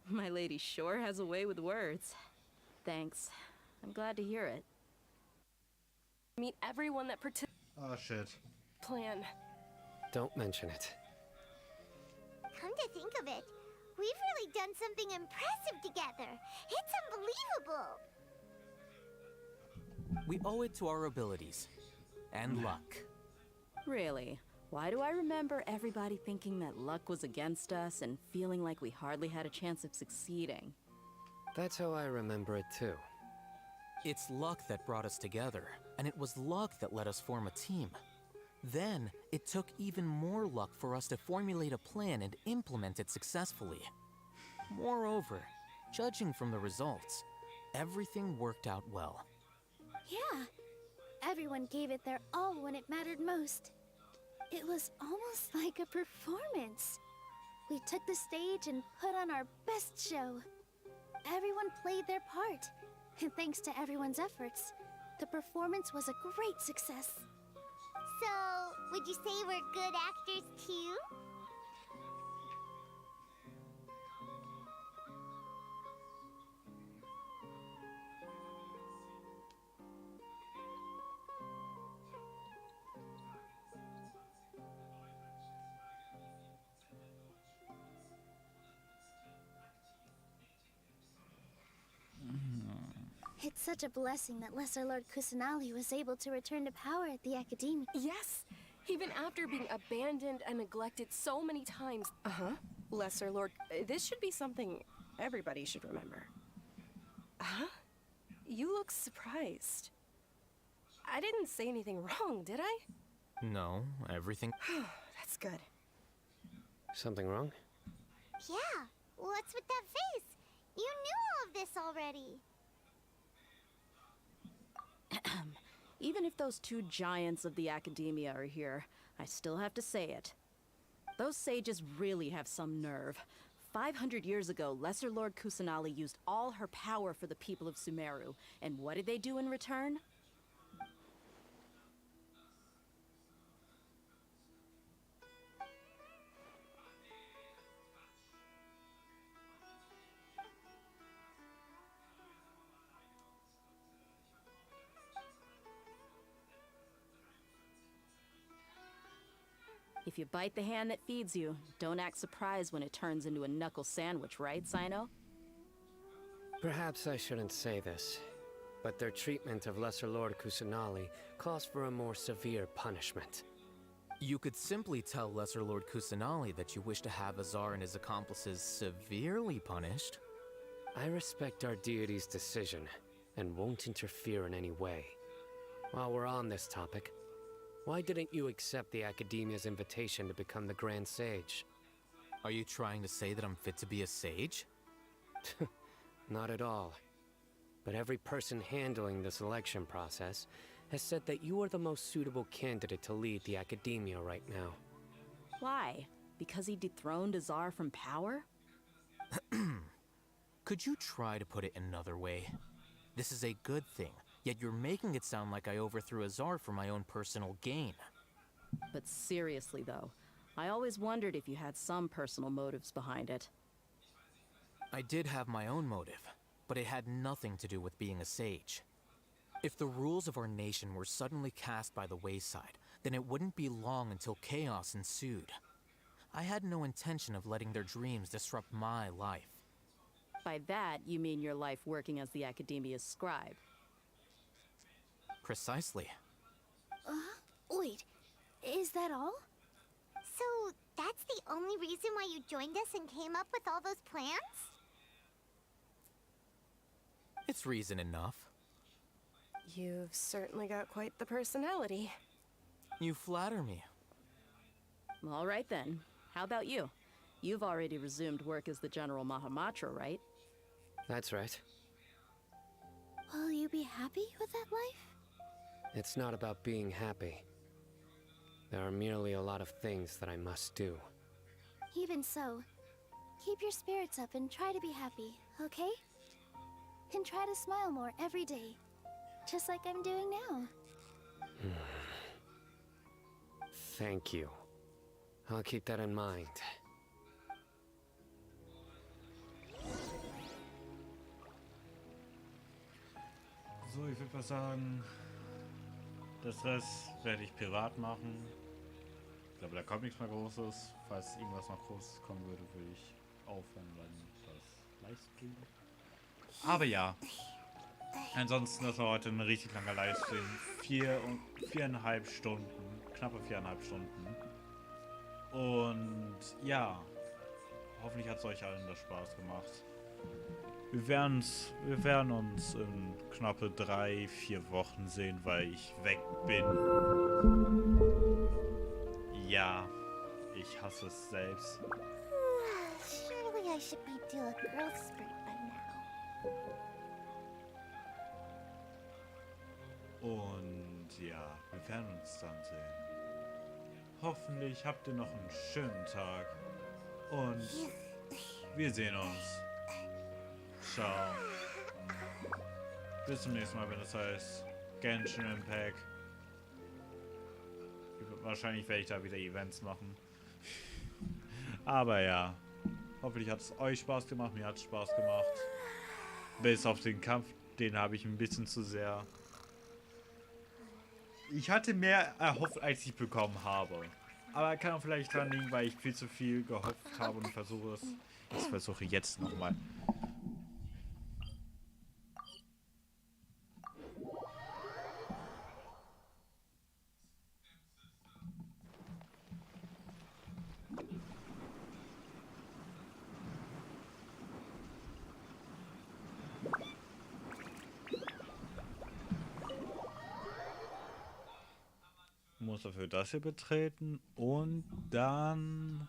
[SPEAKER 2] My lady sure has a way with words. Thanks. I'm glad to hear it.
[SPEAKER 18] Meet everyone that
[SPEAKER 1] Oh shit.
[SPEAKER 18] plan.
[SPEAKER 6] Don't mention it.
[SPEAKER 5] Come to think of it, we've really done something impressive together. It's unbelievable.
[SPEAKER 21] We owe it to our abilities. And luck.
[SPEAKER 2] Really? Why do I remember everybody thinking that luck was against us and feeling like we hardly had a chance of succeeding?
[SPEAKER 6] That's how I remember it too.
[SPEAKER 21] It's luck that brought us together, and it was luck that let us form a team. Then, it took even more luck for us to formulate a plan and implement it successfully. Moreover, judging from the results, everything worked out well.
[SPEAKER 3] Yeah, everyone gave it their all when it mattered most. It was almost like a performance. We took the stage and put on our best show. Everyone played their part, and thanks to everyone's efforts, the performance was a great success.
[SPEAKER 5] So, would you say we're good actors too?
[SPEAKER 3] It's such a blessing that Lesser Lord Kusanali was able to return to power at the Academy.
[SPEAKER 18] Yes, even after being abandoned and neglected so many times. Uh-huh. Lesser Lord, this should be something everybody should remember. Huh? You look surprised. I didn't say anything wrong, did I?
[SPEAKER 21] No, everything...
[SPEAKER 18] That's good.
[SPEAKER 6] Something wrong?
[SPEAKER 5] Yeah, what's with that face? You knew all of this already.
[SPEAKER 2] Even if those two giants of the academia are here, I still have to say it. Those sages really have some nerve. 500 years ago, Lesser Lord Kusanali used all her power for the people of Sumeru, and what did they do in return? If you bite the hand that feeds you, don't act surprised when it turns into a knuckle sandwich, right, Sino?
[SPEAKER 6] Perhaps I shouldn't say this, but their treatment of Lesser Lord Kusanali calls for a more severe punishment.
[SPEAKER 21] You could simply tell Lesser Lord Kusanali that you wish to have Azar and his accomplices severely punished.
[SPEAKER 6] I respect our deity's decision, and won't interfere in any way. While we're on this topic, why didn't you accept the Academia's invitation to become the Grand Sage?
[SPEAKER 21] Are you trying to say that I'm fit to be a sage?
[SPEAKER 6] Not at all. But every person handling the selection process has said that you are the most suitable candidate to lead the Academia right now.
[SPEAKER 2] Why? Because he dethroned Azar from power?
[SPEAKER 21] Could you try to put it another way? This is a good thing, yet you're making it sound like I overthrew Azar for my own personal gain.
[SPEAKER 2] But seriously though, I always wondered if you had some personal motives behind it.
[SPEAKER 21] I did have my own motive, but it had nothing to do with being a sage. If the rules of our nation were suddenly cast by the wayside, then it wouldn't be long until chaos ensued. I had no intention of letting their dreams disrupt my life.
[SPEAKER 2] By that, you mean your life working as the Academia's scribe.
[SPEAKER 21] Precisely.
[SPEAKER 3] Wait, is that all?
[SPEAKER 5] So, that's the only reason why you joined us and came up with all those plans?
[SPEAKER 21] It's reason enough.
[SPEAKER 18] You've certainly got quite the personality.
[SPEAKER 21] You flatter me.
[SPEAKER 2] All right then. How about you? You've already resumed work as the General Mahamatra, right?
[SPEAKER 6] That's right.
[SPEAKER 3] Will you be happy with that life?
[SPEAKER 6] It's not about being happy. There are merely a lot of things that I must do.
[SPEAKER 3] Even so, keep your spirits up and try to be happy, okay? And try to smile more every day, just like I'm doing now.
[SPEAKER 6] Thank you. I'll keep that in mind.
[SPEAKER 1] So, ich würde mal sagen, das Rest werde ich privat machen. Ich glaube, da kommt nichts mehr Großes. Falls irgendwas noch Großes kommen würde, würde ich aufhören und dann das Livestream. Aber ja. Ansonsten, das war heute ein richtig langer Livestream. 4,5 Stunden. Knappe 4,5 Stunden. Und ja. Hoffentlich hat es euch allen das Spaß gemacht. Wir werden uns in knappe 3-4 Wochen sehen, weil ich weg bin. Ja, ich hasse es selbst.
[SPEAKER 5] Surely I should be due a growth spurt by now.
[SPEAKER 1] Und ja, wir werden uns dann sehen. Hoffentlich habt ihr noch einen schönen Tag. Und wir sehen uns. Ciao. Bis zum nächsten Mal, wenn es heißt Genshin Impact. Wahrscheinlich werde ich da wieder Events machen. Aber ja. Hoffentlich hat es euch Spaß gemacht. Mir hat es Spaß gemacht. Bis auf den Kampf. Den habe ich ein bisschen zu sehr... Ich hatte mehr erhofft, als ich bekommen habe. Aber kann auch vielleicht dran liegen, weil ich viel zu viel gehofft habe und versuche es. Ich versuche jetzt nochmal. Muss dafür das hier betreten und dann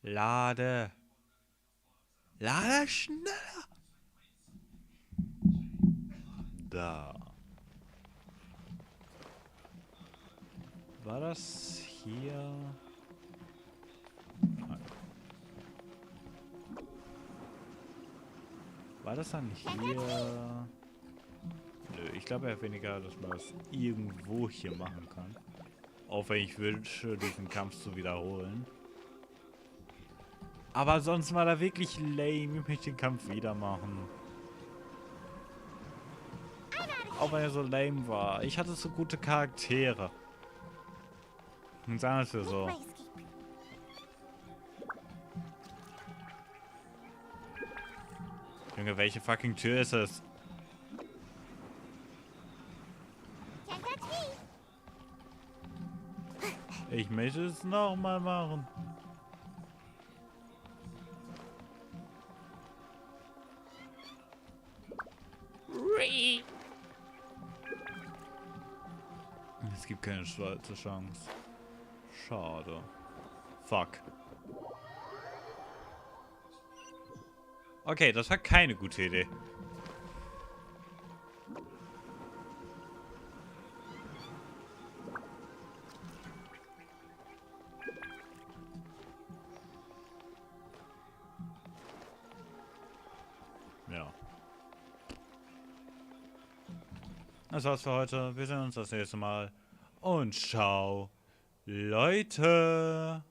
[SPEAKER 1] lade schneller. Da war das hier. War das dann hier? Nö, ich glaube eher weniger, dass man das irgendwo hier machen kann. Auch wenn ich wünsche, diesen Kampf zu wiederholen. Aber sonst war da wirklich lame. Ich möchte den Kampf wieder machen. Auch wenn er so lame war. Ich hatte so gute Charaktere. Und sagen wir so. Junge, welche fucking Tür ist es?
[SPEAKER 5] Can't touch me.
[SPEAKER 1] Ich möchte es nochmal machen. Es gibt keine zweite Chance. Schade. Fuck. Okay, das war keine gute Idee. Ja. Das war's für heute. Wir sehen uns das nächste Mal. Und ciao, Leute.